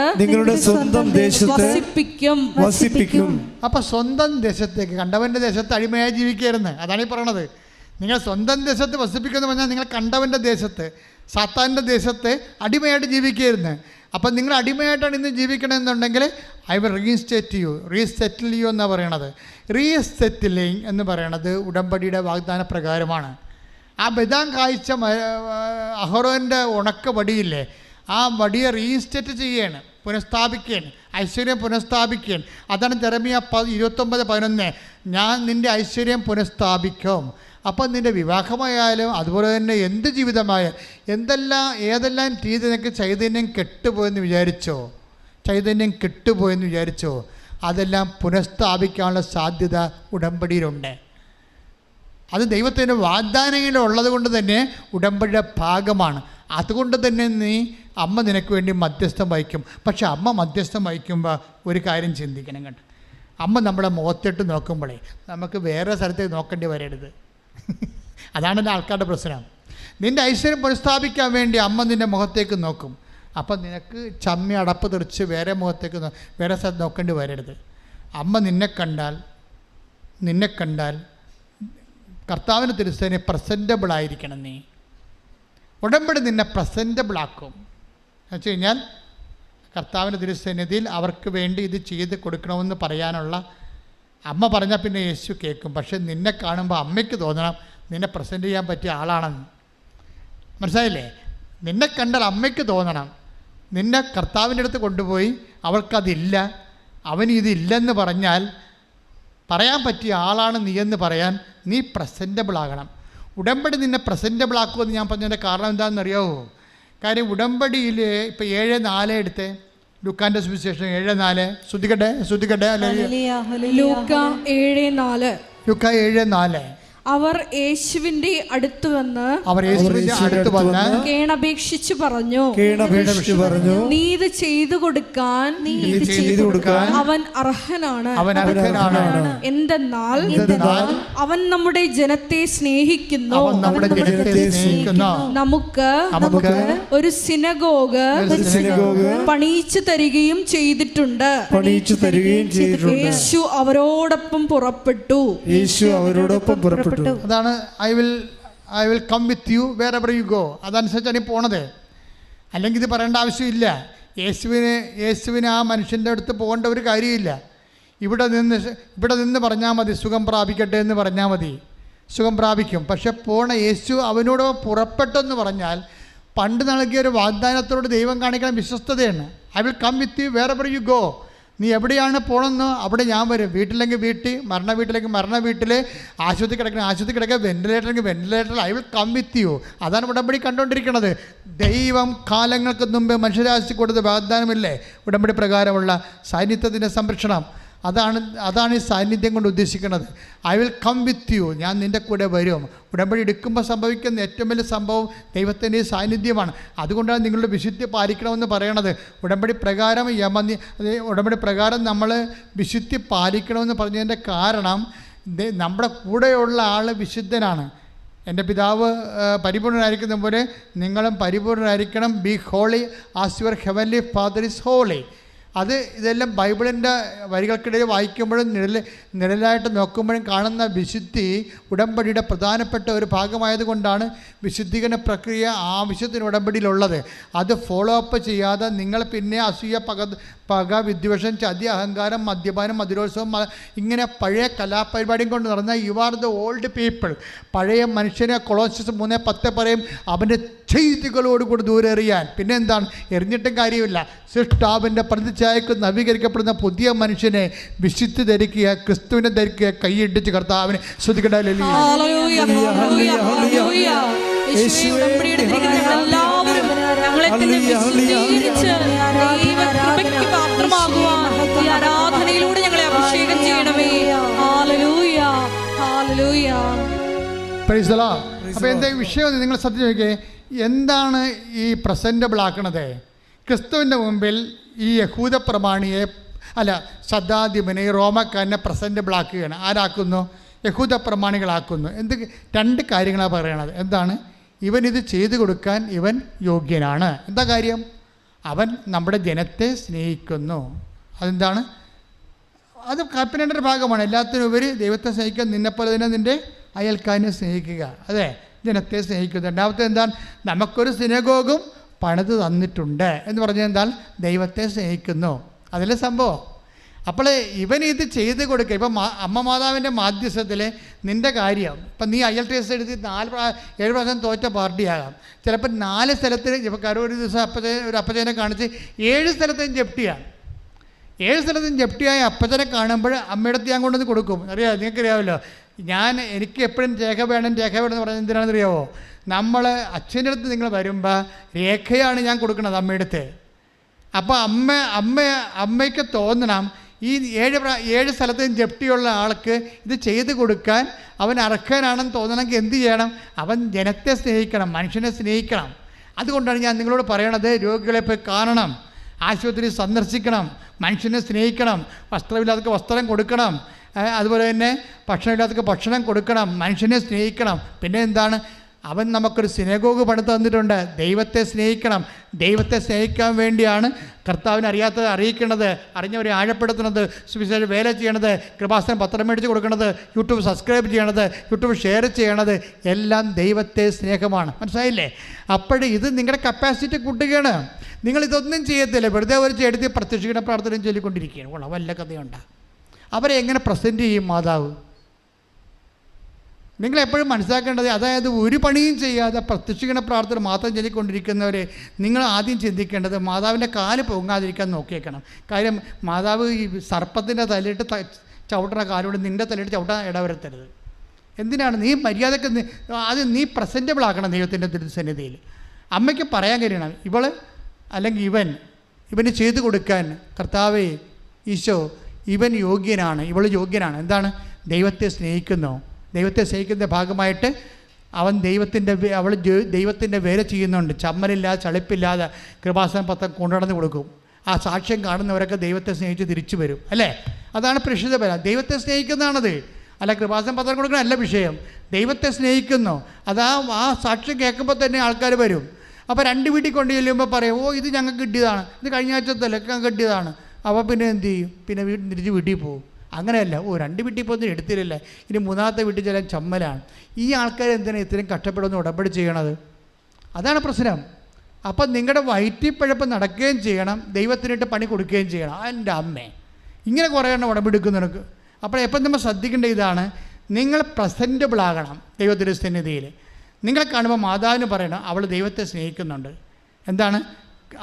വസിപ്പിക്കും. അപ്പൊ സ്വന്തം ദേശത്തേക്ക്, കണ്ടവന്റെ ദേശത്ത് അടിമയായി ജീവിക്കരുന്ന്. അതാണ് ഈ പറയണത്. നിങ്ങൾ സ്വന്തം ദേശത്ത് വസിപ്പിക്കുമെന്ന് പറഞ്ഞാൽ നിങ്ങൾ കണ്ടവന്റെ ദേശത്ത്, സാത്താൻ്റെ ദേശത്ത് അടിമയായിട്ട് ജീവിക്കരുന്ന്. അപ്പം നിങ്ങൾ അടിമയായിട്ടാണ് ഇന്ന് ജീവിക്കണമെന്നുണ്ടെങ്കിൽ ഐ വിൽ റീസെറ്റിൽ യു എന്നാണ് പറയണത്. റീസെറ്റിലിങ് എന്ന് പറയണത് ഉടമ്പടിയുടെ വാഗ്ദാന പ്രകാരമാണ്. ആ ബദാം കായ്ച്ച അഹറോൻ്റെ ഉണക്ക വടിയില്ലേ, ആ വടിയെ റീസ്റ്റേറ്റ് ചെയ്യുകയാണ്, പുനഃസ്ഥാപിക്കുകയാണ്, ഐശ്വര്യം പുനഃസ്ഥാപിക്കുകയാണ്. അതാണ് ജെറമിയ 29:11 ഞാൻ നിൻ്റെ ഐശ്വര്യം പുനഃസ്ഥാപിക്കും. അപ്പം നിൻ്റെ വിവാഹമായാലും അതുപോലെ തന്നെ എന്ത് ജീവിതമായാലും ഏതെല്ലാം രീതി നിനക്ക് ചൈതന്യം കെട്ടുപോയെന്ന് വിചാരിച്ചോ അതെല്ലാം പുനഃസ്ഥാപിക്കാനുള്ള സാധ്യത ഉടമ്പടിയിലുണ്ട്. അത് ദൈവത്തിൻ്റെ വാഗ്ദാനങ്ങളുള്ളത് കൊണ്ട് തന്നെ ഉടമ്പടിയുടെ ഭാഗമാണ്. അതുകൊണ്ട് തന്നെ അമ്മ നിനക്ക് വേണ്ടി മധ്യസ്ഥം വഹിക്കും. പക്ഷെ അമ്മ മധ്യസ്ഥം വഹിക്കുമ്പോൾ ഒരു കാര്യം ചിന്തിക്കണം കേട്ടോ. അമ്മ നമ്മളെ മുഖത്തിട്ട് നോക്കുമ്പോഴേ നമുക്ക് വേറെ സ്ഥലത്തേക്ക് നോക്കേണ്ടി വരരുത്. അതാണ് എൻ്റെ ആൾക്കാരുടെ പ്രശ്നം. നിൻ്റെ ഐശ്വര്യം പുനഃസ്ഥാപിക്കാൻ വേണ്ടി അമ്മ നിൻ്റെ മുഖത്തേക്ക് നോക്കും. അപ്പം നിനക്ക് ചമ്മി അടപ്പ് തെറിച്ച് വേറെ മുഖത്തേക്ക് വേറെ സ്ഥലത്ത് നോക്കേണ്ടി വരരുത്. അമ്മ നിന്നെ കണ്ടാൽ കർത്താവിന് തിരുസേനെ പ്രസൻറ്റബിൾ ആയിരിക്കണം. നീ ഉടമ്പടി നിന്നെ പ്രസൻറ്റബിളാക്കും. എന്ന് വെച്ച് കഴിഞ്ഞാൽ കർത്താവിൻ്റെ തിരുസന്നിധിയിൽ അവർക്ക് വേണ്ടി ഇത് ചെയ്ത് കൊടുക്കണമെന്ന് പറയാനുള്ള അമ്മ പറഞ്ഞാൽ പിന്നെ യേശു കേൾക്കും. പക്ഷെ നിന്നെ കാണുമ്പോൾ അമ്മയ്ക്ക് തോന്നണം നിന്നെ പ്രസൻറ്റ് ചെയ്യാൻ പറ്റിയ ആളാണെന്ന്. മനസ്സിലായില്ലേ? നിന്നെ കണ്ടാൽ അമ്മയ്ക്ക് തോന്നണം നിന്നെ കർത്താവിൻ്റെ അടുത്ത് കൊണ്ടുപോയി അവൾക്കതില്ല, അവനിതില്ലെന്ന് പറഞ്ഞാൽ പറയാൻ പറ്റിയ ആളാണ് നീ എന്ന് പറയാൻ നീ പ്രസൻറ്റബിൾ ആകണം. ഉടമ്പടി നിന്നെ പ്രസൻറ്റബിൾ ആക്കുമെന്ന് ഞാൻ പറഞ്ഞതിൻ്റെ കാരണം എന്താണെന്നറിയാവോ? കാര്യം ഉടമ്പടിയിൽ ഇപ്പോൾ 7:4 എടുത്തേ, ലൂക്കാൻ്റെ സുവിശേഷം 7:4 ശ്രദ്ധിക്കട്ടെ. ലൂക്ക 7:4 അവർ യേശുവിന്റെ അടുത്ത് വന്ന് കേണപേക്ഷിച്ചു പറഞ്ഞു, നീത് ചെയ്തു കൊടുക്കാൻ അവൻ അർഹനാണ്. എന്തെന്നാൽ അവൻ നമ്മുടെ ജനത്തെ സ്നേഹിക്കുന്നു. നമുക്ക് ഒരു സിനഗോഗ് പണിയിച്ചു തരികയും ചെയ്തിട്ടുണ്ട്. യേശു അവരോടൊപ്പം പുറപ്പെട്ടു. അതാണ് I will come with you wherever you go. അതനുസരിച്ചാണ് ഈ പോണത്. അല്ലെങ്കിൽ ഇത് പറയേണ്ട ആവശ്യമില്ല. യേശുവിന് ആ മനുഷ്യൻ്റെ അടുത്ത് പോകേണ്ട ഒരു കാര്യമില്ല. ഇവിടെ നിന്ന് പറഞ്ഞാൽ മതി സുഖം പ്രാപിക്കട്ടെ എന്ന് പറഞ്ഞാൽ മതി, സുഖം പ്രാപിക്കും. പക്ഷെ പോണ യേശു അവനോട് പുറപ്പെട്ടെന്ന് പറഞ്ഞാൽ പണ്ട് നൽകിയ ഒരു വാഗ്ദാനത്തോട് ദൈവം കാണിക്കുന്ന വിശ്വസ്തതയാണ്. I will come with you wherever you go. നീ എവിടെയാണ് പോകണമെന്നോ അവിടെ ഞാൻ വരും. വീട്ടിലെങ്കിൽ വീട്ടിൽ, മരണ വീട്ടിൽ, ആശുപത്രി കിടക്കുക, വെന്റിലേറ്ററിൽ, I will come with you. അതാണ് ഉടമ്പടി കണ്ടുകൊണ്ടിരിക്കുന്നത്. ദൈവം കാലങ്ങൾക്ക് മുമ്പ് മനുഷ്യരാശി കൊടുത്ത വാഗ്ദാനമില്ലേ ഉടമ്പടി പ്രകാരമുള്ള സാന്നിധ്യത്തിൻ്റെ സംരക്ഷണം. അതാണ് ഈ സാന്നിധ്യം കൊണ്ട് ഉദ്ദേശിക്കുന്നത്. I will come with you, ഞാൻ നിൻ്റെ കൂടെ വരും. ഉടമ്പടി എടുക്കുമ്പോൾ സംഭവിക്കുന്ന ഏറ്റവും വലിയ സംഭവം ദൈവത്തിൻ്റെ സാന്നിധ്യമാണ്. അതുകൊണ്ടാണ് നിങ്ങളുടെ വിശുദ്ധി പാലിക്കണമെന്ന് പറയണത്. ഉടമ്പടി പ്രകാരം നമ്മൾ വിശുദ്ധി പാലിക്കണമെന്ന് പറഞ്ഞതിൻ്റെ കാരണം നമ്മുടെ കൂടെയുള്ള ആൾ വിശുദ്ധനാണ്. എൻ്റെ പിതാവ് പരിപൂർണനായിരിക്കുന്ന പോലെ നിങ്ങളും പരിപൂർണനായിരിക്കണം. Be holy as your heavenly father is holy. ഇതെല്ലാം ബൈബിളിൻ്റെ വരികൾക്കിടയിൽ വായിക്കുമ്പോഴും നിഴലായിട്ട് നോക്കുമ്പോഴും കാണുന്ന വിശുദ്ധി ഉടമ്പടിയുടെ പ്രധാനപ്പെട്ട ഒരു ഭാഗമായതുകൊണ്ടാണ് വിശുദ്ധീകരണ പ്രക്രിയ ആവശ്യത്തിന് ഉടമ്പടിയിലുള്ളത്. അത് ഫോളോ അപ്പ് ചെയ്യാതെ നിങ്ങൾ പിന്നെ അസൂയ, പക, വിദ്വേഷം, ചതി, അഹങ്കാരം, മദ്യപാനം, മധുരോത്സവം, ഇങ്ങനെ പഴയ കലാപരിപാടിയും കൊണ്ട് നടന്ന you are the old people. പഴയ മനുഷ്യനെ കൊളോസിയസ് 3:10 പറയും അവൻ്റെ ചെയ്തികളോടുകൂടി ദൂരെ എറിയാൻ. പിന്നെ എന്താണ്? എറിഞ്ഞിട്ടും കാര്യമില്ല. സൃഷ്ടാവിൻ്റെ പ്രതിച്ഛായക്ക് നവീകരിക്കപ്പെടുന്ന പുതിയ മനുഷ്യനെ വിശുദ്ധി ധരിക്കുക, ക്രിസ്തുവിനെ ധരിക്കുക, കൈയിടിച്ച് കർത്താവിനെ ശ്രുതിക്കട്ടെ. ഈ ആരാധനയിലൂടെ ഞങ്ങളെ അഭിഷേകം ചെയ്യണമേ. Hallelujah, hallelujah. Praise the Lord. അപ്പോൾ എന്താ വിഷയം നിങ്ങൾ ശ്രദ്ധിച്ച് നോക്കിയേ, എന്താണ് ഈ പ്രസൻറ്റബിൾ ആക്കണത്? ക്രിസ്തുവിൻ്റെ മുമ്പിൽ ഈ യഹൂദ പ്രമാണിയെ ശതാധിപനെ റോമക്കാരനെ പ്രസൻറ്റബിൾ ആക്കുകയാണ്. ആരാക്കുന്നു? യഹൂദ പ്രമാണികളാക്കുന്നു. രണ്ട് കാര്യങ്ങളാണ് പറയണത്. എന്താണ്? ഇവനിത് ചെയ്തു കൊടുക്കാൻ ഇവൻ യോഗ്യനാണ്. എന്താ കാര്യം? അവൻ നമ്മുടെ ജനത്തെ സ്നേഹിക്കുന്നു. അതെന്താണ്? അത് കൽപ്പനയുടെ ഭാഗമാണ്. എല്ലാത്തിനും ഉപരി ദൈവത്തെ സ്നേഹിക്കാൻ, നിന്നെപ്പോലെ തന്നെ നിൻ്റെ അയൽക്കാരനെ സ്നേഹിക്കുക. അതെ, ജനത്തെ സ്നേഹിക്കുന്നു. രണ്ടാമത്തെ എന്താണ്? നമുക്കൊരു സിനഗോഗും പണിത് തന്നിട്ടുണ്ട് എന്ന് പറഞ്ഞാൽ എന്താണ്? ദൈവത്തെ സ്നേഹിക്കുന്നു. അതിലെ സംഭവം. അപ്പോൾ ഇവൻ ഇത് ചെയ്ത് കൊടുക്കുക. ഇപ്പം അമ്മ മാതാവിൻ്റെ മാധ്യസ്ഥത്തിൽ നിൻ്റെ കാര്യം, ഇപ്പം നീ അയൽ ടേസ്റ്റ് എടുത്ത് 7 പ്രാവശ്യം തോറ്റ പാർട്ടിയാകാം. ചിലപ്പോൾ 4 സ്ഥലത്തിന്, ഇപ്പോൾ ഒരു ദിവസം ഒരു അപ്പച്ചനെ കാണിച്ച് 7 സ്ഥലത്തും ജപ്തിയാണ്. 7 സ്ഥലത്തും ജപ്തിയായ അപ്പച്ചനെ കാണുമ്പോൾ അമ്മയുടെ ഞാൻ കൊണ്ടുവന്ന് കൊടുക്കും. അറിയാമോ? നിങ്ങൾക്കറിയാമല്ലോ, എനിക്ക് എപ്പോഴും രേഖ വേണം എന്ന് പറഞ്ഞാൽ എന്തിനാണെന്ന് അറിയാമോ? നമ്മൾ അച്ഛൻ്റെ അടുത്ത് നിങ്ങൾ വരുമ്പോൾ രേഖയാണ് ഞാൻ കൊടുക്കുന്നത് അമ്മയുടെ അടുത്ത്. അപ്പോൾ അമ്മയ്ക്ക് തോന്നണം ഈ 7 സ്ഥലത്തും ജപ്തിയുള്ള ആൾക്ക് ഇത് ചെയ്ത് കൊടുക്കാൻ അവൻ അർഹനാണെന്ന് തോന്നണമെങ്കിൽ എന്ത് ചെയ്യണം? അവൻ ജനത്തെ സ്നേഹിക്കണം, മനുഷ്യനെ സ്നേഹിക്കണം. അതുകൊണ്ടാണ് ഞാൻ നിങ്ങളോട് പറയണത്, രോഗികളെ പോയി കാണണം, ആശുപത്രി സന്ദർശിക്കണം, മനുഷ്യനെ സ്നേഹിക്കണം, വസ്ത്രമില്ലാത്തവർക്ക് വസ്ത്രം കൊടുക്കണം, അതുപോലെ തന്നെ ഭക്ഷണമില്ലാത്തവർക്ക് ഭക്ഷണം കൊടുക്കണം, മനുഷ്യനെ സ്നേഹിക്കണം. പിന്നെ എന്താണ്? അവൻ നമുക്കൊരു സിനഗോഗ് പണിത് തന്നിട്ടുണ്ട്. ദൈവത്തെ സ്നേഹിക്കണം. ദൈവത്തെ സ്നേഹിക്കാൻ വേണ്ടിയാണ് കർത്താവിനെ അറിയാത്തത് അറിയിക്കേണ്ടത്, അറിഞ്ഞവരെ ആഴപ്പെടുത്തുന്നത്, സുവിശേഷ വേല ചെയ്യണത്, കൃപാസനം പത്രം മേടിച്ച് കൊടുക്കുന്നത്, യൂട്യൂബ് സബ്സ്ക്രൈബ് ചെയ്യണത്, യൂട്യൂബ് ഷെയർ ചെയ്യണത്, എല്ലാം ദൈവത്തെ സ്നേഹമാണ്. മനസ്സിലായില്ലേ? അപ്പോഴേ ഇത് നിങ്ങളുടെ കപ്പാസിറ്റി കൂട്ടുകയാണ്. നിങ്ങളിതൊന്നും ചെയ്യത്തില്ല, വെറുതെ ഒരു ചെടുത്തി പ്രത്യക്ഷിക്കുന്ന പ്രാർത്ഥനയും ചൊല്ലിക്കൊണ്ടിരിക്കുകയാണ്. വല്ല കഥയുണ്ട്. അവരെ എങ്ങനെ പ്രസൻറ്റ് ചെയ്യും മാതാവ്? നിങ്ങളെപ്പോഴും മനസ്സിലാക്കേണ്ടത്, അതായത് ഒരു പണിയും ചെയ്യാതെ പ്രത്യക്ഷിക്കുന്ന പ്രാർത്ഥന മാത്രം ചൊല്ലിക്കൊണ്ടിരിക്കുന്നവരെ നിങ്ങൾ ആദ്യം ചിന്തിക്കേണ്ടത് മാതാവിൻ്റെ കാല് പൊങ്ങാതിരിക്കാൻ നോക്കിയേക്കണം. കാര്യം മാതാവ് ഈ സർപ്പത്തിൻ്റെ തലയിട്ട് ചവിട്ടുന്ന കാലോട് നിൻ്റെ തലയിട്ട് ചവിട്ടാൻ ഇടവരുത്തരുത്. എന്തിനാണ്? നീ മര്യാദക്ക് ആദ്യം നീ പ്രസൻറ്റബിൾ ആക്കണം ദൈവത്തിൻ്റെ തിരുസന്നിധിയിൽ. അമ്മയ്ക്ക് പറയാൻ കഴിയണം, ഇവള് അല്ലെങ്കിൽ ഇവന് ചെയ്തു കൊടുക്കാൻ കർത്താവേ ഈശോ ഇവൻ യോഗ്യനാണ്, ഇവൾ യോഗ്യനാണ്. എന്താണ്? ദൈവത്തെ സ്നേഹിക്കുന്നു. ദൈവത്തെ സ്നേഹിക്കുന്ന ഭാഗമായിട്ട് അവൾ ദൈവത്തിൻ്റെ വേല ചെയ്യുന്നുണ്ട്. ചമ്മലില്ലാതെ ചളിപ്പില്ലാതെ കൃപാസന പത്രം കൊണ്ടുനടന്ന് കൊടുക്കും. ആ സാക്ഷ്യം കാണുന്നവരൊക്കെ ദൈവത്തെ സ്നേഹിച്ച് തിരിച്ചു വരും. അല്ലേ? അതാണ് പ്രേക്ഷിത ബല. ദൈവത്തെ സ്നേഹിക്കുന്നതാണത്. അല്ല കൃപാസന പത്രം കൊടുക്കണം അല്ല വിഷയം. ദൈവത്തെ സ്നേഹിക്കുന്നു. ആ സാക്ഷ്യം കേൾക്കുമ്പോൾ തന്നെ ആൾക്കാർ വരും. അപ്പോൾ 2 വീട്ടിൽ കൊണ്ട് ചെല്ലുമ്പോൾ പറയും, ഓ ഇത് ഞങ്ങൾക്ക് കിട്ടിയതാണ്, ഇത് കഴിഞ്ഞ ആഴ്ചത്തല്ല കിട്ടിയതാണ്. അപ്പോൾ പിന്നെ എന്ത് ചെയ്യും? പിന്നെ തിരിച്ച് വീട്ടിൽ പോകും. അങ്ങനെയല്ല, 2 വീട്ടിൽ പോകുന്നതിന് എടുത്തില്ലല്ലേ, ഇനി 3ാമത്തെ വീട്ടിൽ ചെല്ലാൻ ചമ്മലാണ്. ഈ ആൾക്കാർ എന്തിനാണ് ഇത്രയും കഷ്ടപ്പെടുന്ന ഉടമ്പടി ചെയ്യണത്? അതാണ് പ്രശ്നം. അപ്പം നിങ്ങളുടെ വയറ്റിപ്പഴപ്പ് നടക്കുകയും ചെയ്യണം, ദൈവത്തിനിട്ട് പണി കൊടുക്കുകയും ചെയ്യണം. എൻ്റെ അമ്മേ, ഇങ്ങനെ കുറേ എണ്ണം ഉടമ്പെടുക്കും നിനക്ക്. അപ്പോൾ എപ്പം നമ്മൾ ശ്രദ്ധിക്കേണ്ട ഇതാണ്, നിങ്ങൾ പ്രസൻറ്റബിൾ ആകണം ദൈവത്തിൻ്റെ സന്നിധിയിൽ. നിങ്ങളെ കാണുമ്പോൾ മാതാവിന് പറയണം അവൾ ദൈവത്തെ സ്നേഹിക്കുന്നുണ്ട്. എന്താണ്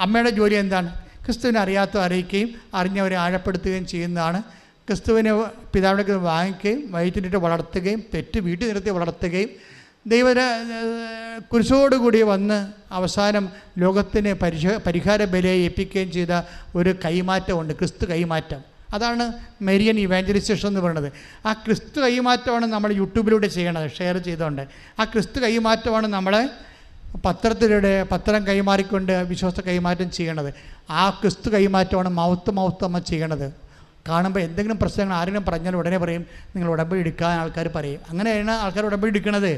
അമ്മയുടെ ജോലി? എന്താണ്? ക്രിസ്തുവിനെ അറിയിക്കുകയും അറിഞ്ഞവരെ ആഴപ്പെടുത്തുകയും ചെയ്യുന്നതാണ്. ക്രിസ്തുവിനെ പിതാവിനെ വാങ്ങിക്കുകയും വയറ്റിലിട്ട് വളർത്തുകയും തെറ്റ് വീട്ടിൽ നിർത്തി വളർത്തുകയും കുരിശോടുകൂടി വന്ന് അവസാനം ലോകത്തിന് പരിഹാര ബലിയെ ഏൽപ്പിക്കുകയും ചെയ്ത ഒരു കൈമാറ്റമുണ്ട്, ക്രിസ്തു കൈമാറ്റം. അതാണ് മെരിയൻ ഇവാഞ്ചലിസേഷൻ എന്ന് പറയുന്നത്. ആ ക്രിസ്തു കൈമാറ്റമാണ് നമ്മൾ യൂട്യൂബിലൂടെ ചെയ്യണത്, ഷെയർ ചെയ്തുകൊണ്ട്. ആ ക്രിസ്തു കൈമാറ്റമാണ് നമ്മളെ പത്രം കൈമാറിക്കൊണ്ട് വിശ്വാസ കൈമാറ്റം ചെയ്യണത്. ആ ക്രിസ്തു കൈമാറ്റമാണ് മൗത്ത് നമ്മൾ ചെയ്യണത്. കാണുമ്പോൾ എന്തെങ്കിലും പ്രശ്നങ്ങൾ ആരെങ്കിലും പറഞ്ഞാൽ ഉടനെ പറയും നിങ്ങൾ ഉടമ്പടി എടുക്കാൻ ആൾക്കാർ പറയും. അങ്ങനെയാണ് ആൾക്കാർ ഉടമ്പടി എടുക്കുന്നത്.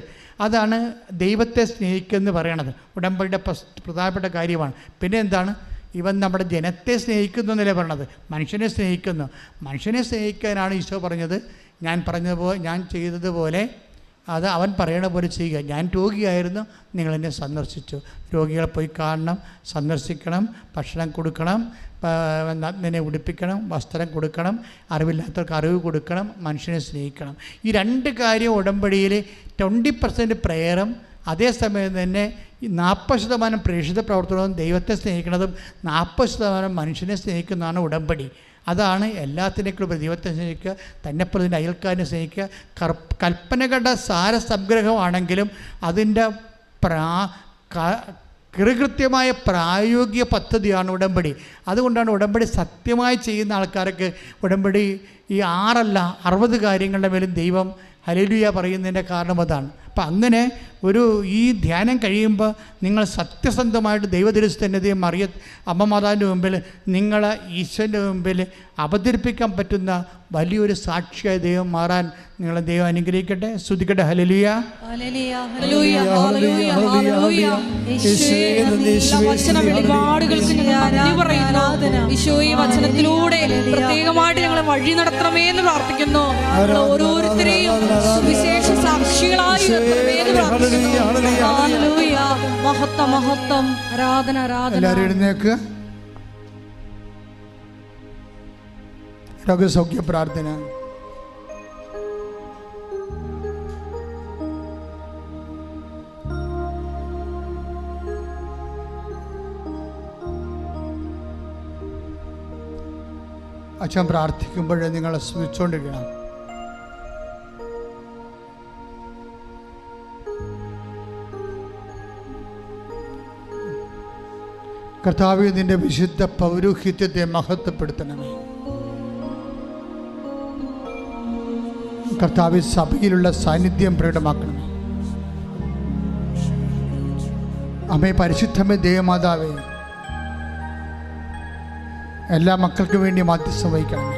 അതാണ് ദൈവത്തെ സ്നേഹിക്കുമെന്ന് പറയണത്. ഉടമ്പടിയുടെ പ്രധാനപ്പെട്ട കാര്യമാണ്. പിന്നെ എന്താണ്? ഇവൻ നമ്മുടെ ജനത്തെ സ്നേഹിക്കുന്നു എന്നല്ലേ പറയണത്, മനുഷ്യനെ സ്നേഹിക്കുന്നു. മനുഷ്യനെ സ്നേഹിക്കാനാണ് ഈശോ പറഞ്ഞത്, ഞാൻ ചെയ്തതുപോലെ അത് അവൻ പറയണ പോലെ ചെയ്യുക. ഞാൻ രോഗിയായിരുന്നു, നിങ്ങളെന്നെ സന്ദർശിച്ചു. രോഗികളെ പോയി കാണണം, സന്ദർശിക്കണം, ഭക്ഷണം കൊടുക്കണം, നഗ്നനെ ഉടുപ്പിക്കണം, വസ്ത്രം കൊടുക്കണം, അറിവില്ലാത്തവർക്ക് അറിവ് കൊടുക്കണം, മനുഷ്യനെ സ്നേഹിക്കണം. ഈ 2 കാര്യം ഉടമ്പടിയിൽ 20% പ്രേയറും അതേസമയം തന്നെ 40% പ്രേക്ഷിത പ്രവർത്തനവും ദൈവത്തെ സ്നേഹിക്കുന്നതും 40% മനുഷ്യനെ സ്നേഹിക്കുന്നതാണ് ഉടമ്പടി. അതാണ് എല്ലാത്തിനേക്കുള്ള ദൈവത്തെ സ്നേഹിക്കുക, തന്നെപ്രതിൻ്റെ അയൽക്കാരനെ സ്നേഹിക്കുക. കൽപ്പനകളുടെ സാരസംഗ്രഹമാണെങ്കിലും അതിൻ്റെ കൃത്യമായ പ്രായോഗിക പദ്ധതിയാണ് ഉടമ്പടി. അതുകൊണ്ടാണ് ഉടമ്പടി സത്യമായി ചെയ്യുന്ന ആൾക്കാർക്ക് ഉടമ്പടി ഈ 6 അല്ല 60 കാര്യങ്ങളുടെ മേലും ദൈവം ഹല്ലേലൂയ പറയുന്നതിൻ്റെ കാരണം അതാണ്. അപ്പം അങ്ങനെ ഈ ധ്യാനം കഴിയുമ്പോൾ നിങ്ങൾ സത്യസന്ധമായിട്ട് ദൈവതിരുസന്നിധിയെ അമ്മ മാതാവിൻ്റെ മുമ്പിൽ നിങ്ങൾ ഈശ്വരൻ്റെ മുമ്പിൽ അവതരിപ്പിക്കാൻ പറ്റുന്ന വലിയൊരു സാക്ഷിയായി ദൈവം മാറാൻ നിങ്ങളെ ദൈവം അനുഗ്രഹിക്കട്ടെ. സ്തുതിക്കട്ടെ. ഹല്ലേലൂയ. വചനത്തിലൂടെ പ്രത്യേകമായിട്ട് ഞങ്ങളെ വഴി നടത്തണമേ എന്ന് പ്രാർത്ഥിക്കുന്നു. ഓരോരുത്തരെയും വിശേഷ സാക്ഷികളായി മഹത്വം മഹത്വം ആരാധന ആരാധന. എല്ലാവരും എഴുന്നേൽക്കുക. രോഗസൗഖ്യ പ്രാർത്ഥന. അച്ഛൻ പ്രാർത്ഥിക്കുമ്പോൾ നിങ്ങൾ സ്മരിച്ചുകൊണ്ടിരിക്കണം. കർത്താവേ, നിന്റെ വിശുദ്ധ പൗരോഹിത്യത്തെ മഹത്വപ്പെടുത്തണമേ. കർത്താവേ, സഭയിലുള്ള സാന്നിധ്യം പ്രകടമാക്കണമേ. അമ്മേ, പരിശുദ്ധമേ, ദേവമാതാവേ, എല്ലാ മക്കൾക്കും വേണ്ടി മാധ്യസ്ഥം വഹിക്കണമേ.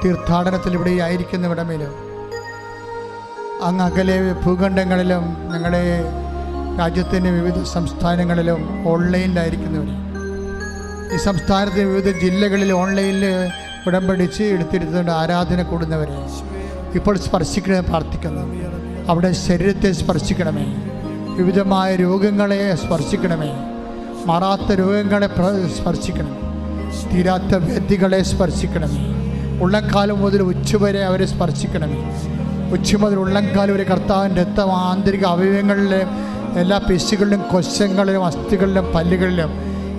തീർത്ഥാടനത്തിൽ ഇവിടെ ആയിരിക്കുന്നവിടമേലും അങ്ങ് അകലെ ഭൂഖണ്ഡങ്ങളിലും ഞങ്ങളുടെ രാജ്യത്തിൻ്റെ വിവിധ സംസ്ഥാനങ്ങളിലും ഓൺലൈനിലായിരിക്കുന്നവർ, ഈ സംസ്ഥാനത്തെ വിവിധ ജില്ലകളിൽ ഓൺലൈനിൽ ഉടമ്പടിച്ച് എടുത്തിരുന്നുകൊണ്ട് ആരാധന കൂടുന്നവരെ ഇപ്പോൾ സ്പർശിക്കണമെന്ന് പ്രാർത്ഥിക്കുന്നു. അവിടെ ശരീരത്തെ സ്പർശിക്കണമേ. വിവിധമായ രോഗങ്ങളെ സ്പർശിക്കണമേ. മാറാത്ത രോഗങ്ങളെ സ്പർശിക്കണം. തീരാത്ത വ്യാധികളെ സ്പർശിക്കണമേ. ഉള്ളംകാലം മുതൽ ഉച്ചവരെ അവരെ സ്പർശിക്കണമേ. ഉച്ച മുതൽ ഉള്ളംകാലം വരെ കർത്താവിൻ്റെ രക്തം ആന്തരിക അവയവങ്ങളിലെ എല്ലാ പേശികളിലും കൊശങ്ങളിലും അസ്ഥികളിലും പല്ലുകളിലും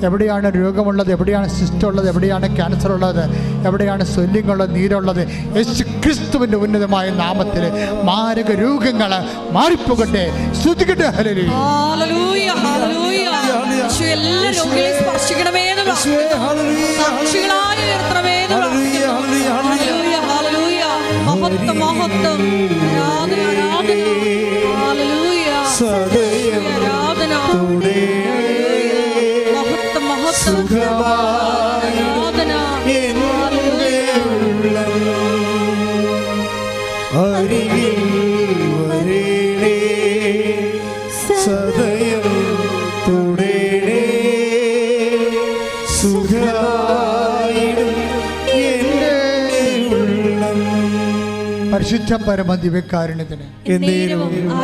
എവിടെയാണ് രോഗമുള്ളത്, എവിടെയാണ് സിസ്റ്റ് ഉള്ളത്, എവിടെയാണ് ക്യാൻസർ ഉള്ളത്, എവിടെയാണ് സ്വെല്ലിംഗ് ഉള്ളത്, നീരുള്ളത്, യേശു ക്രിസ്തുവിൻ്റെ ഉന്നതമായ നാമത്തിൽ മാരക രോഗങ്ങൾ മാറിപ്പോകട്ടെ. സ്തുതിക്കട്ടെ. ഹല്ലേലൂയ. എല്ലാ രോഗികളെയും സ്പർശിക്കണമേ എന്ന് സാക്ഷികളായി ഉയർത്തണമേ എന്ന് മഹത്വം മഹത്വം ആരാധന ആരാധന ആരാധന മഹത്വം മഹത്വം ആരാധന സദയം തുടേ സുഖായിടും എൻ്റെ ഉള്ളം. പരിശുദ്ധ പരമദിവ്യകാരുണ്യത്തിന്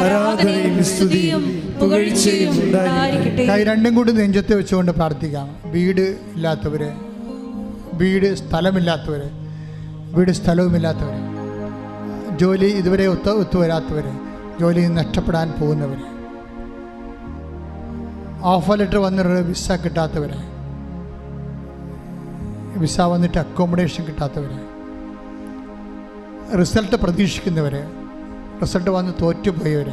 ആരാധനയും സ്തുതിയും പുകഴ്ചയും ഉണ്ടായിരിക്കട്ടെ. കൈ രണ്ടും കൂടി നെഞ്ചത്ത് വെച്ചുകൊണ്ട് പ്രാർത്ഥിക്കാം. വീട് ഇല്ലാത്തവര്, വീട് സ്ഥലമില്ലാത്തവര്, വീട് സ്ഥലവുമില്ലാത്തവർ, ജോലി ഇതുവരെ ഒത്തുവരാത്തവർ, ജോലി നഷ്ടപ്പെടാൻ പോകുന്നവർ, ഓഫർ ലെറ്റർ വന്നിട്ട് വിസ കിട്ടാത്തവർ, വിസ വന്നിട്ട് അക്കോമഡേഷൻ കിട്ടാത്തവർ, റിസൾട്ട് പ്രതീക്ഷിക്കുന്നവർ, റിസൾട്ട് വന്ന് തോറ്റുപോയവർ,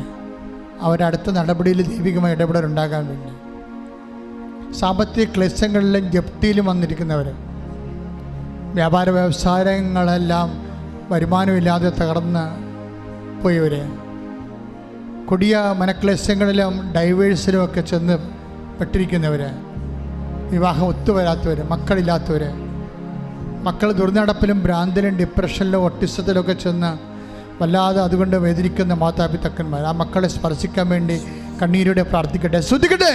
അവരടുത്ത നടപടിയിൽ ദൈവികമായ ഇടപെടലുണ്ടാകാൻ വേണ്ടി, സാമ്പത്തിക ക്ലേശങ്ങളിലും ജപ്തിയിലും വന്നിരിക്കുന്നവർ, വ്യാപാര വ്യവസായങ്ങളെല്ലാം വരുമാനമില്ലാതെ തകർന്ന് പോയവർ, കൊടിയ മനക്ലേശങ്ങളിലും ഡൈവേഴ്സിലും ഒക്കെ ചെന്ന് പെട്ടിരിക്കുന്നവർ, വിവാഹം ഒത്തുവരാത്തവർ, മക്കളില്ലാത്തവർ, മക്കൾ ദുർനടപ്പിലും ഭ്രാന്തിലും ഡിപ്രഷനിലും ഒട്ടിസത്തിലൊക്കെ ചെന്ന് വല്ലാതെ അതുകൊണ്ട് വേദനിക്കുന്ന മാതാപിതാക്കന്മാർ, ആ മക്കളെ സ്പർശിക്കാൻ വേണ്ടി കണ്ണീരോടെ പ്രാർത്ഥിക്കട്ടെ. ശ്രദ്ധിക്കട്ടെ.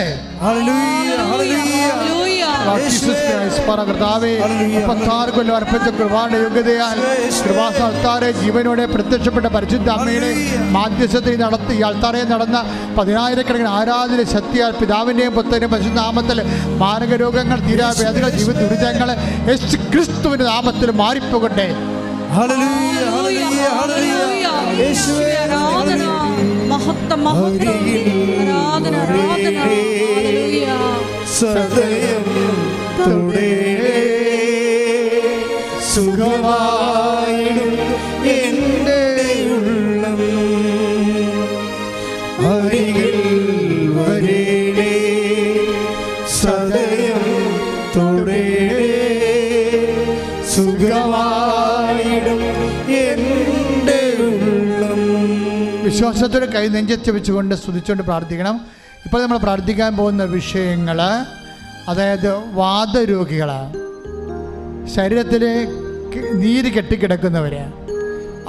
അർപ്പിച്ച കൃപാന്റെ യോഗ്യതയാൽ കൃപാസാൽത്താറെ ജീവനോടെ പ്രത്യക്ഷപ്പെട്ട പരിശുദ്ധ അമ്മയുടെ മാധ്യസ്ഥത്തിൽ നടത്തി ഈ ആൾത്താറെ നടന്ന 10,000-കണക്കിന് ആരാധന ശക്തിയാൽ പിതാവിൻ്റെയും പുത്രൻ്റെയും പരിശുദ്ധ നാമത്തിൽ മാരക രോഗങ്ങൾ, തീരാവേദികൾ, ജീവിത ദുരിതങ്ങൾ യേശു ക്രിസ്തുവിന്റെ നാമത്തിൽ മാറിപ്പോകട്ടെ. സദയം തുടേ സുഖമായിടും എൻ്റെ ഉള്ളം. അരികിൽ വരേണേ എൻ്റെ ഉള്ളം. വിശ്വാസത്തോടെ കൈ നെഞ്ചത്ത് വെച്ചുകൊണ്ട് സ്തുതിച്ചുകൊണ്ട് പ്രാർത്ഥിക്കണം. ഇപ്പോൾ നമ്മൾ പ്രാർത്ഥിക്കാൻ പോകുന്ന വിഷയങ്ങൾ, അതായത് വാതരോഗികളാണ്, ശരീരത്തിൽ നീര് കെട്ടിക്കിടക്കുന്നവർ.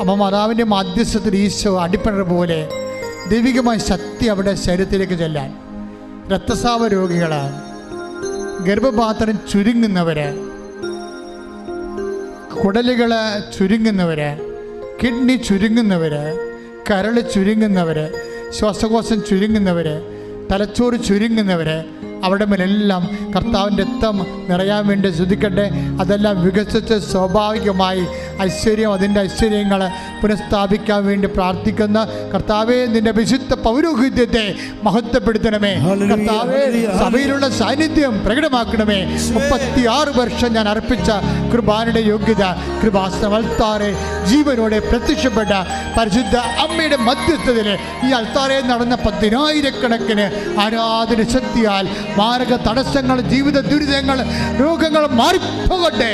അപ്പം മാതാവിൻ്റെ മധ്യസ്ഥത്തിൽ ഈശോ അടിപ്പണ പോലെ ദൈവികമായ ശക്തി അവിടെ ശരീരത്തിലേക്ക് ചെല്ലാൻ. രക്തസ്രാവ രോഗികൾ, ഗർഭപാത്രം ചുരുങ്ങുന്നവർ, കുടലുകൾ ചുരുങ്ങുന്നവർ, കിഡ്നി ചുരുങ്ങുന്നവർ, കരൾ ചുരുങ്ങുന്നവർ, ശ്വാസകോശം ചുരുങ്ങുന്നവർ, തലച്ചോറ് ചുരുങ്ങുന്നവർ, അവിടെ മേലെല്ലാം കർത്താവിൻ്റെ രക്തം നിറയാൻ വേണ്ടി ശ്രദ്ധിക്കട്ടെ. അതെല്ലാം വികസിച്ച് സ്വാഭാവികമായി ഐശ്വര്യം, അതിൻ്റെ ഐശ്വര്യങ്ങൾ പുനഃസ്ഥാപിക്കാൻ വേണ്ടി പ്രാർത്ഥിക്കുന്ന കർത്താവേ, നിന്റെ വിശുദ്ധ പൗരോഹിത്യത്തെ മഹത്വപ്പെടുത്തണമേ. കർത്താവേ, സഭയിലുള്ള സാന്നിധ്യം പ്രകടമാക്കണമേ. 36 വർഷം ഞാൻ അർപ്പിച്ച കൃപാനയുടെ യോഗ്യത, കൃപാസനം അൾത്താറെ ജീവനോടെ പ്രത്യക്ഷപ്പെട്ട പരിശുദ്ധ അമ്മയുടെ മധ്യസ്ഥതയിൽ ഈ അൾത്താറെ നടന്ന 10,000 ആരാധന ശക്തിയാൽ മാർഗ തടസ്സങ്ങൾ, ജീവിത ദുരിതങ്ങൾ, രോഗങ്ങൾ മാറിപ്പോകട്ടെ.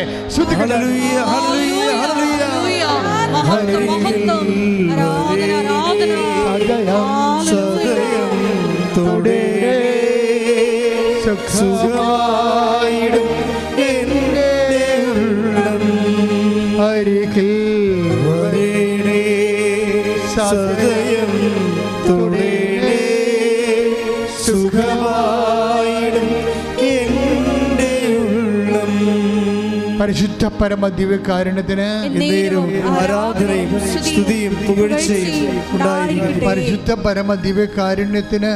സദയം തുടരേ സുഖമായിടും എൻ്റെ ഉള്ളം. പരിശുദ്ധ പരമ ദിവ്യകാരുണ്യത്തിന് ആരാധനയും സ്തുതിയും പുകഴ്ചയും ഉണ്ടായിരിക്കട്ടെ. പരിശുദ്ധ പരമ ദിവ്യകാരുണ്യത്തിന്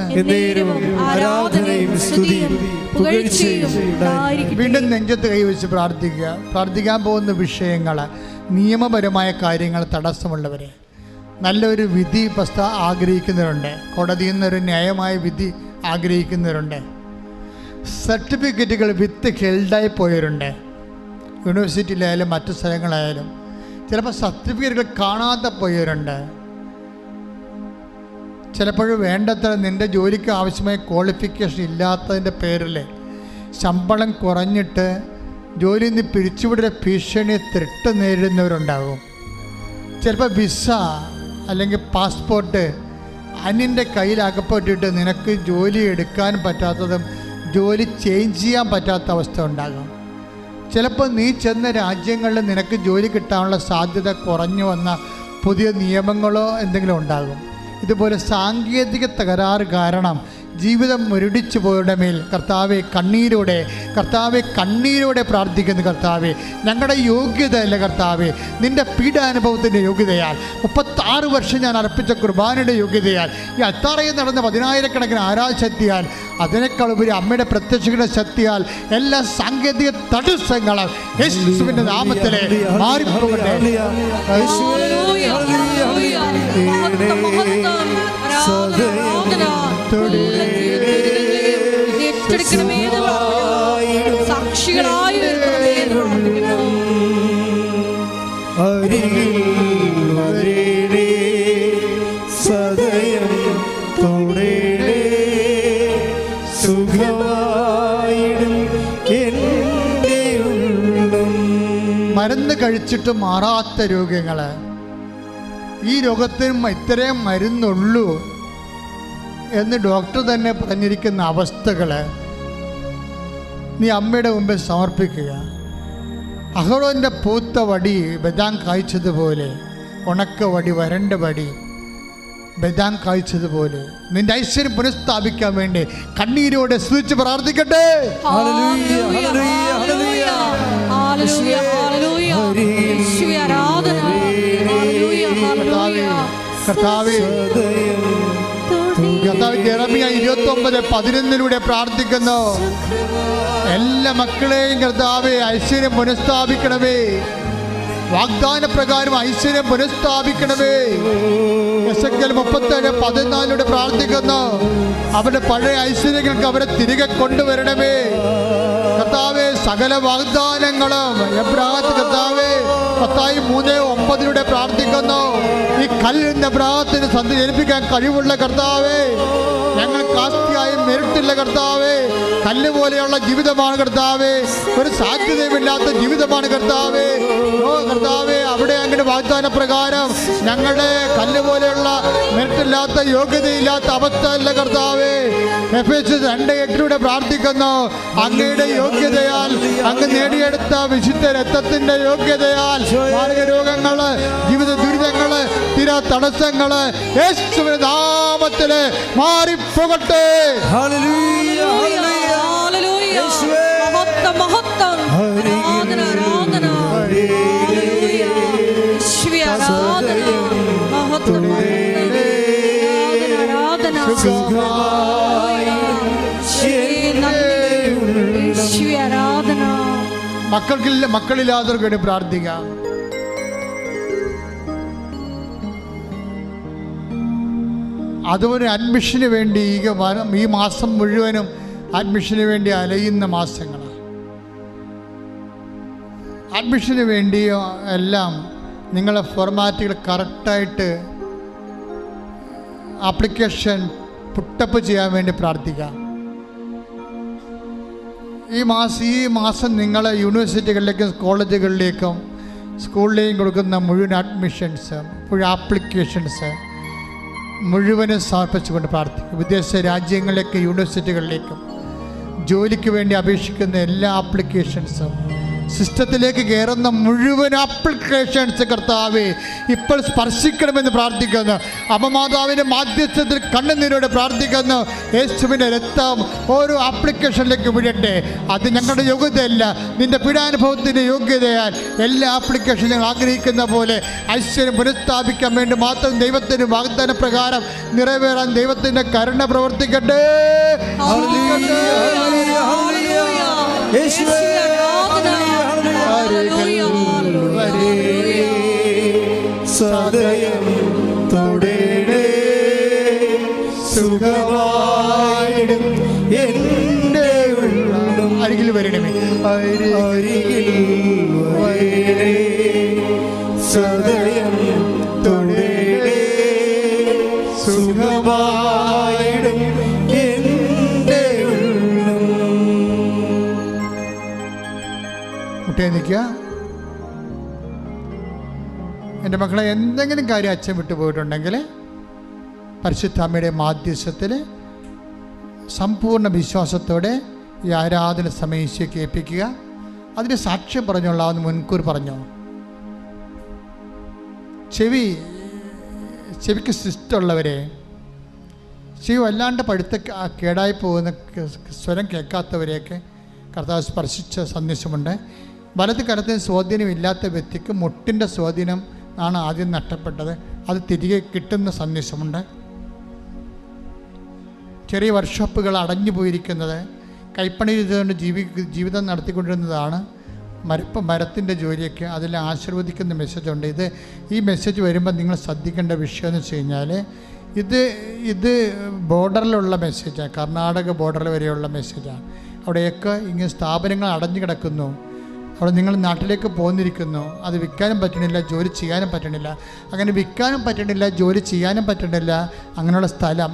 ആരാധനയും സ്തുതിയും പുകഴ്ചയും ഉണ്ടായിരിക്കട്ടെ. വീണ്ടും നെഞ്ചത്ത് കൈവച്ച് പ്രാർത്ഥിക്കുക. പ്രാർത്ഥിക്കാൻ പോകുന്ന വിഷയങ്ങൾ, നിയമപരമായ കാര്യങ്ങൾ തടസ്സമുള്ളവരെ, നല്ലൊരു വിധി ആഗ്രഹിക്കുന്നവരുണ്ട്, കോടതിയിൽ നിന്നൊരു ന്യായമായ വിധി ആഗ്രഹിക്കുന്നവരുണ്ട്, സർട്ടിഫിക്കറ്റുകൾ വിത്ത് ഹെൽഡായി പോയവരുണ്ട്, യൂണിവേഴ്സിറ്റിയിലായാലും മറ്റു സ്ഥലങ്ങളായാലും ചിലപ്പോൾ സർട്ടിഫിക്കറ്റുകൾ കാണാതെ പോയവരുണ്ട്. ചിലപ്പോൾ വേണ്ടത്ര നിൻ്റെ ജോലിക്ക് ആവശ്യമായ ക്വാളിഫിക്കേഷൻ ഇല്ലാത്തതിൻ്റെ പേരിൽ ശമ്പളം കുറഞ്ഞിട്ട് ജോലിയിൽ നിന്ന് പിരിച്ചുവിടുന്ന ഭീഷണി ത്രെട്ട് നേരിടുന്നവരുണ്ടാകും. ചിലപ്പോൾ വിസ അല്ലെങ്കിൽ പാസ്പോർട്ട് അന്യൻ്റെ കയ്യിലകപ്പെട്ടിട്ട് നിനക്ക് ജോലി എടുക്കാൻ പറ്റാത്തതും ജോലി ചേഞ്ച് ചെയ്യാൻ പറ്റാത്ത അവസ്ഥ ഉണ്ടാകും. ചിലപ്പോൾ നീ ചെന്ന രാജ്യങ്ങളിൽ നിനക്ക് ജോലി കിട്ടാനുള്ള സാധ്യത കുറഞ്ഞു വന്ന പുതിയ നിയമങ്ങളോ എന്തെങ്കിലും ഉണ്ടാകും. ഇതുപോലെ സാങ്കേതിക തകരാറ് കാരണം ജീവിതം മുരടിച്ചു പോയവരുടെ മേൽ കർത്താവെ കണ്ണീരോടെ പ്രാർത്ഥിക്കുന്നു. കർത്താവെ, ഞങ്ങളുടെ യോഗ്യത അല്ല കർത്താവെ, നിൻ്റെ പീഡാനുഭവത്തിൻ്റെ യോഗ്യതയാൽ 36 വർഷം ഞാൻ അർപ്പിച്ച കുർബാനയുടെ യോഗ്യതയാൽ ഈ അത്താറയിൽ നടന്ന 10,000 ആരാധശക്തിയാൽ അതിനേക്കാൾ ഉപരി അമ്മയുടെ പ്രത്യക്ഷയുടെ ശക്തിയാൽ എല്ലാ സാങ്കേതിക തടസ്സങ്ങളും യേശുവിൻ്റെ നാമത്തിലെ മാറിപ്പോകട്ടെ. സാക്ഷികളായി സദയം തുടരേ സുഖമായിടും എൻ്റെ ഉള്ളം. മരുന്ന് കഴിച്ചിട്ട് മാറാത്ത രോഗങ്ങൾ, ഈ രോഗത്തിനും ഇത്രയും മരുന്നുള്ളൂ എന്ന് ഡോക്ടർ തന്നെ പറഞ്ഞിരിക്കുന്ന അവസ്ഥകൾ നീ അമ്മയുടെ മുമ്പിൽ സമർപ്പിക്കുക. അഹറോൻ്റെ പൂത്ത വടി ബദാം കായ്ച്ചതുപോലെ, ഉണക്ക വടി, വരണ്ട വടി ബദാം കായ്ച്ചതുപോലെ നിന്റെ ഐശ്വര്യം പുനഃസ്ഥാപിക്കാൻ വേണ്ടി കണ്ണീരോടെ സ്തുതിച്ച് പ്രാർത്ഥിക്കട്ടെ. കർത്താവേ, ജെറമിയ 29:11 പ്രാർത്ഥിക്കുന്നു. എല്ലാ മക്കളെയും കർത്താവേ ഐശ്വര്യം പുനഃസ്ഥാപിക്കണമേ, വാഗ്ദാന പ്രകാരം ഐശ്വര്യം പുനഃസ്ഥാപിക്കണമേ. എസെക്കിയേൽ 37:14 പ്രാർത്ഥിക്കുന്നു. അവരുടെ പഴയ ഐശ്വര്യങ്ങൾക്ക് അവരെ തിരികെ കൊണ്ടുവരണമേ കർത്താവേ. സകല വാഗ്ദാനങ്ങളും എബ്രാത്ത് കർത്താവേ 10:3-9 പ്രാർത്ഥിക്കുന്നു. ഈ കല്ലിന്റെ പ്രാർത്ഥന സന്ധി ജനിപ്പിക്കാൻ കഴിവുള്ള കർത്താവേ, ഞങ്ങൾ കാസ്തിയായും മെരുട്ടില്ല കർത്താവേ. കല്ല് പോലെയുള്ള ജീവിതമാണ് കർത്താവേ, ഒരു സാധ്യതയുമില്ലാത്ത ജീവിതമാണ് കർത്താവേ. ഓ കർത്താവേ, അവിടെ അങ്ങനെ വാഗ്ദാന പ്രകാരം ഞങ്ങളുടെ കല്ല് പോലെയുള്ള മെരുട്ടില്ലാത്ത യോഗ്യതയില്ലാത്ത അവസ്ഥ അല്ല കർത്താവേ. എഫേസ്യർ 2:8 പ്രാർത്ഥിക്കുന്നു, അങ്ങയുടെ യോഗ്യതയാൽ, അങ്ങ് നേടിയെടുത്ത വിശുദ്ധ രക്തത്തിന്റെ യോഗ്യതയാൽ മാരക രോഗങ്ങള്, ജീവിത ദുരിതങ്ങള്, സ്ഥിര തടസ്സങ്ങള് യേശുവിന്റെ നാമത്തില് മാറിപ്പോകട്ടെ. ഹല്ലേലൂയ, ഹല്ലേലൂയ. മഹത്വം, മഹത്വം. ആരാധന, ആരാധന. ഹല്ലേലൂയ. യേശുവേ ആരാധന. മഹത്വം, ആരാധന, ആരാധന. യേശുവേ ആരാധന. മക്കളില്ലാത്തവർക്ക് വേണ്ടി പ്രാർത്ഥിക്കാം. അതുപോലെ അഡ്മിഷന് വേണ്ടി ഈ മാസം മുഴുവനും അഡ്മിഷന് വേണ്ടി അലയുന്ന മാസങ്ങളാണ്. അഡ്മിഷന് വേണ്ടി എല്ലാം നിങ്ങളെ ഫോർമാറ്റുകൾ കറക്റ്റായിട്ട് ആപ്ലിക്കേഷൻ പുട്ടപ്പ് ചെയ്യാൻ വേണ്ടി പ്രാർത്ഥിക്കാം. ഈ മാസം നിങ്ങൾ യൂണിവേഴ്സിറ്റികളിലേക്കും കോളേജുകളിലേക്കും സ്കൂളിലേക്കും കൊടുക്കുന്ന മുഴുവൻ അഡ്മിഷൻസ്, മുഴുവൻ ആപ്ലിക്കേഷൻസ് മുഴുവനും സമർപ്പിച്ചുകൊണ്ട് പ്രാർത്ഥിക്കും. വിദേശ രാജ്യങ്ങളിലേക്ക് യൂണിവേഴ്സിറ്റികളിലേക്കും ജോലിക്ക് വേണ്ടി അപേക്ഷിക്കുന്ന എല്ലാ ആപ്ലിക്കേഷൻസും, സിസ്റ്റത്തിലേക്ക് കയറുന്ന മുഴുവൻ ആപ്ലിക്കേഷൻസ് കർത്താവേ ഇപ്പോൾ സ്പർശിക്കണമെന്ന് പ്രാർത്ഥിക്കുന്നു. അപമാതാവിൻ്റെ മാധ്യസ്ഥത്തിൽ കണ്ണുനീരോടെ പ്രാർത്ഥിക്കുന്നു. യേശുവിൻ്റെ രക്തം ഓരോ ആപ്ലിക്കേഷനിലേക്ക് വിടട്ടെ. അത് ഞങ്ങളുടെ യോഗ്യതയല്ല, നിൻ്റെ പീഡാനുഭവത്തിൻ്റെ യോഗ്യതയാൽ എല്ലാ ആപ്ലിക്കേഷനും ഞങ്ങൾ ആഗ്രഹിക്കുന്ന പോലെ ഐശ്വര്യം പുനഃസ്ഥാപിക്കാൻ വേണ്ടി മാത്രം ദൈവത്തിൻ്റെ വാഗ്ദാന പ്രകാരം നിറവേറാൻ ദൈവത്തിൻ്റെ കരുണ പ്രവർത്തിക്കട്ടെ. സദയം തൊടേണേ സുഖമായിടും എൻ്റെ ഉള്ളം. അരികിൽ വരണമേ, അരികിൽ വരണേ. സദയം തൊടേണേ സുഖമായിടും എൻ്റെ ഉള്ളം. മുട്ടേ നിൽക്കുക. എൻ്റെ മക്കളെ, എന്തെങ്കിലും കാര്യം അച്ഛൻ വിട്ടു പോയിട്ടുണ്ടെങ്കിൽ പരിശുദ്ധാമ്മയുടെ മാധ്യസ്ഥത്തിൽ സമ്പൂർണ്ണ വിശ്വാസത്തോടെ ഈ ആരാധന സമയം ഈശോയ്ക്ക് ഏൽപ്പിക്കുക. അതിന് സാക്ഷ്യം പറഞ്ഞോളാവുന്ന മുൻകൂർ പറഞ്ഞോ. ചെവിക്ക് സിസ്റ്റമുള്ളവരെ, ചെവി വല്ലാണ്ട് പഴുത്ത കേടായി പോകുന്ന സ്വരം കേൾക്കാത്തവരെയൊക്കെ കർത്താവ് സ്പർശിച്ച സന്ദേശമുണ്ട്. വലത് കരത്തിന് സ്വാധീനമില്ലാത്ത വ്യക്തിക്ക് മുട്ടിൻ്റെ സ്വാധീനം ആണ് ആദ്യം നഷ്ടപ്പെട്ടത്, അത് തിരികെ കിട്ടുന്ന സന്ദേശമുണ്ട്. ചെറിയ വർക്ക്ഷോപ്പുകൾ അടഞ്ഞു പോയിരിക്കുന്നത്, കൈപ്പണി ചെയ്തുകൊണ്ട് ജീവിതം നടത്തിക്കൊണ്ടിരുന്നതാണ് മരത്തിൻ്റെ ജോലിയൊക്കെ, അതെല്ലാം ആശീർവദിക്കുന്ന മെസ്സേജുണ്ട്. ഈ മെസ്സേജ് വരുമ്പോൾ നിങ്ങൾ ശ്രദ്ധിക്കേണ്ട വിഷയം എന്ന് വെച്ച് കഴിഞ്ഞാൽ ഇത് ബോർഡറിലുള്ള മെസ്സേജാണ്, കർണാടക ബോർഡർ വരെയുള്ള മെസ്സേജാണ്. അവിടെയൊക്കെ ഇങ്ങനെ സ്ഥാപനങ്ങൾ അടഞ്ഞു കിടക്കുന്നു. അവിടെ നിങ്ങൾ നാട്ടിലേക്ക് പോന്നിരിക്കുന്നു, അത് വിൽക്കാനും പറ്റണില്ല, ജോലി ചെയ്യാനും പറ്റണില്ല. അങ്ങനെ വിൽക്കാനും പറ്റണില്ല, ജോലി ചെയ്യാനും പറ്റണില്ല, അങ്ങനെയുള്ള സ്ഥലം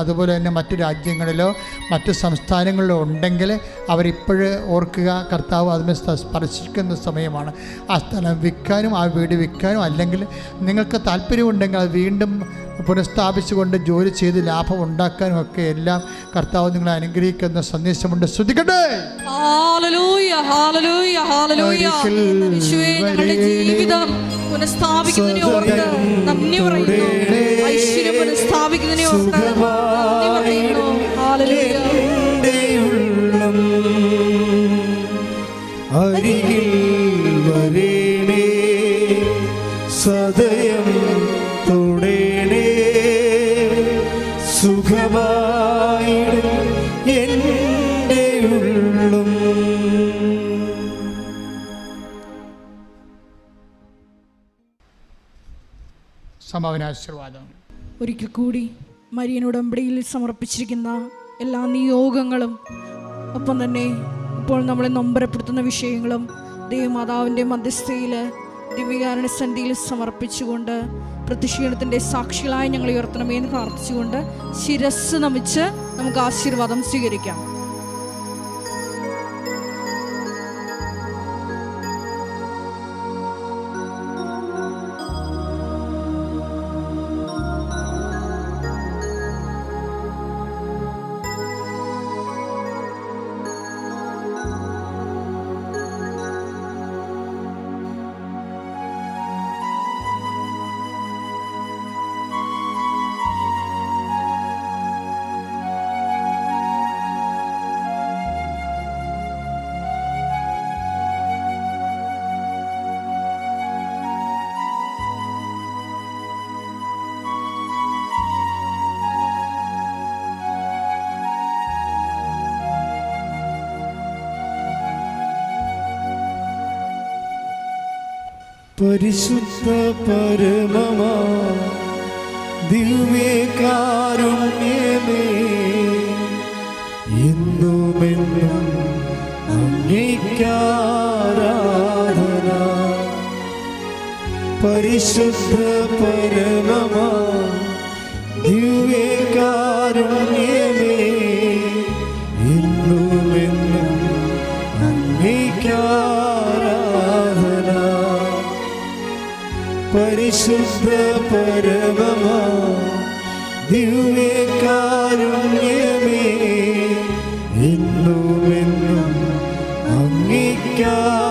അതുപോലെ തന്നെ മറ്റു രാജ്യങ്ങളിലോ മറ്റു സംസ്ഥാനങ്ങളിലോ ഉണ്ടെങ്കിൽ അവരിപ്പോഴും ഓർക്കുക, കർത്താവ് അതിനെ സ്പർശിക്കുന്ന സമയമാണ്. ആ സ്ഥലം വിൽക്കാനും ആ വീട് വിൽക്കാനും, അല്ലെങ്കിൽ നിങ്ങൾക്ക് താല്പര്യമുണ്ടെങ്കിൽ അത് വീണ്ടും പുനഃസ്ഥാപിച്ചുകൊണ്ട് ജോലി ചെയ്ത് ലാഭം ഉണ്ടാക്കാനും ഒക്കെ എല്ലാം കർത്താവ് നിങ്ങളെ അനുഗ്രഹിക്കുന്ന സന്ദേശമുണ്ട്. ശ്രദ്ധിക്കട്ടെ. ഹല്ലേലൂയ, ഹല്ലേലൂയ, ഹല്ലേലൂയ. യേശുവേ, ഞങ്ങളുടെ ജീവിതം പുനഃസ്ഥാപിക്കുന്നതിനെ ഓർത്ത് നന്ദി പറയുന്നു. ഐശ്വര്യം പുനഃസ്ഥാപിക്കുന്നതിനെ ഓർത്ത് നന്ദി പറയുന്നു. ഹല്ലേലൂയ. അരികിൽ വരേണേ സദയം തൊടേണേ സുഖമായിടും എൻ്റെ ഉള്ളം. സമാപനാശീർവാദം. ഒരിക്കൽ കൂടി മരിയൻ ഉടമ്പടിയിൽ സമർപ്പിച്ചിരിക്കുന്ന എല്ലാ നിയോഗങ്ങളും ഒപ്പം തന്നെ ഇപ്പോൾ നമ്മളെ നൊമ്പരപ്പെടുത്തുന്ന വിഷയങ്ങളും ദൈവമാതാവിൻ്റെ മധ്യസ്ഥയിൽ ദിവ്യകാരുണ്യ സന്നിധിയിൽ സമർപ്പിച്ചുകൊണ്ട് പ്രത്യക്ഷീണത്തിൻ്റെ സാക്ഷികളായി ഞങ്ങൾ ഉയർത്തണമേ എന്ന് പ്രാർത്ഥിച്ചുകൊണ്ട് ശിരസ് നമിച്ച് നമുക്ക് ആശീർവാദം സ്വീകരിക്കാം. പരിശുദ്ധ പരമമാ ദിവ്യകാരുണ്യമേ, എന്നുമെന്നും അങ്ങേയ്ക്കാരാധന. പരിശുദ്ധ പരമമാ ദിവ്യകാരുണ്യമേ, എന്നുമെന്നും അങ്ങേയ്ക്കാരാധന. പരിശുദ്ധ പരമമാ ദിവ്യകാരുണ്യമേ, എന്നുമെന്നും അങ്ങേയ്ക്കാരാധന.